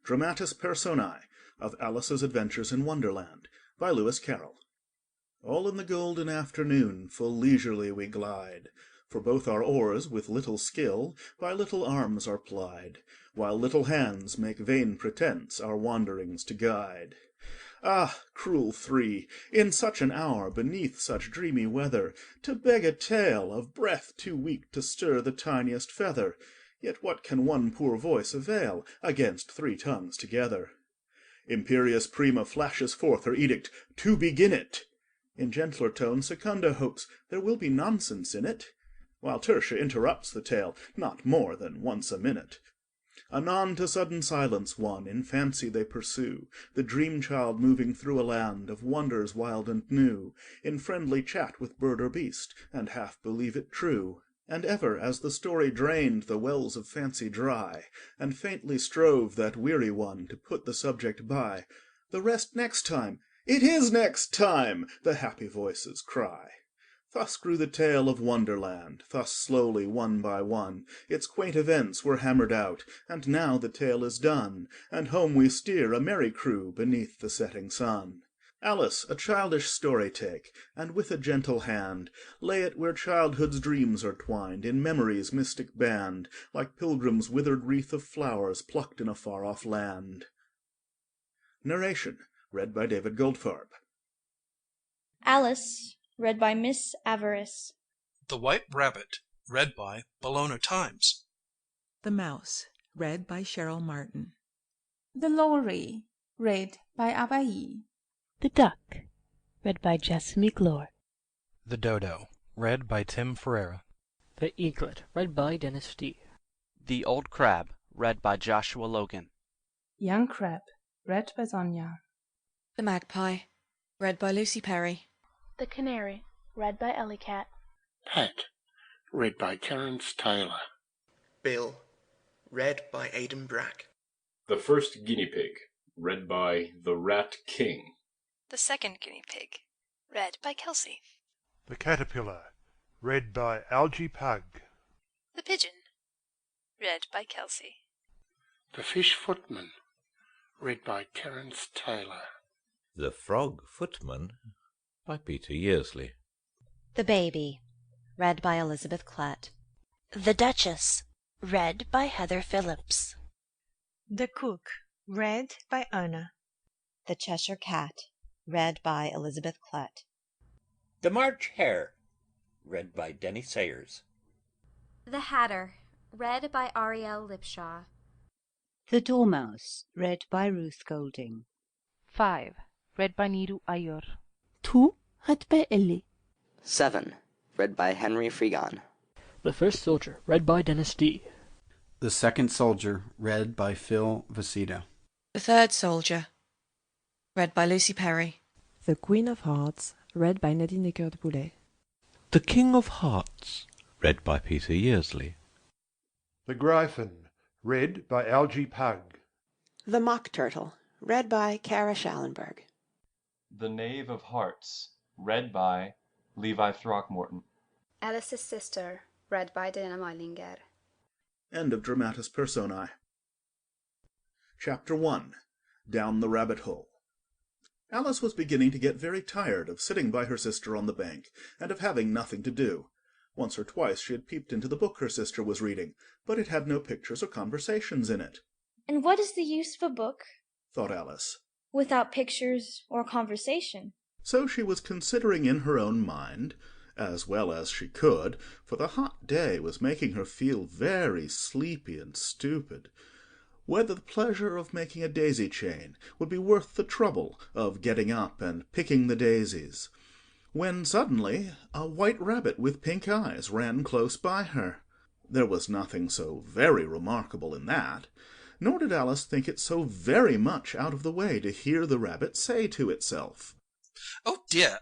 Dramatis Personae of Alice's Adventures in Wonderland, by Lewis Caroll. All in the golden afternoon full leisurely we glide, for both our oars with little skill by little arms are plied, while little hands make vain pretence our wanderings to guide. Ah, cruel three, in such an hour, beneath such dreamy weather, to beg a tale of breath too weak to stir the tiniest feather! Yet what can one poor voice avail against three tongues together? Imperious Prima flashes forth her edict, "To begin it!" In gentler tone Secunda hopes there will be nonsense in it, while Tertia interrupts the tale not more than once a minute. Anon to sudden silence one in fancy they pursue, the dream child moving through a land of wonders wild and new, in friendly chat with bird or beast, and half believe it true. And ever as the story drained the wells of fancy dry, and faintly strove that weary one to put the subject by, "The rest next time! It is next time!" the happy voices cry. Thus grew the tale of Wonderland, thus slowly, one by one, its quaint events were hammered out, and now the tale is done, and home we steer, a merry crew, beneath the setting sun. Alice, a childish story take, and with a gentle hand lay it where childhood's dreams are twined in memory's mystic band, like pilgrims' withered wreath of flowers plucked in a far-off land. Narration read by David Goldfarb. Alice, read by Miss Avarice. The White Rabbit, read by Bologna Times. The Mouse, read by Cheryl Martin. The Lory, read by Abai. The Duck, read by Jessamy Glore. The Dodo, read by Tim Ferreira. The Eaglet, read by Dennis D. The Old Crab, read by Joshua Logan. Young Crab, read by Sonia. The Magpie, read by Lucy Perry. The Canary, read by Ellie Cat. Pat, read by Terence Taylor. Bill, read by Aidan Brack. The First Guinea Pig, read by The Rat King. The Second Guinea Pig, read by Kelsey. The Caterpillar, read by Algie Pug. The Pigeon, read by Kelsey. The Fish Footman, read by Terence Taylor. The Frog Footman, by Peter Yearsley. The Baby, read by Elizabeth Klett. The Duchess, read by Heather Phillips. The Cook, read by Anna. The Cheshire Cat, read by Elizabeth Klett. The March Hare, read by Denny Sayers. The Hatter, read by Ariel Lipshaw. The Dormouse, read by Ruth Golding. 5, read by Niru Ayor. 2, read by Ellie. 7, read by Henry Freegon. The First Soldier, read by Dennis D. The Second Soldier, read by Phil Vecito. The Third Soldier, read by Lucy Perry. The Queen of Hearts, read by Nadine Eckert-Boulet. The King of Hearts, read by Peter Yearsley. The Gryphon, read by Algie Pug. The Mock Turtle, read by Kara Schallenberg. The Knave of Hearts, read by Levi Throckmorton. Alice's Sister, read by Dana Meilinger. End of Dramatis Personae. Chapter 1. Down the Rabbit Hole. Alice was beginning to get very tired of sitting by her sister on the bank, and of having nothing to do. Once or twice she had peeped into the book her sister was reading, but it had no pictures or conversations in it. And what is the use of a book, thought Alice, without pictures or conversation? So she was considering in her own mind, as well as she could, for the hot day was making her feel very sleepy and stupid, whether the pleasure of making a daisy chain would be worth the trouble of getting up and picking the daisies, when suddenly a white rabbit with pink eyes ran close by her. There was nothing so very remarkable in that, nor did Alice think it so very much out of the way to hear the rabbit say to itself, oh dear,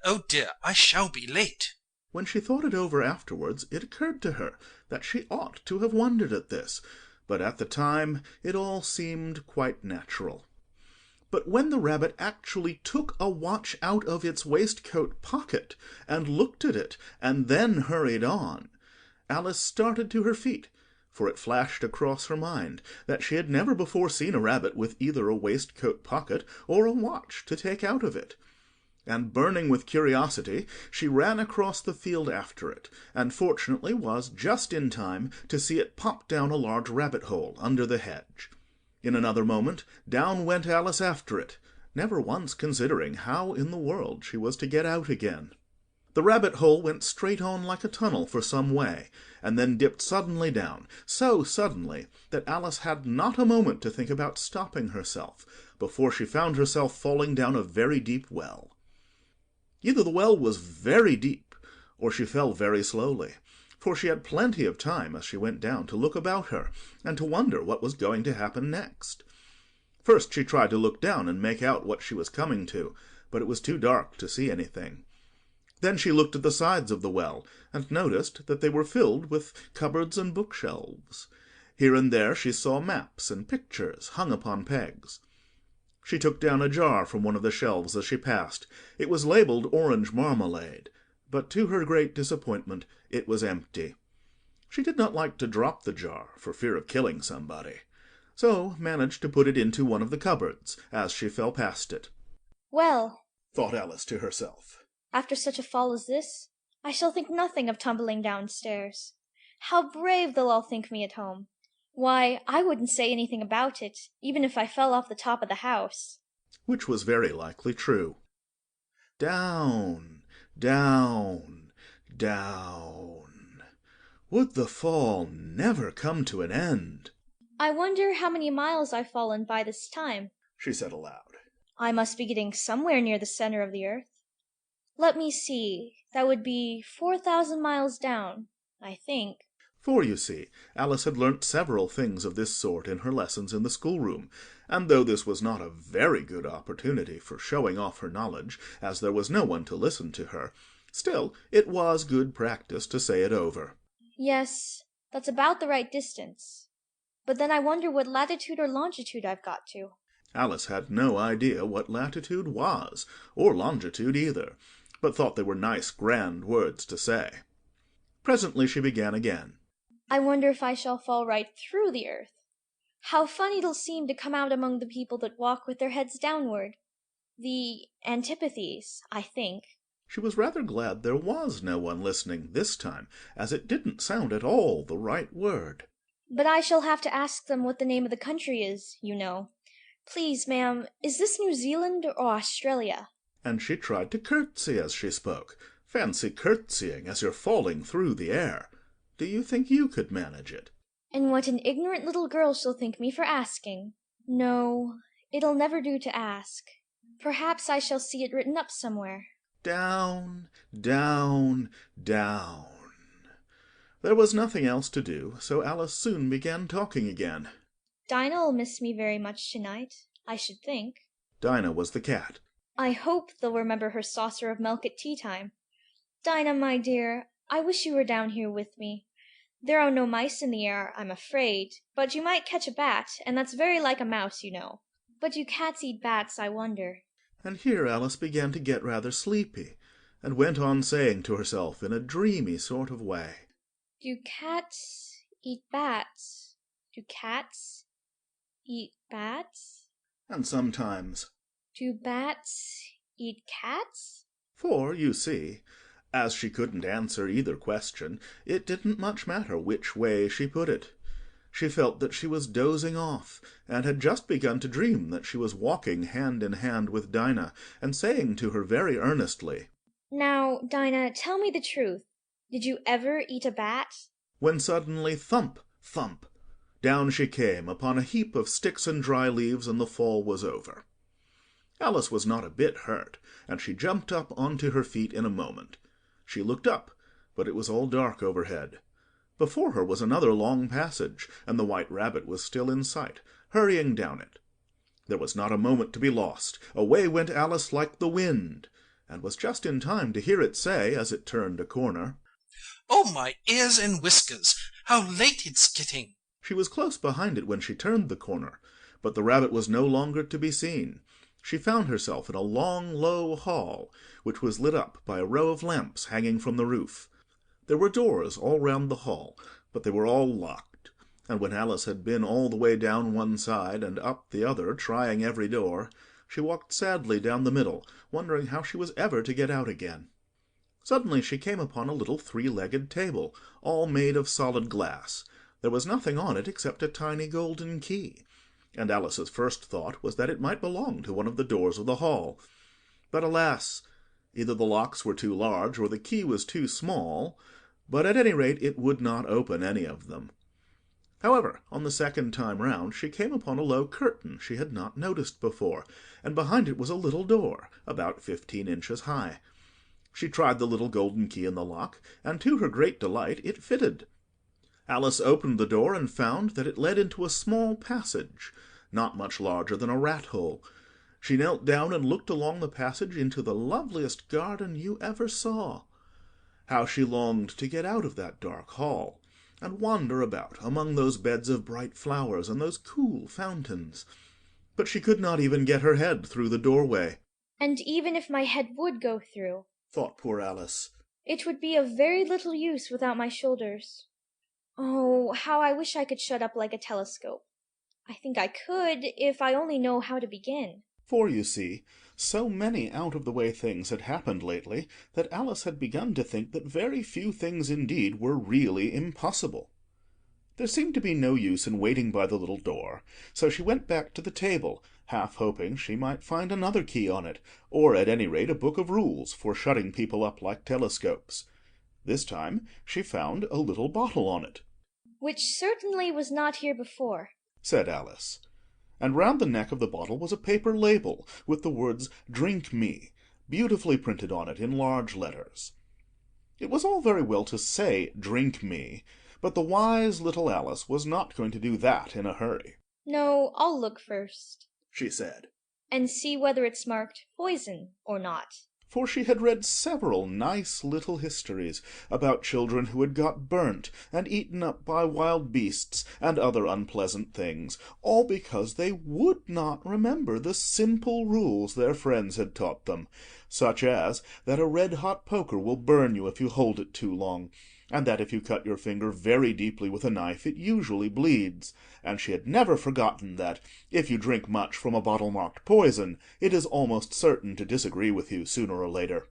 I shall be late." When she thought it over afterwards, it occurred to her that she ought to have wondered at this, but at the time it all seemed quite natural. But when the rabbit actually took a watch out of its waistcoat pocket, and looked at it, and then hurried on, Alice started to her feet, for it flashed across her mind that she had never before seen a rabbit with either a waistcoat pocket or a watch to take out of it. And burning with curiosity, she ran across the field after it, and fortunately was just in time to see it pop down a large rabbit-hole under the hedge. In another moment, down went Alice after it, never once considering how in the world she was to get out again. The rabbit-hole went straight on like a tunnel for some way, and then dipped suddenly down, so suddenly that Alice had not a moment to think about stopping herself, before she found herself falling down a very deep well. Either the well was very deep, or she fell very slowly, for she had plenty of time as she went down to look about her, and to wonder what was going to happen next. First she tried to look down and make out what she was coming to, but it was too dark to see anything. Then she looked at the sides of the well, and noticed that they were filled with cupboards and bookshelves. Here and there she saw maps and pictures hung upon pegs. She took down a jar from one of the shelves as she passed. It was labelled orange marmalade, but to her great disappointment it was empty. She did not like to drop the jar, for fear of killing somebody, so managed to put it into one of the cupboards as she fell past it. Well, thought Alice to herself, after such a fall as this, I shall think nothing of tumbling downstairs. How brave they'll all think me at home! Why, I wouldn't say anything about it, even if I fell off the top of the house. Which was very likely true. Down, down, down. Would the fall never come to an end? I wonder how many miles I've fallen by this time, she said aloud. I must be getting somewhere near the center of the earth. Let me see, that would be 4,000 miles down, I think. For, you see, Alice had learnt several things of this sort in her lessons in the schoolroom, and though this was not a very good opportunity for showing off her knowledge, as there was no one to listen to her, still it was good practice to say it over. Yes, that's about the right distance. But then I wonder what latitude or longitude I've got to. Alice had no idea what latitude was, or longitude either, but thought they were nice, grand words to say. Presently she began again. I wonder if I shall fall right through the earth. How funny it'll seem to come out among the people that walk with their heads downward. The antipathies, I think. She was rather glad there was no one listening this time, as it didn't sound at all the right word. But I shall have to ask them what the name of the country is, you know. Please, ma'am, is this New Zealand or Australia? And she tried to curtsy as she spoke. Fancy curtsying as you're falling through the air. Do you think you could manage it? And what an ignorant little girl she'll think me for asking. No, it'll never do to ask. Perhaps I shall see it written up somewhere. Down, down, down. There was nothing else to do, so Alice soon began talking again. Dinah'll miss me very much tonight, I should think. Dinah was the cat. I hope they'll remember her saucer of milk at tea time. Dinah, my dear, I wish you were down here with me. There are no mice in the air, I'm afraid, but you might catch a bat, and that's very like a mouse, you know. But do cats eat bats, I wonder? And here Alice began to get rather sleepy, and went on saying to herself in a dreamy sort of way, Do cats eat bats? Do cats eat bats? And sometimes, Do bats eat cats? For, you see, as she couldn't answer either question, it didn't much matter which way she put it. She felt that she was dozing off, and had just begun to dream that she was walking hand in hand with Dinah, and saying to her very earnestly, Now, Dinah, tell me the truth. Did you ever eat a bat? When suddenly thump, thump, down she came upon a heap of sticks and dry leaves, and the fall was over. Alice was not a bit hurt, and she jumped up onto her feet in a moment. She looked up, but it was all dark overhead. Before her was another long passage, and the white rabbit was still in sight, hurrying down it. There was not a moment to be lost. Away went Alice like the wind, and was just in time to hear it say, as it turned a corner, Oh, my ears and whiskers! How late it's getting! She was close behind it when she turned the corner, but the rabbit was no longer to be seen. She found herself in a long, low hall, which was lit up by a row of lamps hanging from the roof. There were doors all round the hall, but they were all locked. and when Alice had been all the way down one side and up the other, trying every door, she walked sadly down the middle, wondering how she was ever to get out again. Suddenly she came upon a little three-legged table, all made of solid glass. There was nothing on it except a tiny golden key, and Alice's first thought was that it might belong to one of the doors of the hall. But alas! Either the locks were too large or the key was too small, but at any rate it would not open any of them. However, on the second time round she came upon a low curtain she had not noticed before, and behind it was a little door, about 15 inches high. She tried the little golden key in the lock, and to her great delight it fitted. Alice opened the door and found that it led into a small passage, not much larger than a rat-hole. She knelt down and looked along the passage into the loveliest garden you ever saw. How she longed to get out of that dark hall, and wander about among those beds of bright flowers and those cool fountains. But she could not even get her head through the doorway. And even if my head would go through, thought poor Alice, it would be of very little use without my shoulders. Oh, how I wish I could shut up like a telescope. I think I could, if I only know how to begin. For, you see, so many out-of-the-way things had happened lately that Alice had begun to think that very few things indeed were really impossible. There seemed to be no use in waiting by the little door, so she went back to the table, half hoping she might find another key on it, or at any rate a book of rules for shutting people up like telescopes. This time she found a little bottle on it. Which certainly was not here before, said Alice. And round the neck of the bottle was a paper label with the words "Drink Me" beautifully printed on it in large letters. It was all very well to say "Drink me," but the wise little Alice was not going to do that in a hurry. No, I'll look first, she said, and see whether it's marked poison or not. For she had read several nice little histories about children who had got burnt and eaten up by wild beasts and other unpleasant things, all because they would not remember the simple rules their friends had taught them, such as that a red-hot poker will burn you if you hold it too long, and that if you cut your finger very deeply with a knife it usually bleeds, and she had never forgotten that, if you drink much from a bottle marked poison, it is almost certain to disagree with you sooner or later.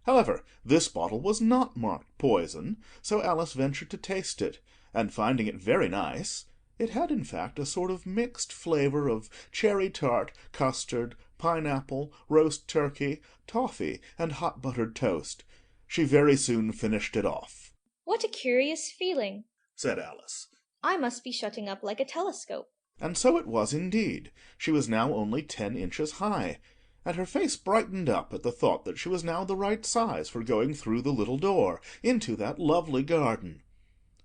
However, this bottle was not marked poison, so Alice ventured to taste it, and finding it very nice, it had in fact a sort of mixed flavour of cherry tart, custard, pineapple, roast turkey, toffee, and hot buttered toast. She very soon finished it off. What a curious feeling, said Alice. I must be shutting up like a telescope. And so it was indeed. She was now only 10 inches high, and her face brightened up at the thought that she was now the right size for going through the little door into that lovely garden.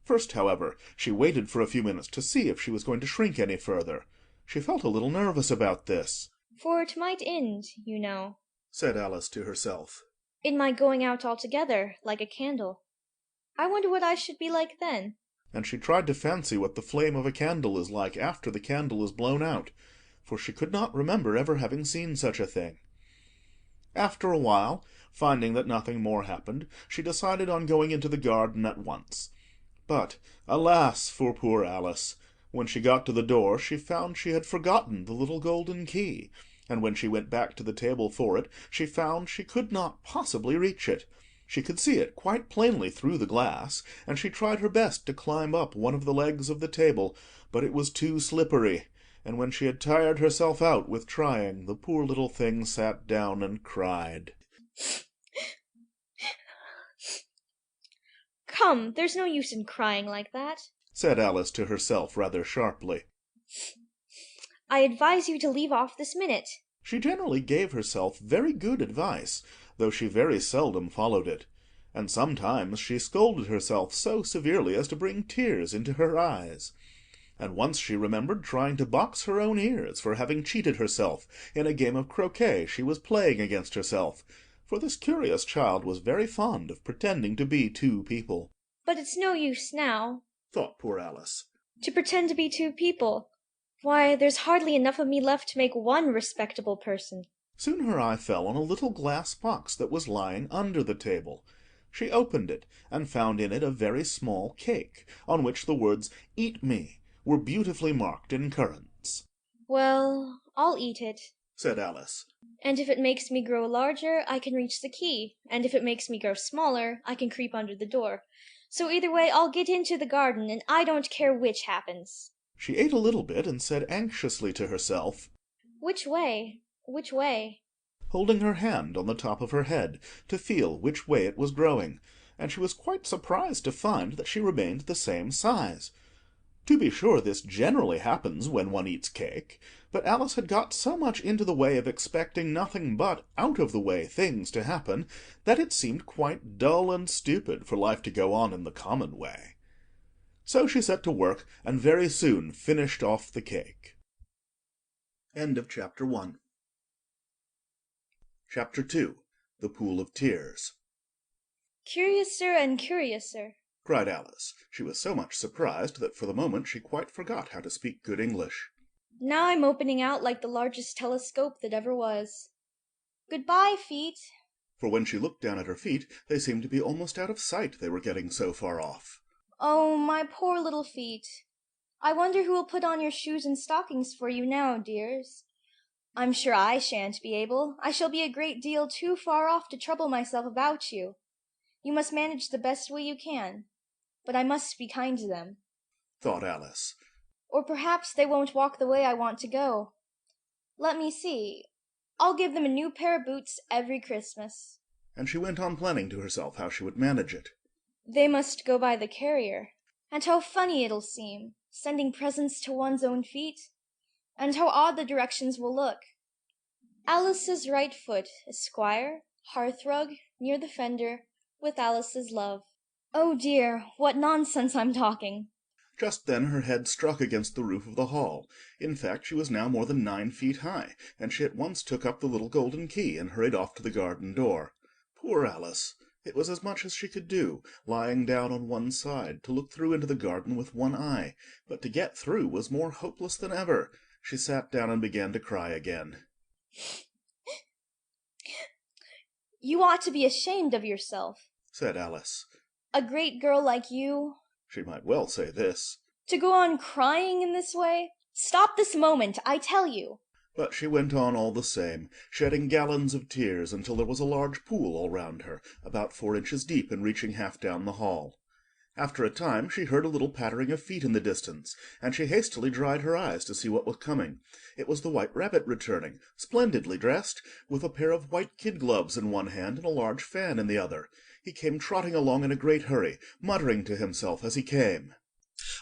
First, however, she waited for a few minutes to see if she was going to shrink any further. She felt a little nervous about this. For it might end, you know, said Alice to herself, in my going out altogether, like a candle. I wonder what I should be like then. And she tried to fancy what the flame of a candle is like after the candle is blown out, for she could not remember ever having seen such a thing. After a while, finding that nothing more happened, she decided on going into the garden at once. But, alas for poor Alice! When she got to the door, she found she had forgotten the little golden key, and when she went back to the table for it, she found she could not possibly reach it. She could see it quite plainly through the glass, and she tried her best to climb up one of the legs of the table, but it was too slippery, and when she had tired herself out with trying, the poor little thing sat down and cried. Come, there's no use in crying like that, said Alice to herself rather sharply. I advise you to leave off this minute. She generally gave herself very good advice, though she very seldom followed it, and sometimes she scolded herself so severely as to bring tears into her eyes. And once she remembered trying to box her own ears for having cheated herself in a game of croquet she was playing against herself, for this curious child was very fond of pretending to be two people. But it's no use now, thought poor Alice, to pretend to be two people. Why, there's hardly enough of me left to make one respectable person. Soon her eye fell on a little glass box that was lying under the table. She opened it, and found in it a very small cake, on which the words "Eat me" were beautifully marked in currants. Well, I'll eat it. Said Alice. And if it makes me grow larger, I can reach the key, and if it makes me grow smaller, I can creep under the door. So either way, I'll get into the garden, and I don't care which happens. She ate a little bit and said anxiously to herself, Which way? Which way? holding her hand on the top of her head to feel which way it was growing, and she was quite surprised to find that she remained the same size. To be sure, this generally happens when one eats cake, but Alice had got so much into the way of expecting nothing but out-of-the-way things to happen, that it seemed quite dull and stupid for life to go on in the common way. So she set to work, and very soon finished off the cake. End of Chapter 1. Chapter 2. The Pool of Tears. Curiouser and curiouser, cried Alice. She was so much surprised that for the moment she quite forgot how to speak good English. Now I'm opening out like the largest telescope that ever was. Goodbye, feet. For when she looked down at her feet, they seemed to be almost out of sight, they were getting so far off. Oh, my poor little feet. I wonder who will put on your shoes and stockings for you now, dears. I'm sure I shan't be able. I shall be a great deal too far off to trouble myself about you. You must manage the best way you can. But I must be kind to them, thought Alice. Or perhaps they won't walk the way I want to go. Let me see. I'll give them a new pair of boots every Christmas. And she went on planning to herself how she would manage it. They must go by the carrier. And how funny it'll seem, sending presents to one's own feet. And how odd the directions will look. Alice's right foot, Esquire, hearthrug, near the fender, with Alice's love. Oh dear, what nonsense I'm talking. Just then her head struck against the roof of the hall. In fact, she was now more than 9 feet high, and she at once took up the little golden key and hurried off to the garden door. Poor Alice! It was as much as she could do, lying down on one side, to look through into the garden with one eye, but to get through was more hopeless than ever. She sat down and began to cry again. You ought to be ashamed of yourself, said Alice. A great girl like you. She might well say this. To go on crying in this way? Stop this moment, I tell you. But she went on all the same, shedding gallons of tears until there was a large pool all round her, about 4 inches deep and reaching half down the hall. After a time she heard a little pattering of feet in the distance, and she hastily dried her eyes to see what was coming. It was the White Rabbit returning, splendidly dressed, with a pair of white kid gloves in one hand and a large fan in the other. He came trotting along in a great hurry, muttering to himself as he came.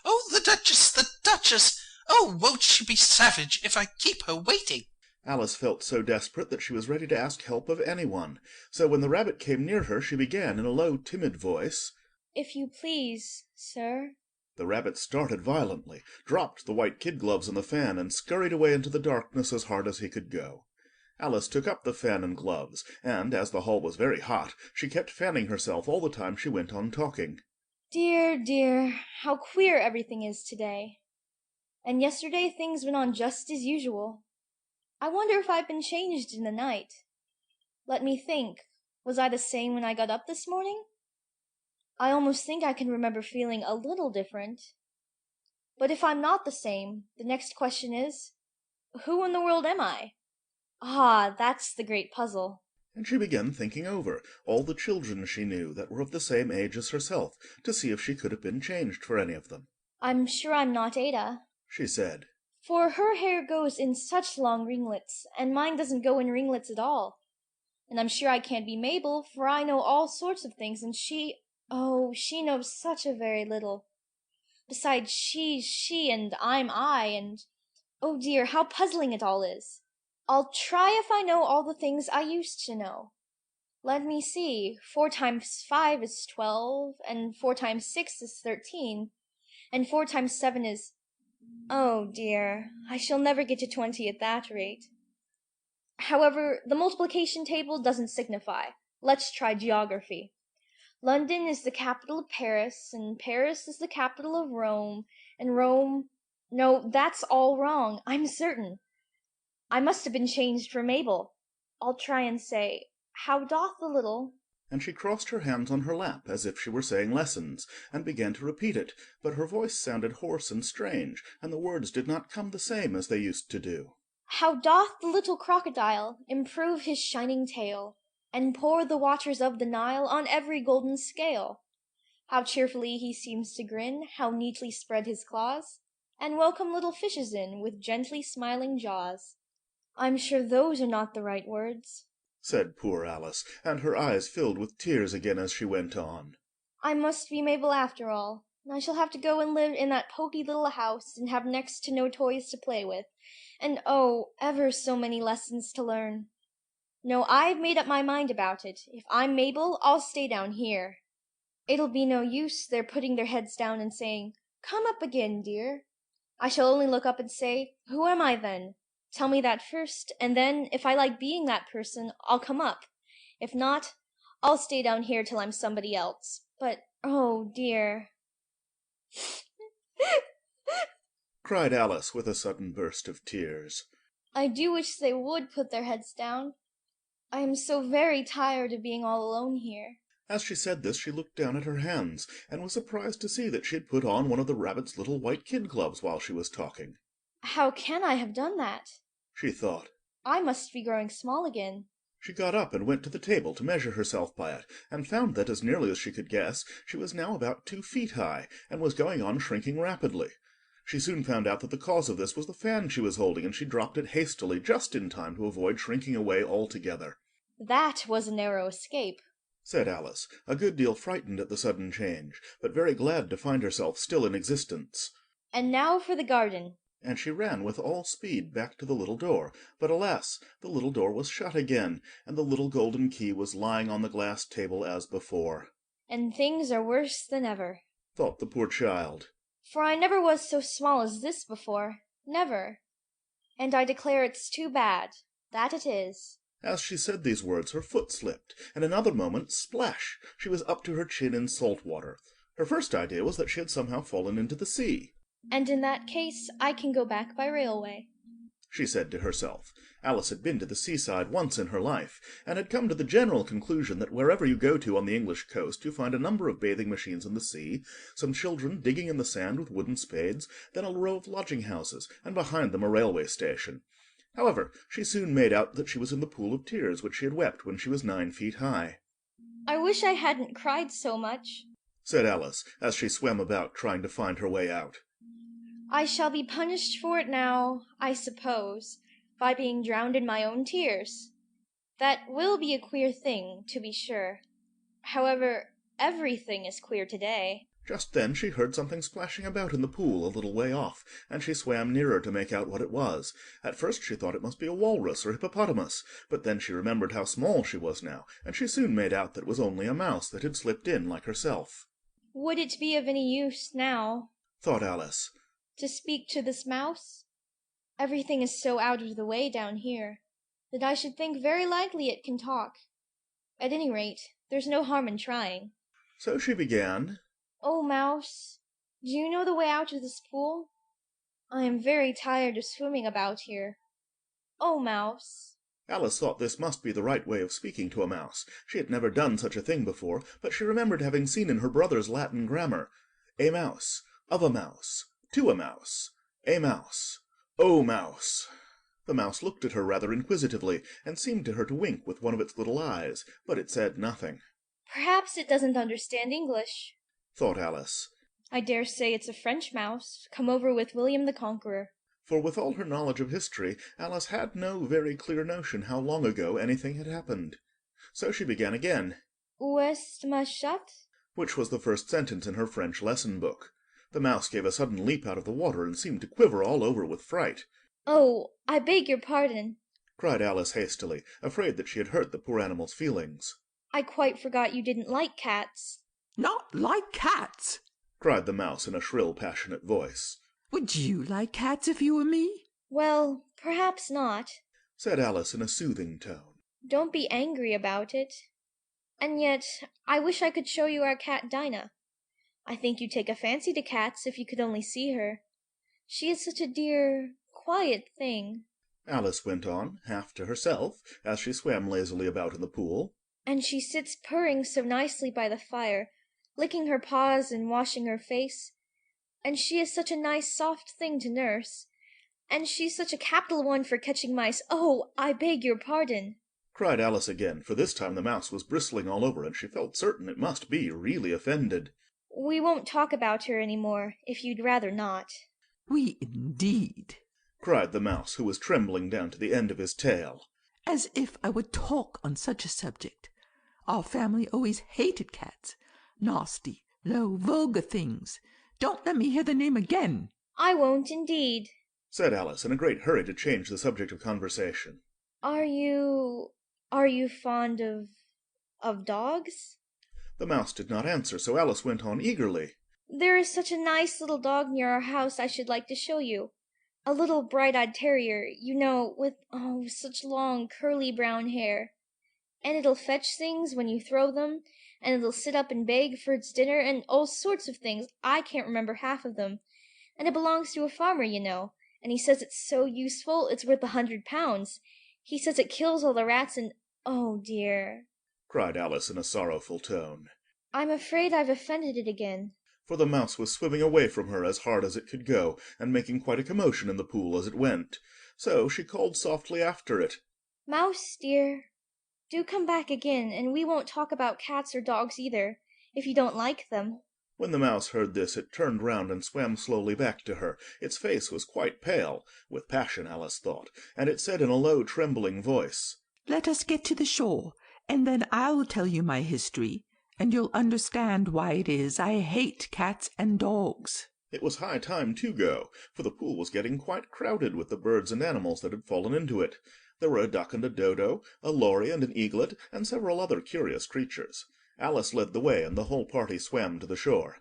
"Oh, the Duchess, the Duchess! Oh, won't she be savage if I keep her waiting?" Alice felt so desperate that she was ready to ask help of anyone. So when the rabbit came near her, she began in a low, timid voice, If you please, sir. The rabbit started violently, dropped the white kid gloves and the fan, and scurried away into the darkness as hard as he could go. Alice took up the fan and gloves, and, as the hall was very hot, she kept fanning herself all the time she went on talking. Dear, dear, how queer everything is today. And yesterday things went on just as usual. I wonder if I've been changed in the night. Let me think. Was I the same when I got up this morning? I almost think I can remember feeling a little different. But if I'm not the same, the next question is, who in the world am I? Ah, that's the great puzzle. And she began thinking over all the children she knew that were of the same age as herself, to see if she could have been changed for any of them. I'm sure I'm not Ada, she said, for her hair goes in such long ringlets, and mine doesn't go in ringlets at all. And I'm sure I can't be Mabel, for I know all sorts of things, and she knows such a very little. Besides, she's she, and I'm I, and oh dear, how puzzling it all is. I'll try if I know all the things I used to know. Let me see. 4 times 5 is 12, and 4 times 6 is 13, and 4 times 7 is... Oh dear, I shall never get to 20 at that rate. However, the multiplication table doesn't signify. Let's try geography. London is the capital of Paris, and Paris is the capital of Rome, and Rome... No, that's all wrong, I'm certain. I must have been changed for Mabel. I'll try and say, how doth the little... and she crossed her hands on her lap as if she were saying lessons, and began to repeat it, but her voice sounded hoarse and strange, and the words did not come the same as they used to do. How doth the little crocodile improve his shining tail, and pour the waters of the Nile on every golden scale! How cheerfully he seems to grin, how neatly spread his claws, and welcome little fishes in with gently smiling jaws. I'm sure those are not the right words, said poor Alice, and her eyes filled with tears again as she went on. I must be Mabel after all. I shall have to go and live in that poky little house, and have next to no toys to play with, and oh, ever so many lessons to learn. No, I've made up my mind about it. If I'm Mabel, I'll stay down here. It'll be no use their putting their heads down and saying, "Come up again, dear." I shall only look up and say, "Who am I then?" Tell me that first, and then, if I like being that person, I'll come up. If not, I'll stay down here till I'm somebody else. But, oh dear, cried Alice with a sudden burst of tears. I do wish they would put their heads down. I am so very tired of being all alone here. As she said this, she looked down at her hands, and was surprised to see that she had put on one of the rabbit's little white kid gloves while she was talking. How can I have done that? She thought. I must be growing small again. She got up and went to the table to measure herself by it, and found that, as nearly as she could guess, she was now about 2 feet high, and was going on shrinking rapidly. She soon found out that the cause of this was the fan she was holding, and she dropped it hastily just in time to avoid shrinking away altogether. That was a narrow escape, said Alice, a good deal frightened at the sudden change, but very glad to find herself still in existence. And now for the garden. And she ran with all speed back to the little door, but alas, the little door was shut again, and the little golden key was lying on the glass table as before. And things are worse than ever, thought the poor child. For I never was so small as this before, never. And I declare it's too bad, that it is. As she said these words, her foot slipped, and another moment, splash! She was up to her chin in salt water. Her first idea was that she had somehow fallen into the sea. And in that case, I can go back by railway, she said to herself. Alice had been to the seaside once in her life, and had come to the general conclusion that wherever you go to on the English coast, you find a number of bathing machines in the sea, some children digging in the sand with wooden spades, then a row of lodging-houses, and behind them a railway station. However, she soon made out that she was in the pool of tears which she had wept when she was 9 feet high. I wish I hadn't cried so much, said Alice, as she swam about trying to find her way out. I shall be punished for it now, I suppose, by being drowned in my own tears. That will be a queer thing, to be sure. However, everything is queer today. Just then she heard something splashing about in the pool a little way off, and she swam nearer to make out what it was. At first she thought it must be a walrus or hippopotamus, but then she remembered how small she was now, and she soon made out that it was only a mouse that had slipped in like herself. Would it be of any use now, thought Alice, to speak to this mouse? Everything is so out of the way down here, that I should think very likely it can talk. At any rate, there's no harm in trying. So she began, Oh, mouse, do you know the way out of this pool? I am very tired of swimming about here. Oh, mouse. Alice thought this must be the right way of speaking to a mouse. She had never done such a thing before, but she remembered having seen in her brother's Latin grammar, a mouse, of a mouse, to a mouse, a mouse, oh, mouse. The mouse looked at her rather inquisitively, and seemed to her to wink with one of its little eyes, but it said nothing. Perhaps it doesn't understand English, thought Alice. I dare say it's a French mouse, come over with William the Conqueror. For with all her knowledge of history, Alice had no very clear notion how long ago anything had happened. So she began again. Où est ma chatte? Which was the first sentence in her French lesson book. The mouse gave a sudden leap out of the water, and seemed to quiver all over with fright. Oh, I beg your pardon, cried Alice hastily, afraid that she had hurt the poor animal's feelings. I quite forgot you didn't like cats. Not like cats? cried the mouse in a shrill, passionate voice. Would you like cats if you were me? Well, perhaps not, said Alice in a soothing tone. Don't be angry about it. And yet, I wish I could show you our cat Dinah. I think you'd take a fancy to cats if you could only see her. She is such a dear, quiet thing. Alice went on, half to herself, as she swam lazily about in the pool. and she sits purring so nicely by the fire, licking her paws and washing her face. And she is such a nice soft thing to nurse. And she's such a capital one for catching mice. Oh, I beg your pardon!" cried Alice again, for this time the mouse was bristling all over, and she felt certain it must be really offended. "We won't talk about her any more, if you'd rather not." We indeed. Cried the mouse, who was trembling down to the end of his tail. As if I would talk on such a subject. Our family always hated cats. Nasty, low, vulgar things. Don't let me hear the name again. "I won't indeed," said Alice, in a great hurry to change the subject of conversation. Are you fond of dogs?" The mouse did not answer, so Alice went on eagerly. "There is such a nice little dog near our house I should like to show you. A little bright-eyed terrier, you know, with, oh, such long, curly brown hair. And it'll fetch things when you throw them, and it'll sit up and beg for its dinner, and all sorts of things. I can't remember half of them. And it belongs to a farmer, you know, and he says it's so useful it's worth £100. He says it kills all the rats, and oh dear," cried Alice in a sorrowful tone. "I'm afraid I've offended it again." For the mouse was swimming away from her as hard as it could go, and making quite a commotion in the pool as it went. So she called softly after it. "Mouse, dear, do come back again, and we won't talk about cats or dogs either, if you don't like them." When the mouse heard this, it turned round and swam slowly back to her. Its face was quite pale, with passion, Alice thought, and it said in a low, trembling voice, Let us get to the shore, and then I'll tell you my history, and you'll understand why it is I hate cats and dogs. It was high time to go, for the pool was getting quite crowded with the birds and animals that had fallen into it. There were a duck and a dodo, a lory and an eaglet, and several other curious creatures. Alice led the way, and the whole party swam to the shore.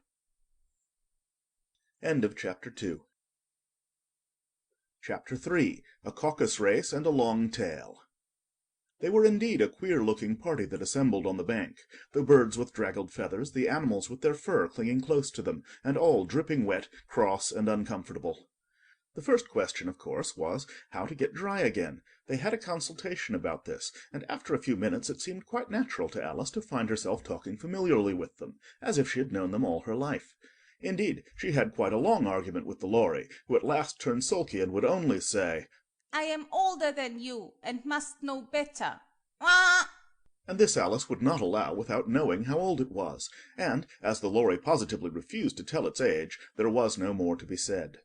End of Chapter 2. Chapter 3. A Caucus Race and a Long Tail. They were indeed a queer-looking party that assembled on the bank, the birds with draggled feathers, the animals with their fur clinging close to them, and all dripping wet, cross, and uncomfortable. The first question, of course, was how to get dry again. They had a consultation about this, and after a few minutes it seemed quite natural to Alice to find herself talking familiarly with them, as if she had known them all her life. Indeed, she had quite a long argument with the lory, who at last turned sulky and would only say, "I am older than you, and must know better." And this Alice would not allow without knowing how old it was, and, as the lory positively refused to tell its age, there was no more to be said.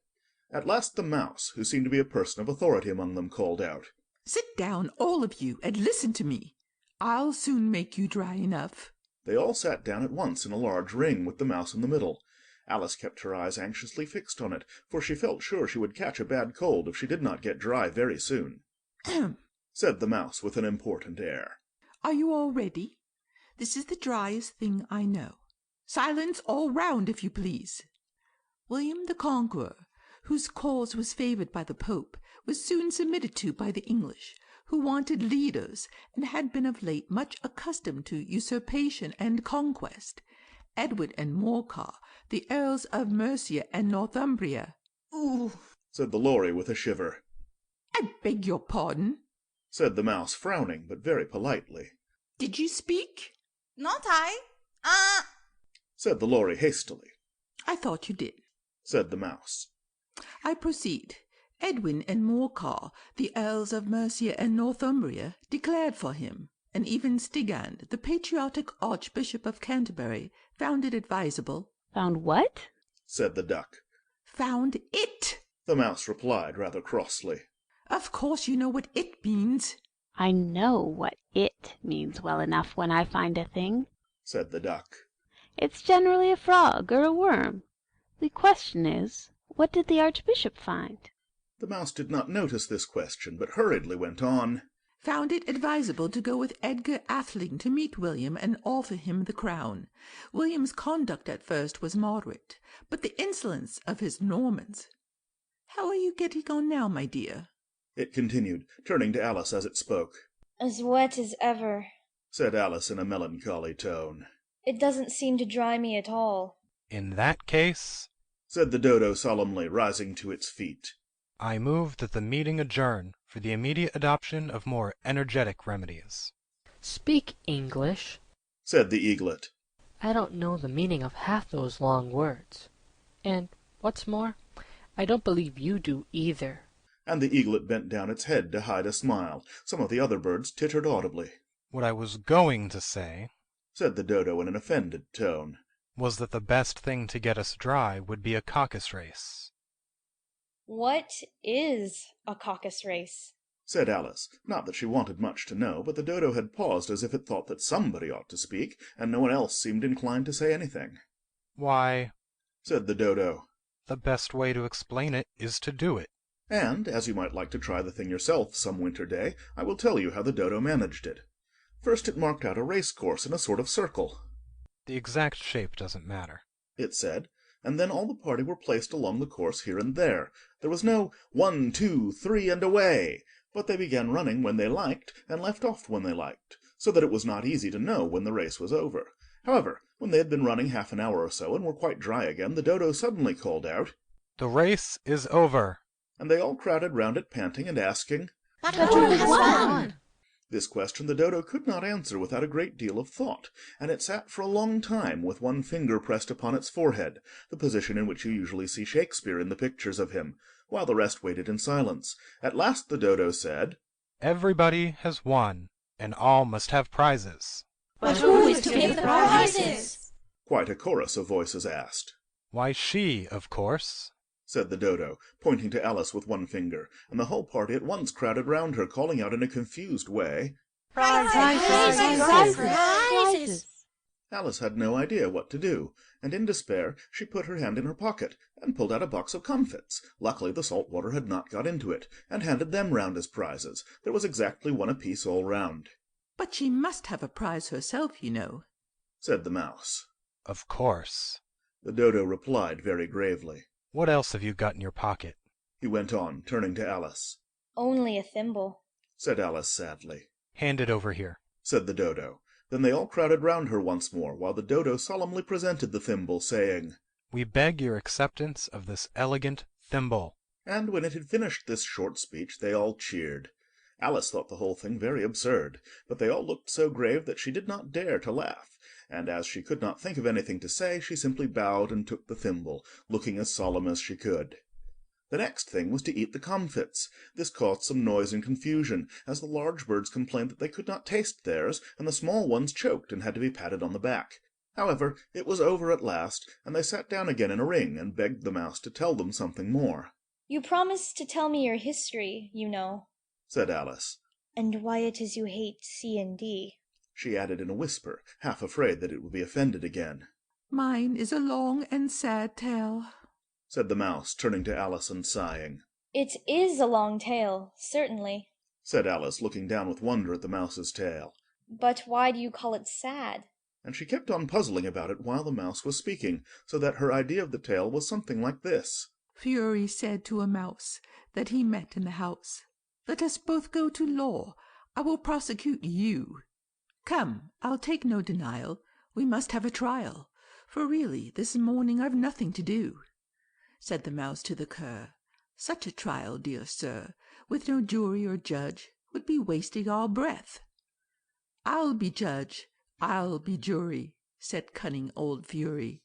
At last the mouse, who seemed to be a person of authority among them, called out, Sit down, all of you, and listen to me. I'll soon make you dry enough. They all sat down at once in a large ring, with the mouse in the middle. Alice kept her eyes anxiously fixed on it, for she felt sure she would catch a bad cold if she did not get dry very soon. Said the mouse with an important air. Are you all ready? This is the driest thing I know. Silence all round, if you please. William the Conqueror, whose cause was favoured by the Pope, was soon submitted to by the English, who wanted leaders, and had been of late much accustomed to usurpation and conquest. Edward and Morcar, the Earls of Mercia and Northumbria. Ooh, said the lory with a shiver. I beg your pardon, said the mouse, frowning, but very politely. Did you speak? "Not I. Said the lory hastily. I thought you did, said the mouse. I proceed. Edwin and Morcar, the Earls of Mercia and Northumbria, declared for him, and even Stigand, the patriotic Archbishop of Canterbury, found it advisable. Found what? Said the duck. Found it, the mouse replied rather crossly. Of course you know what it means. I know what it means well enough when I find a thing, said the duck. It's generally a frog or a worm. The question is, what did the Archbishop find? The mouse did not notice this question, but hurriedly went on. Found it advisable to go with Edgar Atheling to meet William and offer him the crown. William's conduct at first was moderate, but the insolence of his Normans. How are you getting on now, my dear? It continued, turning to Alice as it spoke. "As wet as ever," said Alice in a melancholy tone. "It doesn't seem to dry me at all." In that case, said the dodo solemnly, rising to its feet, I move that the meeting adjourn for the immediate adoption of more energetic remedies. Speak English, said the eaglet. I don't know the meaning of half those long words. And, what's more, I don't believe you do either. And the eaglet bent down its head to hide a smile. Some of the other birds tittered audibly. What I was going to say, said the dodo in an offended tone, was that the best thing to get us dry would be a caucus race. What is a caucus race? said Alice. Not that she wanted much to know, but the dodo had paused as if it thought that somebody ought to speak, and no one else seemed inclined to say anything. Why, said the dodo, the best way to explain it is to do it. and, as you might like to try the thing yourself some winter day, I will tell you how the dodo managed it. First it marked out a race course in a sort of circle. The exact shape doesn't matter, it said, and then all the party were placed along the course here and there. There was no 1, 2, 3, and away, but they began running when they liked, and left off when they liked, so that it was not easy to know when the race was over. However, when they had been running half an hour or so, and were quite dry again, the dodo suddenly called out, "The race is over!" and they all crowded round it, panting and asking, "But who has won?" This question the dodo could not answer without a great deal of thought, and it sat for a long time with one finger pressed upon its forehead, the position in which you usually see Shakespeare in the pictures of him, while the rest waited in silence. At last the dodo said, "Everybody has won, and all must have prizes." "But who is to give the prizes?" quite a chorus of voices asked. "Why, she, of course," said the dodo, pointing to Alice with one finger, and the whole party at once crowded round her, calling out in a confused way, "Prizes!" Alice had no idea what to do, and in despair she put her hand in her pocket, and pulled out a box of comfits. Luckily the salt water had not got into it, and handed them round as prizes. There was exactly one apiece all round. But she must have a prize herself, you know, said the mouse. "Of course," the dodo replied very gravely. "What else have you got in your pocket?" he went on, turning to Alice. "Only a thimble," said Alice sadly. "Hand it over here," said the dodo. Then they all crowded round her once more, while the dodo solemnly presented the thimble, saying, "We beg your acceptance of this elegant thimble." And when it had finished this short speech, they all cheered. Alice thought the whole thing very absurd, but they all looked so grave that she did not dare to laugh, and as she could not think of anything to say, she simply bowed and took the thimble, looking as solemn as she could. The next thing was to eat the comfits. This caused some noise and confusion, as the large birds complained that they could not taste theirs, and the small ones choked and had to be patted on the back. However, it was over at last, and they sat down again in a ring, and begged the mouse to tell them something more. "You promised to tell me your history, you know," said Alice. "and why it is you hate C and D," she added in a whisper, half afraid that it would be offended again. "Mine is a long and sad tale," said the mouse, turning to Alice and sighing. "It is a long tale, certainly," said Alice, looking down with wonder at the mouse's tail. "but why do you call it sad?" And she kept on puzzling about it while the mouse was speaking, so that her idea of the tale was something like this. Fury said to a mouse that he met in the house, "Let us both go to law. I will prosecute you. Come, I'll take no denial. We must have a trial, for really this morning I've nothing to do." Said the mouse to the cur, "Such a trial, dear sir, with no jury or judge, would be wasting our breath." "I'll be judge, I'll be jury," said cunning old Fury.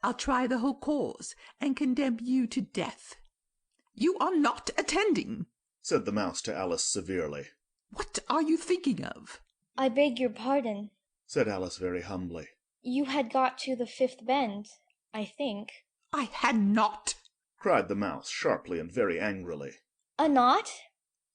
"I'll try the whole cause, and condemn you to death." "You are not attending," said the mouse to Alice severely. "What are you thinking of?" "I beg your pardon," said Alice very humbly. "You had got to the fifth bend, I think." "I had not," cried the mouse sharply and very angrily. "A knot?"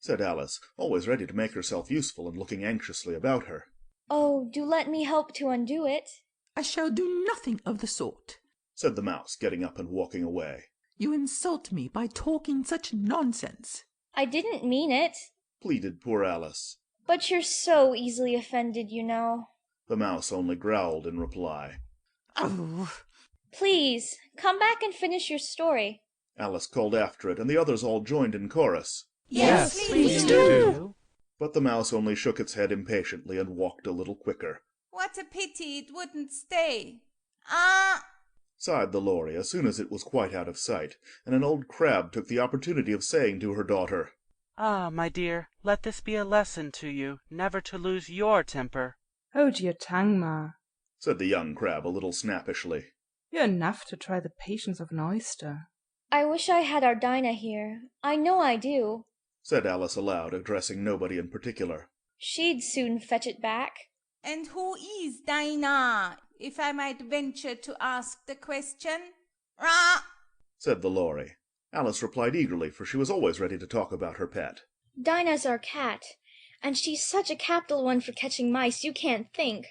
said Alice, always ready to make herself useful and looking anxiously about her. "Oh, do let me help to undo it." "I shall do nothing of the sort," said the mouse, getting up and walking away. "You insult me by talking such nonsense." "I didn't mean it," pleaded poor Alice. "but you're so easily offended, you know." The mouse only growled in reply. "Oh!" "Please, come back and finish your story," Alice called after it, and the others all joined in chorus. "Yes, please do." But the mouse only shook its head impatiently and walked a little quicker. What a pity it wouldn't stay. Sighed the lory as soon as it was quite out of sight, and an old crab took the opportunity of saying to her daughter, Ah, my dear, let this be a lesson to you, never to lose your temper. Hold your tongue, Ma. said the young crab a little snappishly. You're enough to try the patience of an oyster. I wish I had our Dinah here. I know I do. said Alice aloud, addressing nobody in particular. She'd soon fetch it back. And who is Dinah, if I might venture to ask the question? Rah! said the Lory. Alice replied eagerly, for she was always ready to talk about her pet. Dinah's our cat, and she's such a capital one for catching mice you can't think.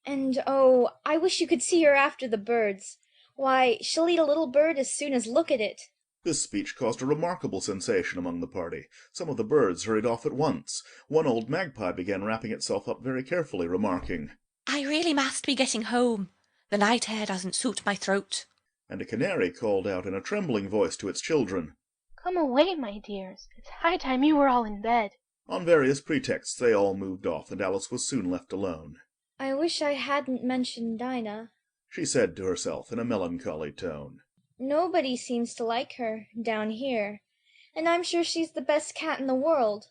And oh, I wish you could see her after the birds. Why, she'll eat a little bird as soon as look at it. This speech caused a remarkable sensation among the party. Some of the birds hurried off at once. One old magpie began wrapping itself up very carefully, remarking, I really must be getting home. The night air doesn't suit my throat. And a canary called out in a trembling voice to its children, Come away, my dears. It's high time you were all in bed. On various pretexts they all moved off, and Alice was soon left alone. I wish I hadn't mentioned Dinah, she said to herself in a melancholy tone. Nobody seems to like her, down here, and I'm sure she's the best cat in the world.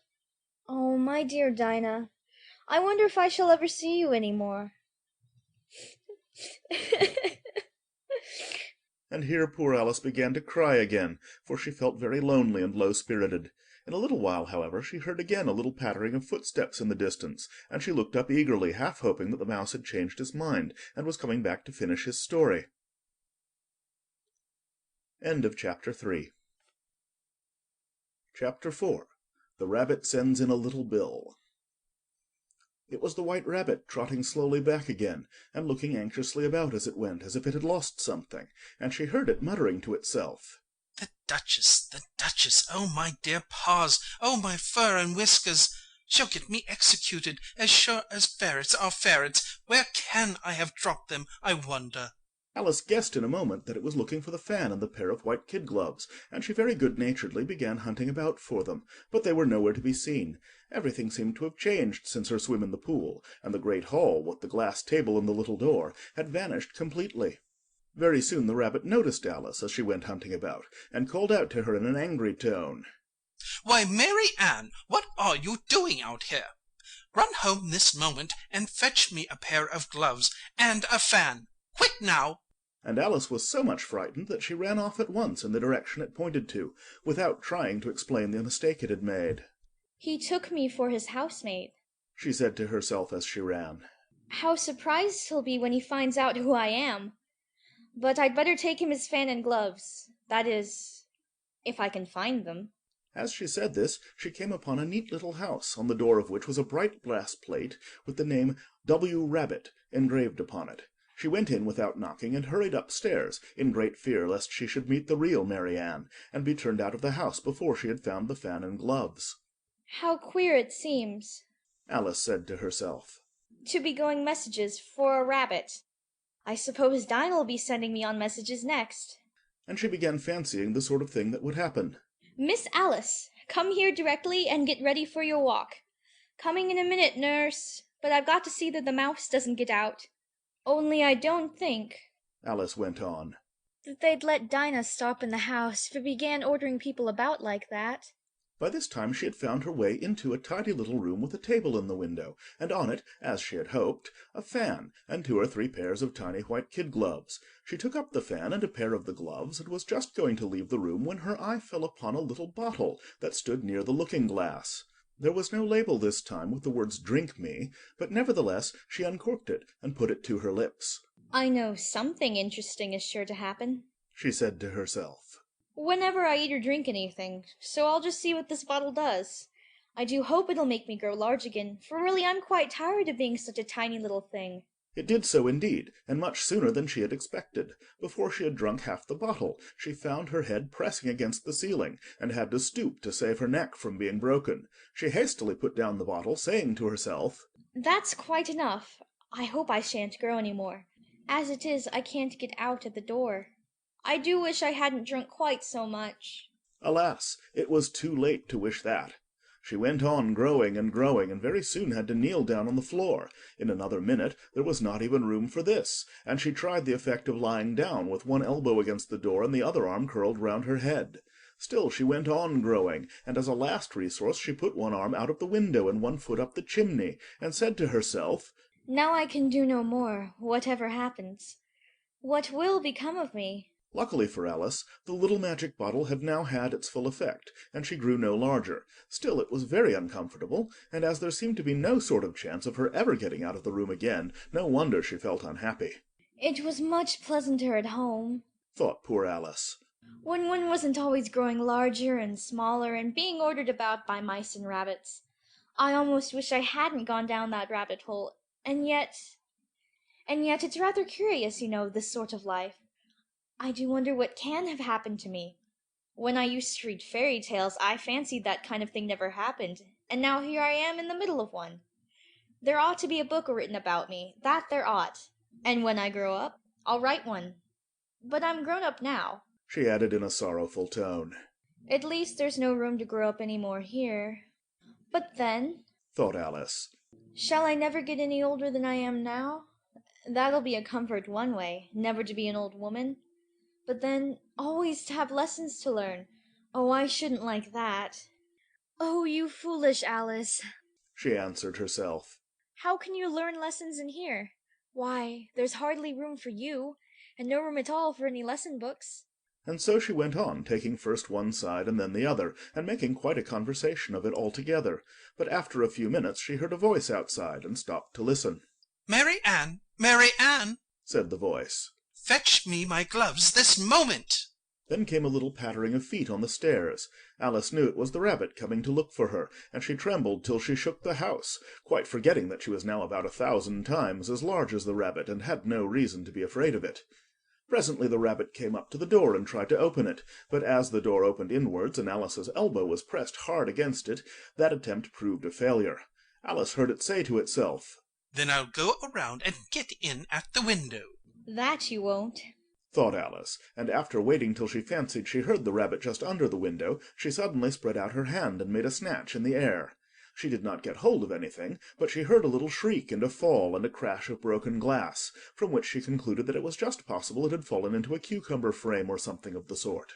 Oh, my dear Dinah, I wonder if I shall ever see you any more. And here poor Alice began to cry again, for she felt very lonely and low-spirited. In a little while, however, she heard again a little pattering of footsteps in the distance, and she looked up eagerly, half hoping that the mouse had changed his mind, and was coming back to finish his story. End of Chapter 3. Chapter 4. The Rabbit Sends in a Little Bill. It was the White Rabbit, trotting slowly back again, and looking anxiously about as it went, as if it had lost something, and she heard it muttering to itself, The Duchess, oh my dear paws, oh my fur and whiskers! She'll get me executed, as sure as ferrets are ferrets. Where can I have dropped them, I wonder? Alice guessed in a moment that it was looking for the fan and the pair of white kid gloves, and she very good-naturedly began hunting about for them, but they were nowhere to be seen. Everything seemed to have changed since her swim in the pool, and the great hall, with the glass table and the little door, had vanished completely. Very soon the rabbit noticed Alice as she went hunting about, and called out to her in an angry tone, Why, Mary Ann, what are you doing out here? Run home this moment and fetch me a pair of gloves and a fan. Quick now! And Alice was so much frightened that she ran off at once in the direction it pointed to, without trying to explain the mistake it had made. He took me for his housemaid, she said to herself as she ran. How surprised he'll be when he finds out who I am. But I'd better take him his fan and gloves. That is, if I can find them. As she said this, she came upon a neat little house, on the door of which was a bright glass plate with the name W. Rabbit engraved upon it. She went in without knocking, and hurried upstairs, in great fear lest she should meet the real Mary Ann, and be turned out of the house before she had found the fan and gloves. How queer it seems, Alice said to herself, to be going messages for a rabbit. I suppose Dinah'll be sending me on messages next. And she began fancying the sort of thing that would happen. Miss Alice, come here directly and get ready for your walk. Coming in a minute, nurse, but I've got to see that the mouse doesn't get out. Only I don't think, Alice went on, that they'd let Dinah stop in the house if it began ordering people about like that. By this time she had found her way into a tidy little room with a table in the window, and on it, as she had hoped, a fan, and 2 or 3 pairs of tiny white kid gloves. She took up the fan and a pair of the gloves, and was just going to leave the room when her eye fell upon a little bottle that stood near the looking-glass. There was no label this time with the words "Drink me," but nevertheless she uncorked it and put it to her lips. I know something interesting is sure to happen, she said to herself, whenever I eat or drink anything, so I'll just see what this bottle does. I do hope it'll make me grow large again, for really I'm quite tired of being such a tiny little thing. It did so indeed, and much sooner than she had expected. Before she had drunk half the bottle, she found her head pressing against the ceiling, and had to stoop to save her neck from being broken. She hastily put down the bottle, saying to herself, That's quite enough. I hope I shan't grow any more. As it is, I can't get out at the door. I do wish I hadn't drunk quite so much. Alas, it was too late to wish that. She went on growing, and very soon had to kneel down on the floor. In another minute there was not even room for this, and she tried the effect of lying down with one elbow against the door and the other arm curled round her head. Still she went on growing, and as a last resource she put one arm out of the window and one foot up the chimney, and said to herself, "Now I can do no more, whatever happens. What will become of me?" Luckily for Alice, the little magic bottle had now had its full effect, and she grew no larger. Still it was very uncomfortable, and as there seemed to be no sort of chance of her ever getting out of the room again, no wonder she felt unhappy. It was much pleasanter at home, thought poor Alice. when one wasn't always growing larger and smaller and being ordered about by mice and rabbits. I almost wish I hadn't gone down that rabbit hole, and yet it's rather curious, this sort of life. I do wonder what can have happened to me. When I used to read fairy tales, I fancied that kind of thing never happened, and now here I am in the middle of one. There ought to be a book written about me, that there ought, and when I grow up, I'll write one. But I'm grown up now. She added in a sorrowful tone. At least there's no room to grow up any more here. But then, thought Alice, shall I never get any older than I am now? That'll be a comfort one way, never to be an old woman. But then, always to have lessons to learn. Oh, I shouldn't like that. Oh, you foolish Alice, she answered herself. How can you learn lessons in here? Why, there's hardly room for you, and no room at all for any lesson books. And so she went on, taking first one side and then the other, and making quite a conversation of it altogether. But after a few minutes she heard a voice outside, and stopped to listen. Mary Ann, Mary Ann, said the voice. Fetch me my gloves this moment. Then came a little pattering of feet on the stairs. Alice knew it was the rabbit coming to look for her, and she trembled till she shook the house, quite forgetting that she was now about 1,000 times as large as the rabbit, and had no reason to be afraid of it. Presently the rabbit came up to the door and tried to open it, but as the door opened inwards and Alice's elbow was pressed hard against it, that attempt proved a failure. Alice heard it say to itself, Then I'll go around and get in at the window. That you won't, thought Alice, and after waiting till she fancied she heard the rabbit just under the window, she suddenly spread out her hand and made a snatch in the air. She did not get hold of anything, but she heard a little shriek and a fall and a crash of broken glass, from which she concluded that it was just possible it had fallen into a cucumber frame or something of the sort.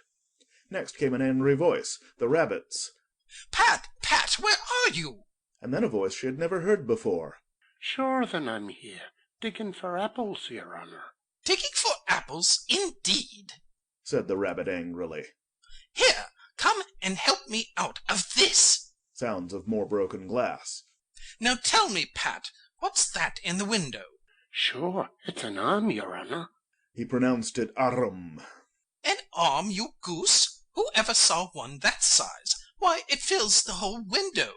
Next came an angry voice, the rabbit's. Pat, Pat, where are you? And then a voice she had never heard before. Sure then I'm here, digging for apples, your honour. Digging for apples, indeed, said the rabbit angrily. Here, come and help me out of this. Sounds of more broken glass. Now tell me, Pat, what's that in the window? Sure, it's an arm, your honour. He pronounced it arum. An arm, you goose? Who ever saw one that size? Why, it fills the whole window.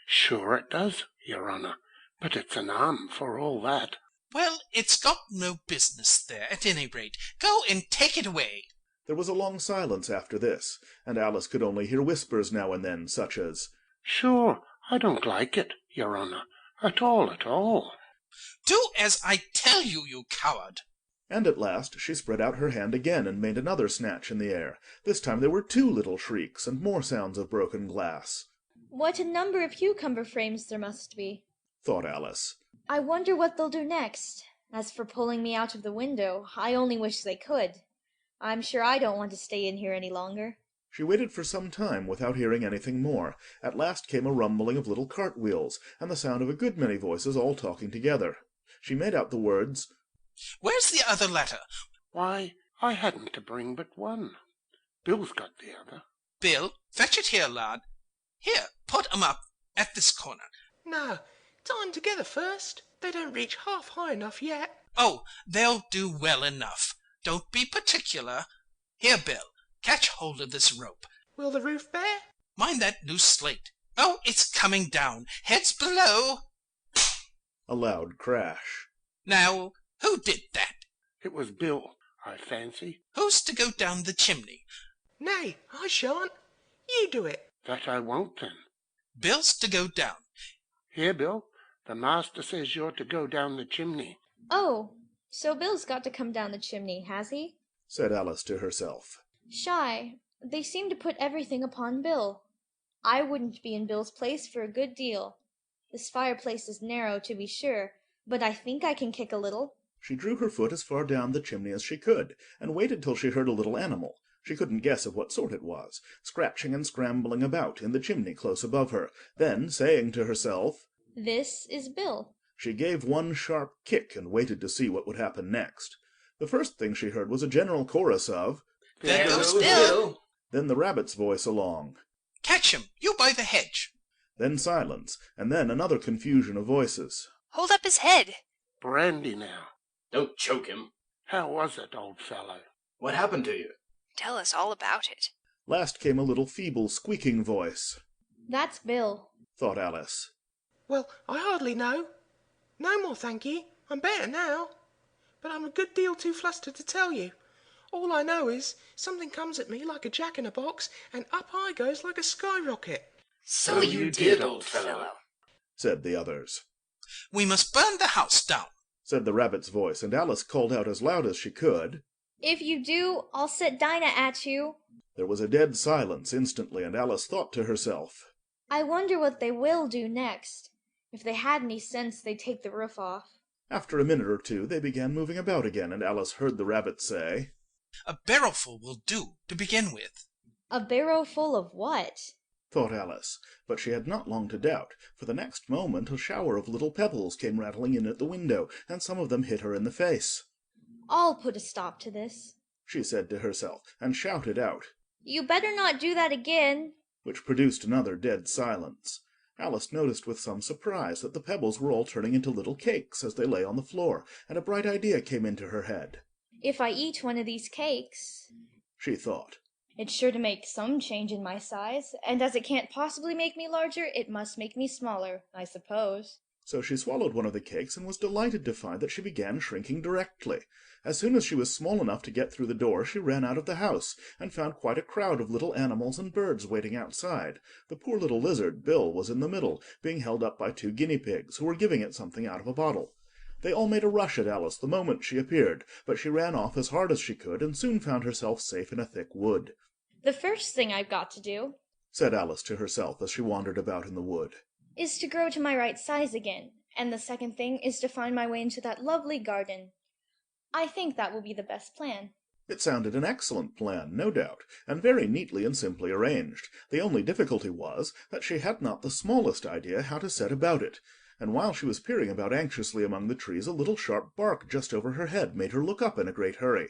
Sure it does, your honour, but it's an arm for all that. Well, it's got no business there, at any rate. Go and take it away. There was a long silence after this, and Alice could only hear whispers now and then, such as, Sure, I don't like it, your honour, at all, at all. Do as I tell you, you coward. And at last she spread out her hand again and made another snatch in the air. This time there were 2 little shrieks and more sounds of broken glass. What a number of cucumber frames there must be, thought Alice. I wonder what they'll do next. As for pulling me out of the window, I only wish they could. I'm sure I don't want to stay in here any longer. She waited for some time without hearing anything more. At last came a rumbling of little cartwheels, and the sound of a good many voices all talking together. She made out the words, Where's the other letter? Why, I hadn't to bring but one. Bill's got the other. Bill, fetch it here, lad. Here, put 'em up at this corner. No, tie 'em together first. They don't reach half high enough yet. Oh, they'll do well enough. Don't be particular. Here, Bill, catch hold of this rope. Will the roof bear? Mind that loose slate. Oh, it's coming down. Heads below. A loud crash. Now, who did that? It was Bill, I fancy. Who's to go down the chimney? Nay, I shan't. You do it. That I won't, then. Bill's to go down. Here, Bill, the master says you're to go down the chimney. Oh, so Bill's got to come down the chimney, has he? Said Alice to herself. Shy, they seem to put everything upon Bill. I wouldn't be in Bill's place for a good deal. This fireplace is narrow, to be sure, but I think I can kick a little. She drew her foot as far down the chimney as she could, and waited till she heard a little animal. She couldn't guess of what sort it was, scratching and scrambling about in the chimney close above her. Then, saying to herself, This is Bill. she gave one sharp kick and waited to see what would happen next. The first thing she heard was a general chorus of, There goes Bill! Then the rabbit's voice along. Catch him, you by the hedge! Then silence, and then another confusion of voices. Hold up his head. Brandy now. Don't choke him. How was it, old fellow? What happened to you? Tell us all about it. Last came a little feeble squeaking voice. That's Bill, thought Alice. Well, I hardly know. No more, thank ye. I'm better now. But I'm a good deal too flustered to tell you. All I know is something comes at me like a jack-in-a-box, and up I goes like a skyrocket. So you did, old fellow, said the others. We must burn the house down, said the rabbit's voice, and Alice called out as loud as she could. If you do, I'll set Dinah at you. There was a dead silence instantly, and Alice thought to herself, I wonder what they will do next. If they had any sense, they'd take the roof off. After a minute or two, they began moving about again, and Alice heard the rabbit say, A barrowful will do, to begin with. A barrow full of what? thought Alice, but she had not long to doubt, for the next moment a shower of little pebbles came rattling in at the window, and some of them hit her in the face. I'll put a stop to this, she said to herself, and shouted out, You better not do that again. Which produced another dead silence. Alice noticed with some surprise that the pebbles were all turning into little cakes as they lay on the floor, and a bright idea came into her head. If I eat one of these cakes, she thought, it's sure to make some change in my size, and as it can't possibly make me larger, it must make me smaller, I suppose. So she swallowed one of the cakes and was delighted to find that she began shrinking directly. As soon as she was small enough to get through the door, she ran out of the house, and found quite a crowd of little animals and birds waiting outside. The poor little lizard, Bill, was in the middle, being held up by 2 guinea pigs, who were giving it something out of a bottle. They all made a rush at Alice the moment she appeared, but she ran off as hard as she could, and soon found herself safe in a thick wood. The first thing I've got to do, said Alice to herself as she wandered about in the wood, is to grow to my right size again, and the second thing is to find my way into that lovely garden. I think that will be the best plan. It sounded an excellent plan, no doubt, and very neatly and simply arranged. The only difficulty was that she had not the smallest idea how to set about it, and while she was peering about anxiously among the trees, a little sharp bark just over her head made her look up in a great hurry.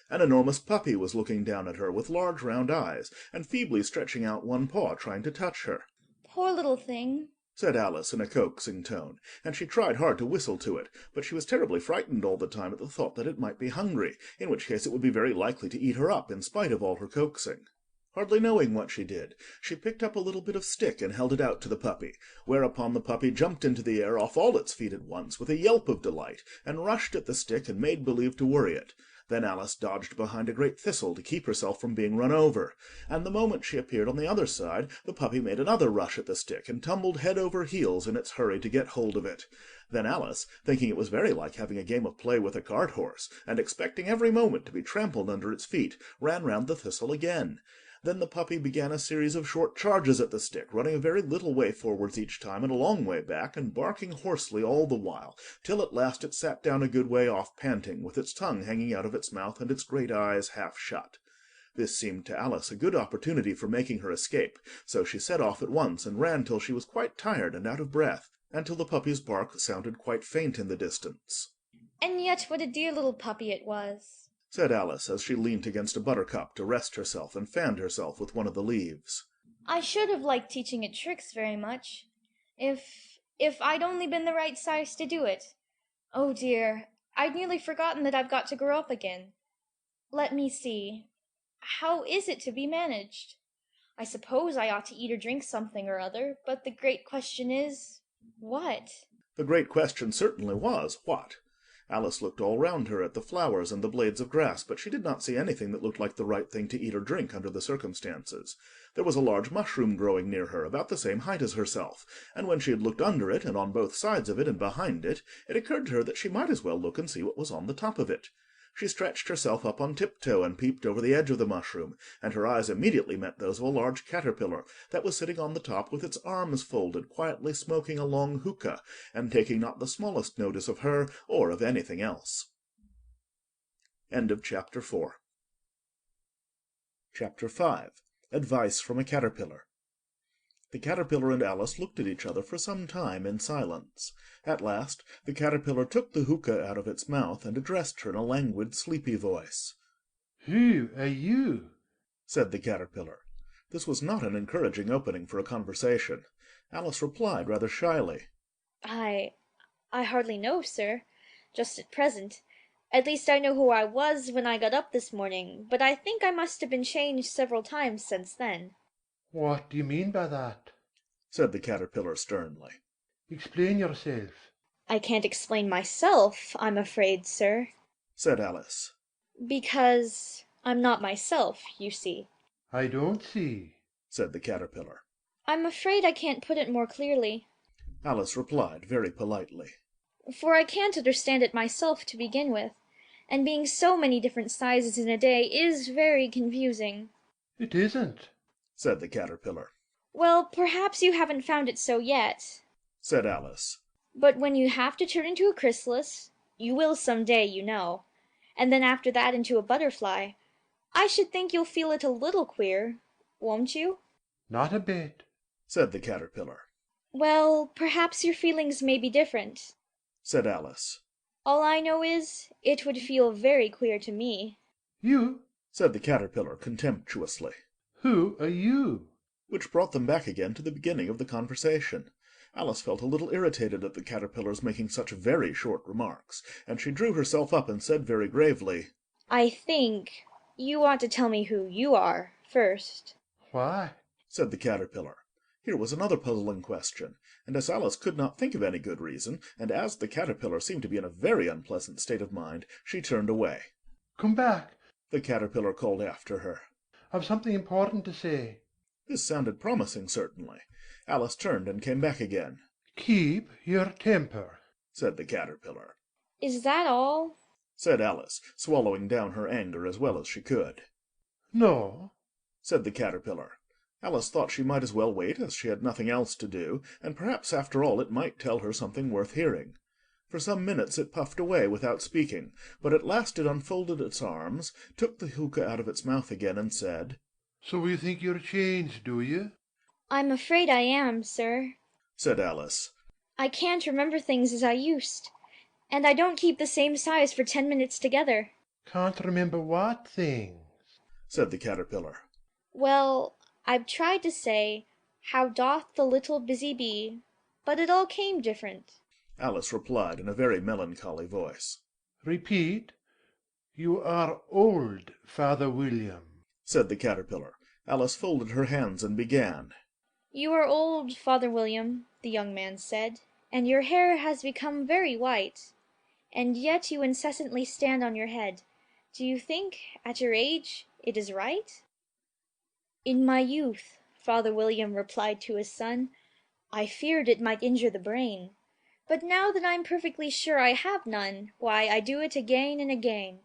An enormous puppy was looking down at her with large round eyes, and feebly stretching out one paw trying to touch her. Poor little thing, said Alice in a coaxing tone, and she tried hard to whistle to it, but she was terribly frightened all the time at the thought that it might be hungry, in which case it would be very likely to eat her up in spite of all her coaxing. Hardly knowing what she did, she picked up a little bit of stick and held it out to the puppy, whereupon the puppy jumped into the air off all its feet at once with a yelp of delight, and rushed at the stick and made believe to worry it. Then Alice dodged behind a great thistle to keep herself from being run over, and the moment she appeared on the other side, the puppy made another rush at the stick and tumbled head over heels in its hurry to get hold of it. Then Alice, thinking it was very like having a game of play with a cart horse, and expecting every moment to be trampled under its feet, ran round the thistle again. Then the puppy began a series of short charges at the stick, running a very little way forwards each time and a long way back, and barking hoarsely all the while, till at last it sat down a good way off panting, with its tongue hanging out of its mouth and its great eyes half shut. This seemed to Alice a good opportunity for making her escape, so she set off at once and ran till she was quite tired and out of breath, and till the puppy's bark sounded quite faint in the distance. And yet what a dear little puppy it was, said Alice as she leant against a buttercup to rest herself and fanned herself with one of the leaves. I should have liked teaching it tricks very much, if I'd only been the right size to do it. Oh dear, I'd nearly forgotten that I've got to grow up again. Let me see. How is it to be managed? I suppose I ought to eat or drink something or other, but the great question is, what? The great question certainly was, what? Alice looked all round her at the flowers and the blades of grass, but she did not see anything that looked like the right thing to eat or drink under the circumstances. There was a large mushroom growing near her, about the same height as herself, and when she had looked under it, and on both sides of it, and behind it, it occurred to her that she might as well look and see what was on the top of it. She stretched herself up on tiptoe and peeped over the edge of the mushroom, and her eyes immediately met those of a large caterpillar that was sitting on the top with its arms folded, quietly smoking a long hookah, and taking not the smallest notice of her or of anything else. End of chapter 4. Chapter 5. Advice from a Caterpillar. The Caterpillar and Alice looked at each other for some time in silence. At last the Caterpillar took the hookah out of its mouth and addressed her in a languid, sleepy voice. "Who are you?" said the Caterpillar. This was not an encouraging opening for a conversation. Alice replied rather shyly. I hardly know, sir, just at present. At least I know who I was when I got up this morning, but I think I must have been changed several times since then." "What do you mean by that?" said the Caterpillar sternly. "Explain yourself." "I can't explain myself, I'm afraid, sir." said Alice. "Because I'm not myself, you see." "I don't see," said the Caterpillar. "I'm afraid I can't put it more clearly." Alice replied very politely. "For I can't understand it myself to begin with, and being so many different sizes in a day is very confusing." "It isn't," said the Caterpillar. "Well, perhaps you haven't found it so yet," said Alice. "but when you have to turn into a chrysalis, you will some day, you know, and then after that into a butterfly, I should think you'll feel it a little queer, won't you?" "Not a bit," said the Caterpillar. "Well, perhaps your feelings may be different," said Alice. "All I know is, it would feel very queer to me." "You?" said the Caterpillar contemptuously. "Who are you?" Which brought them back again to the beginning of the conversation. Alice felt a little irritated at the Caterpillar's making such very short remarks, and she drew herself up and said very gravely, "I think you ought to tell me who you are, first." "Why?" said the Caterpillar. Here was another puzzling question, and as Alice could not think of any good reason, and as the Caterpillar seemed to be in a very unpleasant state of mind, she turned away. "Come back," the Caterpillar called after her. "I've something important to say." This sounded promising, certainly. Alice turned and came back again. "Keep your temper," said the Caterpillar. "Is that all?" said Alice, swallowing down her anger as well as she could. "No," said the Caterpillar. Alice thought she might as well wait, as she had nothing else to do, and perhaps after all it might tell her something worth hearing. For some minutes it puffed away without speaking, but at last it unfolded its arms, took the hookah out of its mouth again, and said, "So you think you're changed, do you?" "I'm afraid I am, sir," said Alice. "I can't remember things as I used, and I don't keep the same size for 10 minutes together." "Can't remember what things?" said the Caterpillar. "Well, I've tried to say, 'How doth the little busy bee,' but it all came different." Alice replied in a very melancholy voice. "Repeat. You are old, Father William," said the Caterpillar. Alice folded her hands and began. "You are old, Father William," the young man said, "and your hair has become very white, and yet you incessantly stand on your head. Do you think, at your age, it is right?" "In my youth," Father William replied to his son, "I feared it might injure the brain. But now that I'm perfectly sure I have none, why, I do it again and again."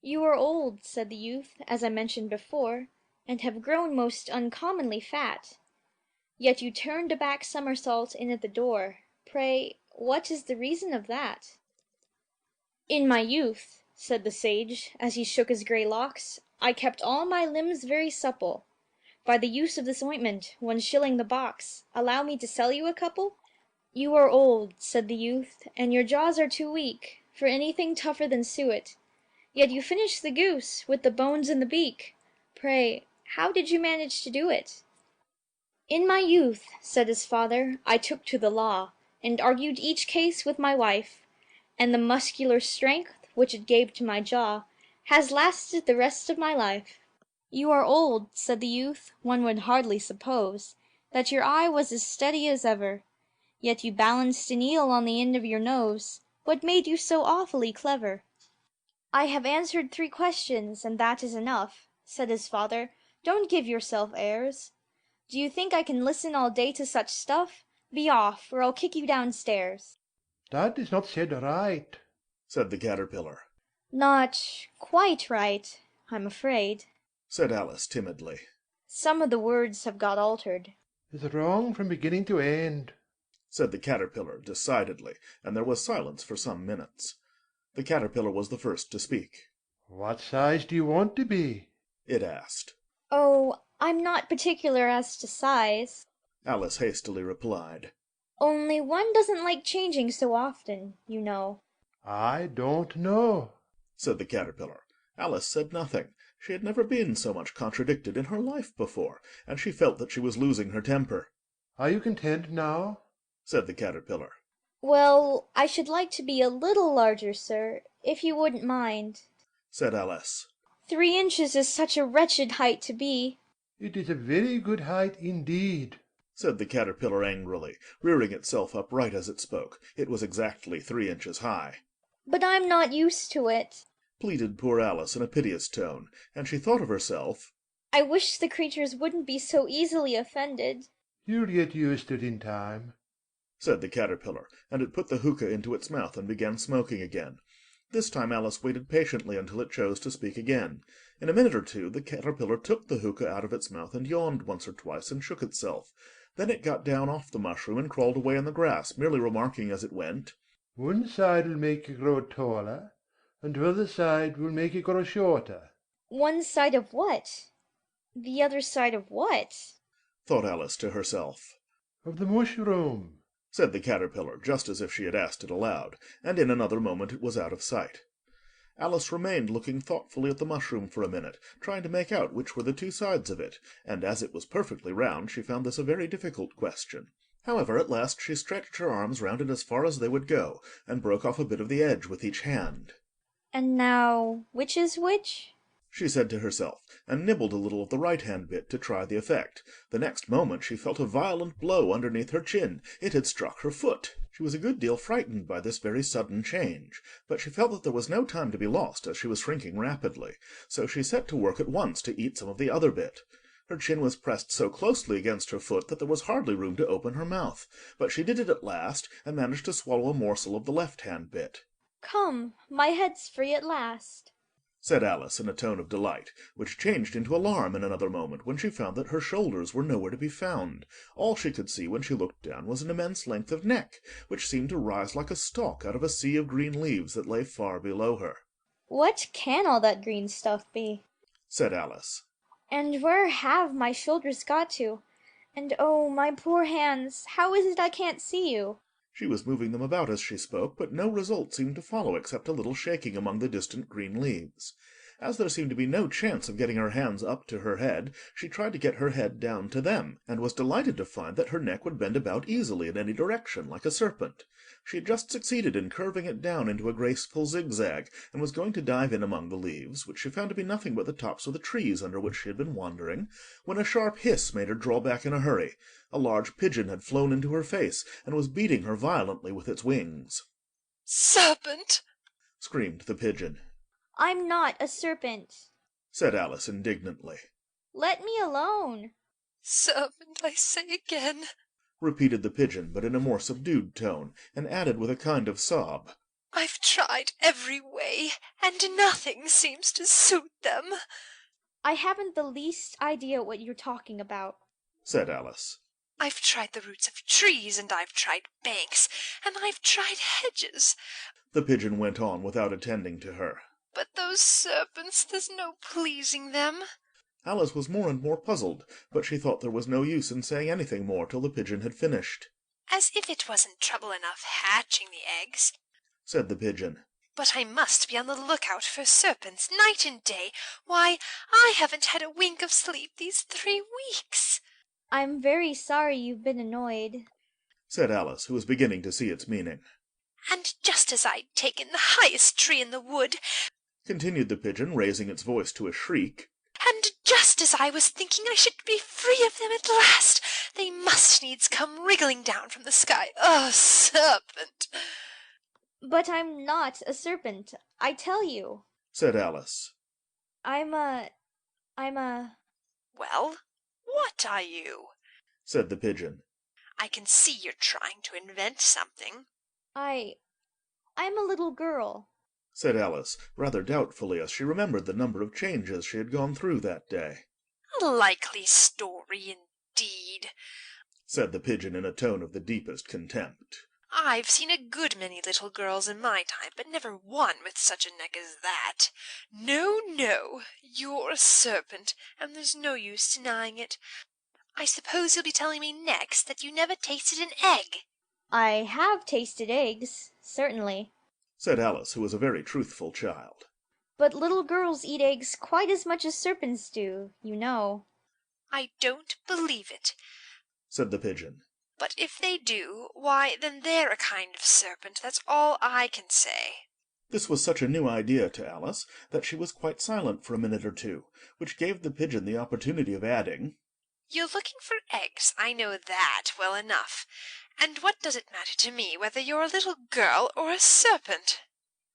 "You are old," said the youth, "as I mentioned before, and have grown most uncommonly fat. Yet you turned a back somersault in at the door. Pray, what is the reason of that?" "In my youth," said the sage, as he shook his grey locks, "I kept all my limbs very supple. By the use of this ointment, 1 shilling the box. Allow me to sell you a couple?" "You are old," said the youth, "and your jaws are too weak For anything tougher than suet. Yet you finished the goose, with the bones in the beak. Pray, how did you manage to do it?" "In my youth," said his father, "I took to the law, and argued each case with my wife, and the muscular strength which it gave to my jaw has lasted the rest of my life." "You are old," said the youth. "One would hardly suppose that your eye was as steady as ever. Yet you balanced an eel on the end of your nose. What made you so awfully clever?" "I have answered 3 questions, and that is enough," said his father. "Don't give yourself airs. Do you think I can listen all day to such stuff? Be off, or I'll kick you downstairs." "That is not said right," said the Caterpillar. "Not quite right, I'm afraid," said Alice timidly. "Some of the words have got altered." "It's wrong from beginning to end," said the Caterpillar decidedly, and there was silence for some minutes. The Caterpillar was the first to speak. "What size do you want to be?" it asked. Oh, I'm not particular as to size. Alice hastily replied. Only one doesn't like changing so often, you know. I don't know, said the caterpillar. Alice said nothing. She had never been so much contradicted in her life before, and she felt that she was losing her temper. Are you content now? said the caterpillar. Well, I should like to be a little larger, sir, if you wouldn't mind, said Alice. 3 inches is such a wretched height to be. It is a very good height indeed, said the caterpillar angrily, rearing itself upright as it spoke. It was exactly 3 inches high. But I'm not used to it, pleaded poor Alice in a piteous tone, and she thought of herself. I wish the creatures wouldn't be so easily offended. You'll get used to it in time, said the caterpillar, and it put the hookah into its mouth and began smoking again. This time Alice waited patiently until it chose to speak again. In a minute or two the caterpillar took the hookah out of its mouth and yawned once or twice and shook itself. Then it got down off the mushroom and crawled away in the grass, merely remarking as it went, One side will make you grow taller, and the other side will make you grow shorter. One side of what? The other side of what? thought Alice to herself. Of the mushroom, said the caterpillar, just as if she had asked it aloud, and in another moment it was out of sight. Alice remained looking thoughtfully at the mushroom for a minute, trying to make out which were the 2 sides of it, and as it was perfectly round, she found this a very difficult question. However, at last she stretched her arms round it as far as they would go, and broke off a bit of the edge with each hand. And now, which is which? she said to herself, and nibbled a little of the right-hand bit to try the effect. The next moment she felt a violent blow underneath her chin. It had struck her foot. She was a good deal frightened by this very sudden change, but she felt that there was no time to be lost, as she was shrinking rapidly, so she set to work at once to eat some of the other bit. Her chin was pressed so closely against her foot that there was hardly room to open her mouth, but she did it at last, and managed to swallow a morsel of the left-hand bit. Come, my head's free at last, said Alice in a tone of delight, which changed into alarm in another moment when she found that her shoulders were nowhere to be found. All she could see when she looked down was an immense length of neck, which seemed to rise like a stalk out of a sea of green leaves that lay far below her. What can all that green stuff be? said Alice. And where have my shoulders got to? And oh, my poor hands, how is it I can't see you? She was moving them about as she spoke, but no result seemed to follow except a little shaking among the distant green leaves. As there seemed to be no chance of getting her hands up to her head, she tried to get her head down to them, and was delighted to find that her neck would bend about easily in any direction, like a serpent. She had just succeeded in curving it down into a graceful zigzag, and was going to dive in among the leaves, which she found to be nothing but the tops of the trees under which she had been wandering, when a sharp hiss made her draw back in a hurry. A large pigeon had flown into her face, and was beating her violently with its wings. "Serpent!" screamed the pigeon. I'm not a serpent, said Alice indignantly. Let me alone. "Serpent, I say again," repeated the pigeon, but in a more subdued tone, and added with a kind of sob, "I've tried every way, and nothing seems to suit them." I haven't the least idea what you're talking about, said Alice. "I've tried the roots of trees, and I've tried banks, and I've tried hedges," the pigeon went on without attending to her. "but those serpents, there's no pleasing them." Alice was more and more puzzled, but she thought there was no use in saying anything more till the pigeon had finished. "As if it wasn't trouble enough hatching the eggs," said the pigeon. "but I must be on the lookout for serpents night and day. Why, I haven't had a wink of sleep these 3 weeks." I'm very sorry you've been annoyed, said Alice, who was beginning to see its meaning. "And just as I'd taken the highest tree in the wood," continued the pigeon, raising its voice to a shriek, "and just as I was thinking I should be free of them at last, they must needs come wriggling down from the sky. Oh, serpent!" but I'm not a serpent, I tell you. said Alice. I'm a... "Well, what are you?" said the pigeon. "I can see you're trying to invent something." I'm a little girl, said Alice, rather doubtfully, as she remembered the number of changes she had gone through that day. "A likely story, indeed," said the pigeon in a tone of the deepest contempt. I've seen a good many little girls in my time, but never one with such a neck as that. No, no, you're a serpent, and there's no use denying it. I suppose you'll be telling me next that you never tasted an egg. I have tasted eggs, certainly. said Alice, who was a very truthful child. But little girls eat eggs quite as much as serpents do, you know. I don't believe it. said the pigeon. But if they do, why, then they're a kind of serpent, that's all I can say. This was such a new idea to Alice that she was quite silent for a minute or two, which gave the pigeon the opportunity of adding, You're looking for eggs, I know that well enough. And what does it matter to me whether you're a little girl or a serpent?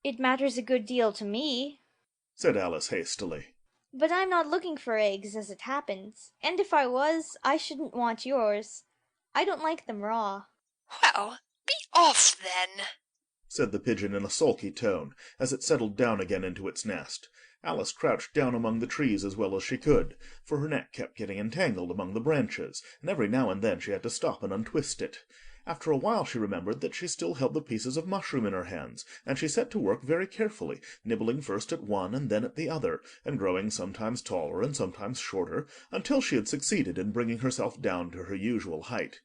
It matters a good deal to me. said Alice hastily. But I'm not looking for eggs, as it happens. And if I was, I shouldn't want yours. I don't like them raw. Well, be off then, said the pigeon in a sulky tone, as it settled down again into its nest. Alice crouched down among the trees as well as she could, for her neck kept getting entangled among the branches, and every now and then she had to stop and untwist it. After a while she remembered that she still held the pieces of mushroom in her hands, and she set to work very carefully, nibbling first at one and then at the other, and growing sometimes taller and sometimes shorter, until she had succeeded in bringing herself down to her usual height.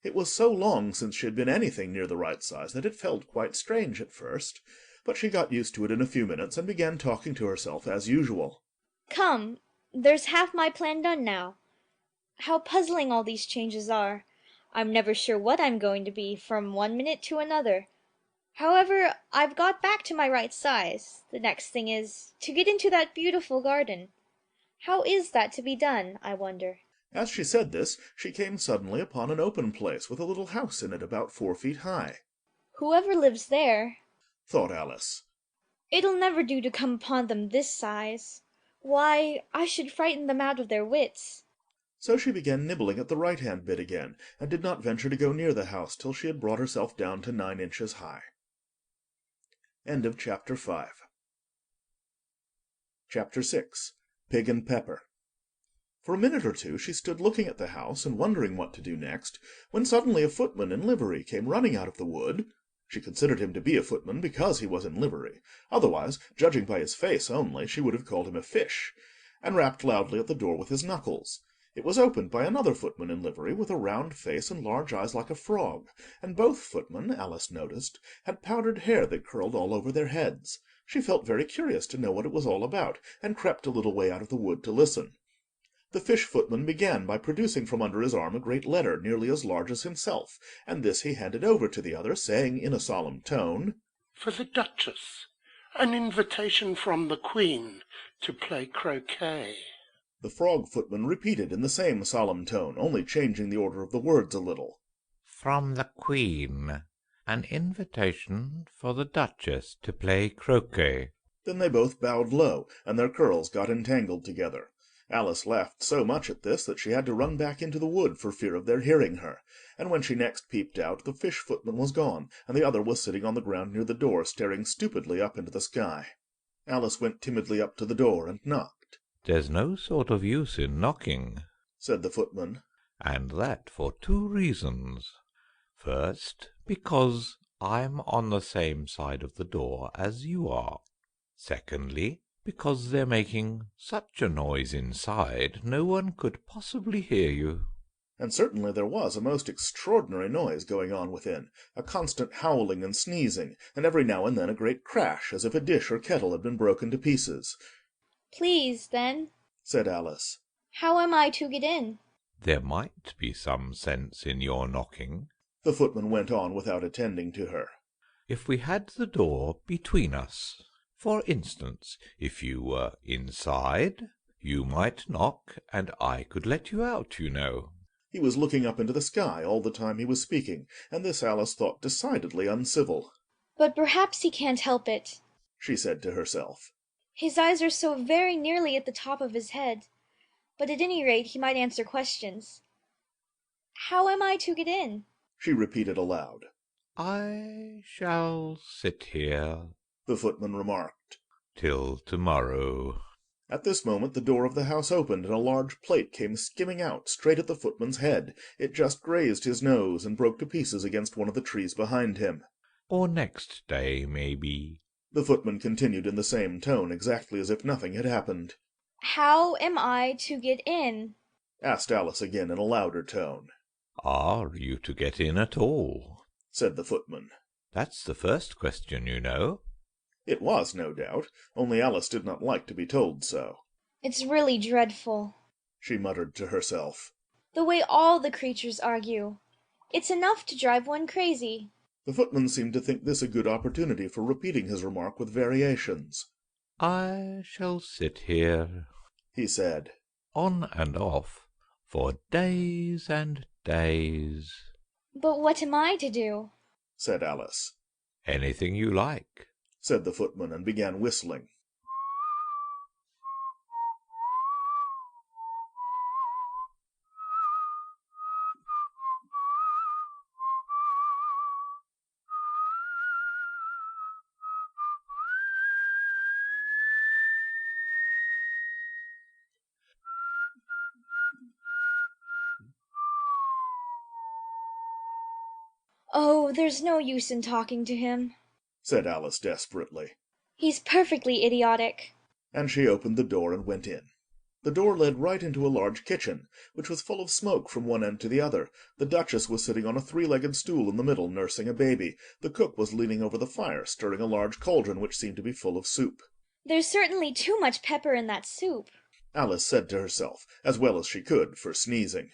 It was so long since she had been anything near the right size that it felt quite strange at first, but she got used to it in a few minutes and began talking to herself as usual. Come, there's half my plan done now. How puzzling all these changes are. I'm never sure what I'm going to be from one minute to another. However, I've got back to my right size. The next thing is to get into that beautiful garden. How is that to be done, I wonder? As she said this, she came suddenly upon an open place with a little house in it about 4 feet high. Whoever lives there, thought Alice. It'll never do to come upon them this size. Why, I should frighten them out of their wits. So she began nibbling at the right-hand bit again, and did not venture to go near the house till she had brought herself down to 9 inches high. End of Chapter 5. Chapter 6. Pig and Pepper. For a minute or two she stood looking at the house and wondering what to do next, when suddenly a footman in livery came running out of the wood. She considered him to be a footman because he was in livery. Otherwise, judging by his face only, she would have called him a fish, and rapped loudly at the door with his knuckles. It was opened by another footman in livery, with a round face and large eyes like a frog, and both footmen, Alice noticed, had powdered hair that curled all over their heads. She felt very curious to know what it was all about, and crept a little way out of the wood to listen. The fish footman began by producing from under his arm a great letter nearly as large as himself, and this he handed over to the other, saying in a solemn tone, For the Duchess, an invitation from the Queen to play croquet. The frog footman repeated in the same solemn tone, only changing the order of the words a little. From the Queen, an invitation for the Duchess to play croquet. Then they both bowed low, and their curls got entangled together. Alice laughed so much at this that she had to run back into the wood for fear of their hearing her, and when she next peeped out, the fish footman was gone, and the other was sitting on the ground near the door, staring stupidly up into the sky. Alice went timidly up to the door and knocked. There's no sort of use in knocking, said the footman, and that for 2 reasons. First, because I'm on the same side of the door as you are. Secondly, because they're making such a noise inside, no one could possibly hear you. And certainly there was a most extraordinary noise going on within, a constant howling and sneezing, and every now and then a great crash, as if a dish or kettle had been broken to pieces. Please, then, said Alice. How am I to get in? There might be some sense in your knocking, the footman went on without attending to her, if we had the door between us. For instance, if you were inside, you might knock, and I could let you out, you know. He was looking up into the sky all the time he was speaking, and this Alice thought decidedly uncivil. But perhaps he can't help it, she said to herself. His eyes are so very nearly at the top of his head. But at any rate he might answer questions. How am I to get in? She repeated aloud. I shall sit here, the footman remarked, till tomorrow. At this moment the door of the house opened, and a large plate came skimming out straight at the footman's head. It just grazed his nose, and broke to pieces against one of the trees behind him. Or next day, maybe, the footman continued in the same tone, exactly as if nothing had happened. How am I to get in? asked Alice again in a louder tone. Are you to get in at all? said the footman. That's the first question, you know. It was, no doubt, only Alice did not like to be told so. It's really dreadful, she muttered to herself. The way all the creatures argue. It's enough to drive one crazy. The footman seemed to think this a good opportunity for repeating his remark with variations. I shall sit here, he said, on and off, for days and days. But what am I to do? said Alice. Anything you like, said the footman, and began whistling. Oh, there's no use in talking to him, said Alice desperately. He's perfectly idiotic. And she opened the door and went in. The door led right into a large kitchen, which was full of smoke from one end to the other. The Duchess was sitting on a three-legged stool in the middle, nursing a baby. The cook was leaning over the fire, stirring a large cauldron which seemed to be full of soup. There's certainly too much pepper in that soup, Alice said to herself, as well as she could, for sneezing.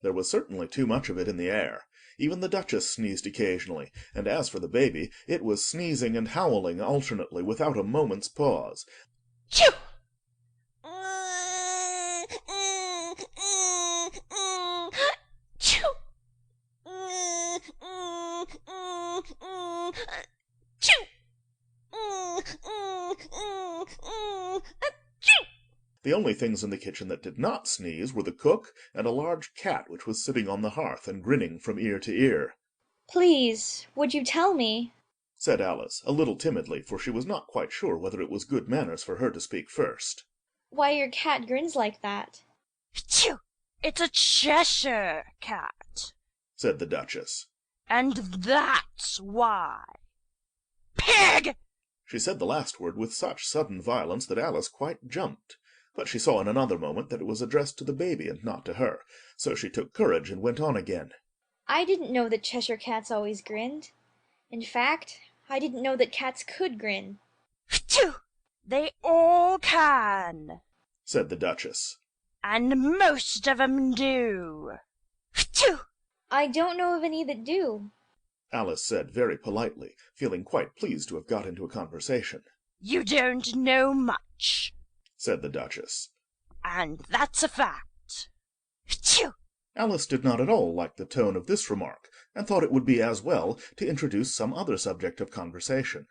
There was certainly too much of it in the air. Even the Duchess sneezed occasionally, and as for the baby, it was sneezing and howling alternately, without a moment's pause. Chew! Chew! Chew! The only things in the kitchen that did not sneeze were the cook and a large cat which was sitting on the hearth and grinning from ear to ear. Please, would you tell me? said Alice, a little timidly, for she was not quite sure whether it was good manners for her to speak first. Why your cat grins like that? Phew! It's a Cheshire cat, said the Duchess. and that's why. Pig! She said the last word with such sudden violence that Alice quite jumped. But she saw in another moment that it was addressed to the baby and not to her, so she took courage and went on again. I didn't know that Cheshire cats always grinned. In fact, I didn't know that cats could grin. Phew! They all can, said the Duchess. and most of 'em do. Phew! I don't know of any that do. Alice said very politely, feeling quite pleased to have got into a conversation. You don't know much, said the Duchess. and that's a fact. Phew! Alice did not at all like the tone of this remark, and thought it would be as well to introduce some other subject of conversation.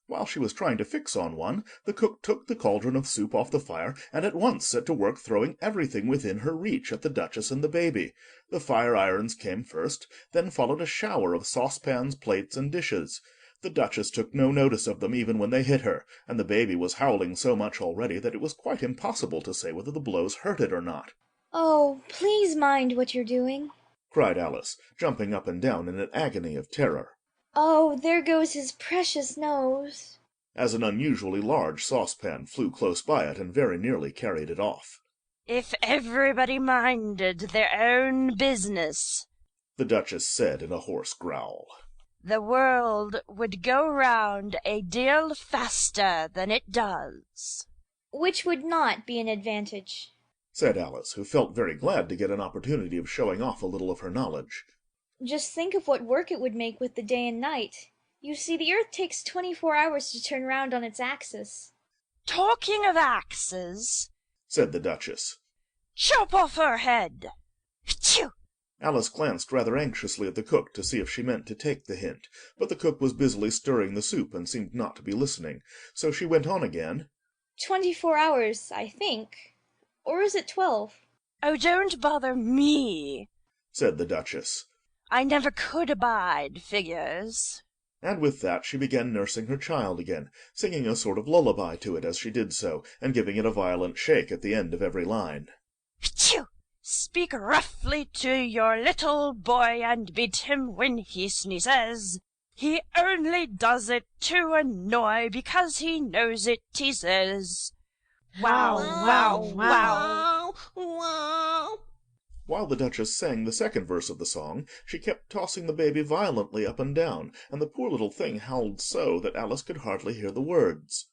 While she was trying to fix on one, the cook took the cauldron of soup off the fire, and at once set to work throwing everything within her reach at the Duchess and the baby. The fire-irons came first, then followed a shower of saucepans, plates, and dishes. The Duchess took no notice of them even when they hit her, and the baby was howling so much already that it was quite impossible to say whether the blows hurt it or not. Oh, please mind what you're doing, cried Alice, jumping up and down in an agony of terror. Oh, there goes his precious nose, as an unusually large saucepan flew close by it and very nearly carried it off. If everybody minded their own business, the Duchess said in a hoarse growl, the world would go round a deal faster than it does. Which would not be an advantage, said Alice, who felt very glad to get an opportunity of showing off a little of her knowledge. Just think of what work it would make with the day and night. You see, the earth takes 24 hours to turn round on its axis. Talking of axes, said the Duchess, chop off her head. Phew! Alice glanced rather anxiously at the cook to see if she meant to take the hint, but the cook was busily stirring the soup and seemed not to be listening, so she went on again. 24 hours, I think. Or is it 12? Oh, don't bother me, said the Duchess. I never could abide figures. And with that she began nursing her child again, singing a sort of lullaby to it as she did so, and giving it a violent shake at the end of every line. Phew! Speak roughly to your little boy and beat him when he sneezes. He only does it to annoy because he knows it teases. Wow, wow, wow. Wow. While the Duchess sang the second verse of the song, she kept tossing the baby violently up and down, and the poor little thing howled so that Alice could hardly hear the words.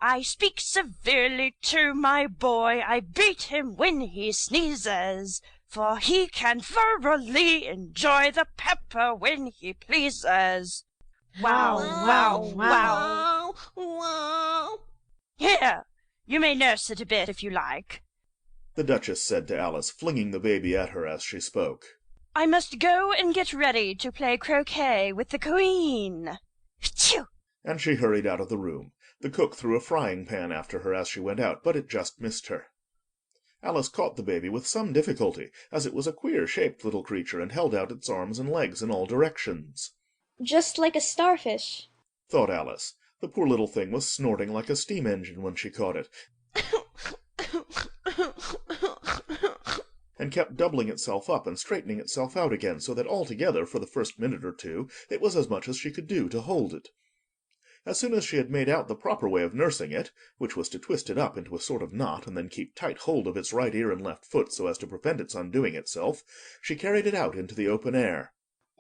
I speak severely to my boy, I beat him when he sneezes, for he can thoroughly enjoy the pepper when he pleases. Wow, wow, wow. Wow. Here, you may nurse it a bit if you like. The Duchess said to Alice, flinging the baby at her as she spoke. I must go and get ready to play croquet with the Queen. Phew! And she hurried out of the room. The cook threw a frying pan after her as she went out, but it just missed her. Alice caught the baby with some difficulty, as it was a queer-shaped little creature and held out its arms and legs in all directions. Just like a starfish, Thought Alice. The poor little thing was snorting like a steam engine when she caught it, and kept doubling itself up and straightening itself out again, so that altogether, for the first minute or two, it was as much as she could do to hold it. As soon as she had made out the proper way of nursing it, which was to twist it up into a sort of knot, and then keep tight hold of its right ear and left foot so as to prevent its undoing itself, she carried it out into the open air.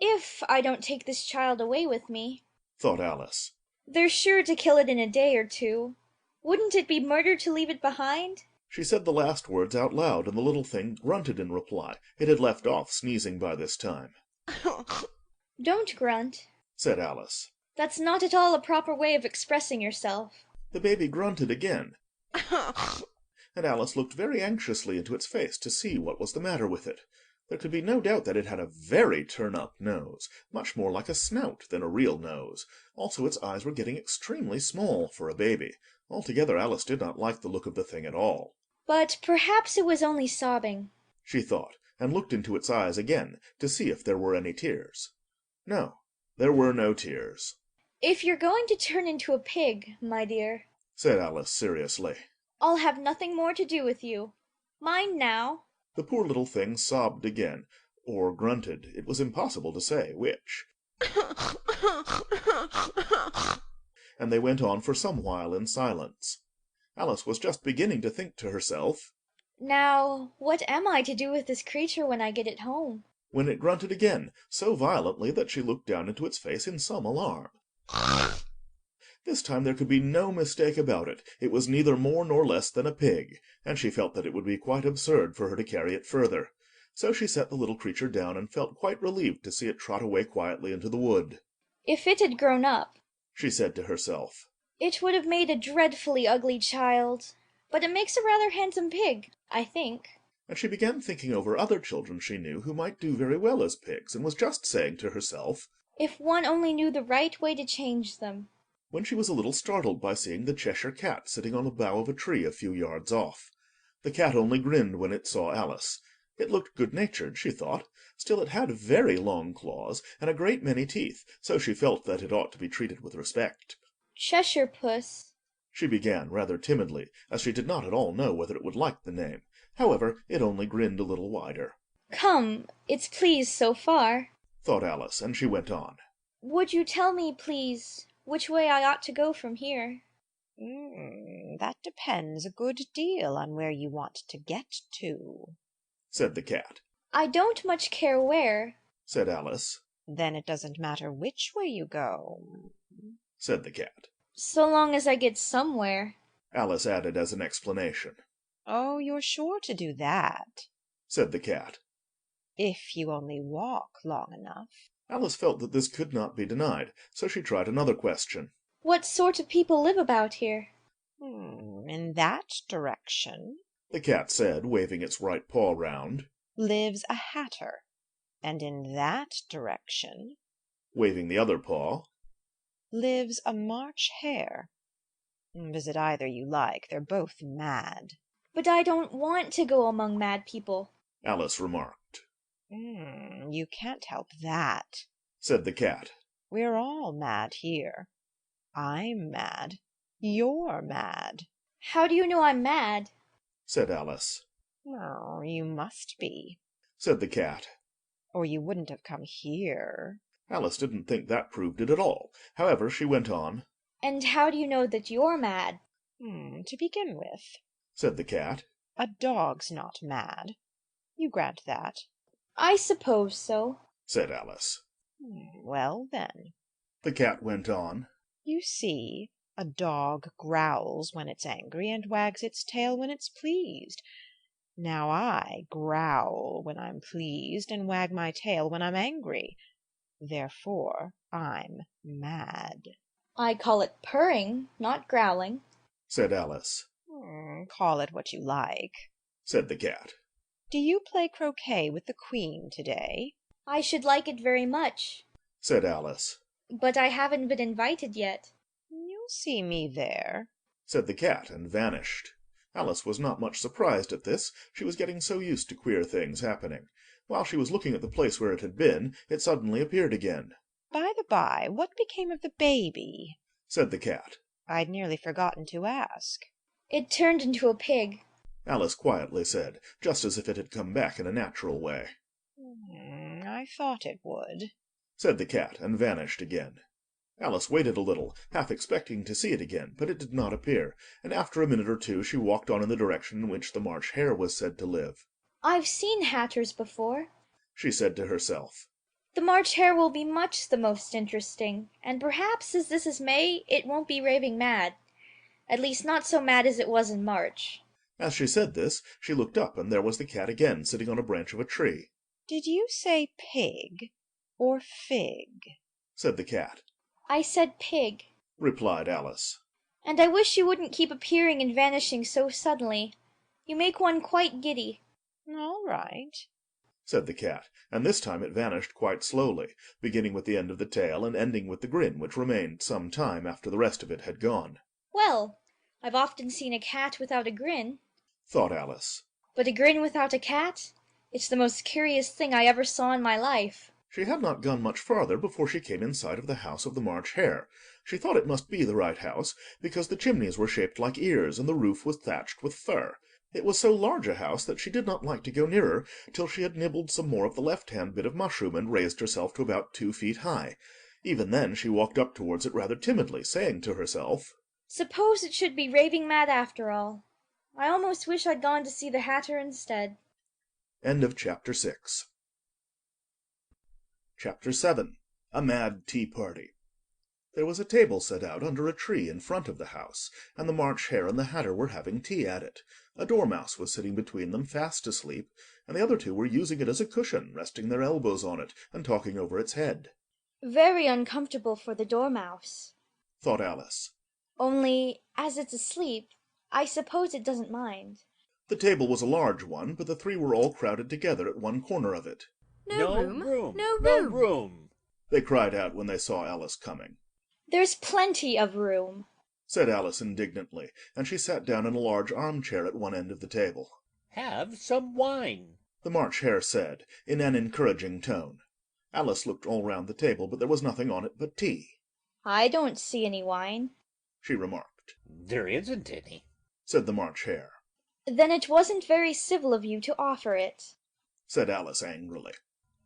if I don't take this child away with me. Thought Alice. They're sure to kill it in a day or two. Wouldn't it be murder to leave it behind? She said the last words out loud, and the little thing grunted in reply. It had left off sneezing by this time. Don't grunt. Said Alice. That's not at all a proper way of expressing yourself. The baby grunted again, and Alice looked very anxiously into its face to see what was the matter with it. There could be no doubt that it had a very turn-up nose, much more like a snout than a real nose. Also its eyes were getting extremely small for a baby. Altogether Alice did not like the look of the thing at all. But perhaps it was only sobbing. She thought, and looked into its eyes again to see if there were any tears. No, there were no tears. If you're going to turn into a pig, my dear, Said Alice seriously. I'll have nothing more to do with you. Mind now. The poor little thing sobbed again, or grunted. It was impossible to say which. And they went on for some while in silence. Alice was just beginning to think to herself, Now, what am I to do with this creature when I get it home? when it grunted again, so violently that she looked down into its face in some alarm. This time there could be no mistake about it. It was neither more nor less than a pig, and she felt that it would be quite absurd for her to carry it further. So she set the little creature down and felt quite relieved to see it trot away quietly into the wood. If it had grown up, She said to herself. it would have made a dreadfully ugly child. But it makes a rather handsome pig, I think. And she began thinking over other children she knew who might do very well as pigs, and was just saying to herself, If one only knew the right way to change them. when she was a little startled by seeing the Cheshire Cat sitting on the bough of a tree a few yards off. The cat only grinned when it saw Alice. It looked good-natured, she thought. Still, it had very long claws, and a great many teeth, so she felt that it ought to be treated with respect. Cheshire Puss. She began rather timidly, as she did not at all know whether it would like the name. However, it only grinned a little wider. Come, it's pleased so far. Thought Alice, and she went on. Would you tell me, please, which way I ought to go from here? That depends a good deal on where you want to get to, Said the cat. I don't much care where. Said Alice. Then it doesn't matter which way you go, Said the cat. So long as I get somewhere. Alice added as an explanation. Oh, you're sure to do that, Said the cat. if you only walk long enough. Alice felt that this could not be denied, so she tried another question. What sort of people live about here? In that direction The cat said, waving its right paw round. lives a hatter, and in that direction Waving the other paw. lives a March hare. Visit either you like, they're both mad. But I don't want to go among mad people. Alice remarked. You can't help that, said the cat. We're all mad here. I'm mad. You're mad. How do you know I'm mad? said Alice. Oh, you must be, said the cat. or you wouldn't have come here. Alice didn't think that proved it at all. However, she went on. And how do you know that you're mad? To begin with, said the cat, a dog's not mad. You grant that? I suppose so, said Alice. Well, then, the cat went on. You see, a dog growls when it's angry and wags its tail when it's pleased. Now I growl when I'm pleased and wag my tail when I'm angry. Therefore, I'm mad. I call it purring, not growling, said Alice. Call it what you like, said the cat. Do you play croquet with the Queen today? I should like it very much, said Alice. But I haven't been invited yet. You'll see me there, said the cat, and vanished. Alice was not much surprised at this. She was getting so used to queer things happening. While she was looking at the place where it had been, it suddenly appeared again. By the by, what became of the baby? said the cat. I'd nearly forgotten to ask. It turned into a pig, Alice quietly said, just as if it had come back in a natural way. I thought it would, said the cat, and vanished again. Alice waited a little, half expecting to see it again, but it did not appear, and after a minute or two she walked on in the direction in which the March Hare was said to live. I've seen hatters before, she said to herself. The March Hare will be much the most interesting, and perhaps as this is May, it won't be raving mad. At least not so mad as it was in March. As she said this, she looked up, and there was the cat again, sitting on a branch of a tree. Did you say pig or fig? said the cat. I said pig, replied Alice. And I wish you wouldn't keep appearing and vanishing so suddenly. You make one quite giddy. All right, said the cat, and this time it vanished quite slowly, beginning with the end of the tail and ending with the grin, which remained some time after the rest of it had gone. Well, I've often seen a cat without a grin, thought Alice. But a grin without a cat? It's the most curious thing I ever saw in my life. She had not gone much farther before she came in sight of the house of the March Hare. She thought it must be the right house, because the chimneys were shaped like ears, and the roof was thatched with fur. It was so large a house that she did not like to go nearer till she had nibbled some more of the left-hand bit of mushroom and raised herself to about 2 feet high. Even then she walked up towards it rather timidly, saying to herself, Suppose it should be raving mad after all. I almost wish I'd gone to see the Hatter instead. End of Chapter 6. Chapter 7. A Mad Tea Party. There was a table set out under a tree in front of the house, and the March Hare and the Hatter were having tea at it. A dormouse was sitting between them, fast asleep, and the other two were using it as a cushion, resting their elbows on it, and talking over its head. Very uncomfortable for the dormouse, thought Alice. Only, as it's asleep, I suppose it doesn't mind. The table was a large one, but the three were all crowded together at one corner of it. No room. No room. They cried out when they saw Alice coming. There's plenty of room, said Alice indignantly, and she sat down in a large armchair at one end of the table. Have some wine, the March Hare said, in an encouraging tone. Alice looked all round the table, but there was nothing on it but tea. I don't see any wine, she remarked. There isn't any, said the March Hare. Then it wasn't very civil of you to offer it, said Alice angrily.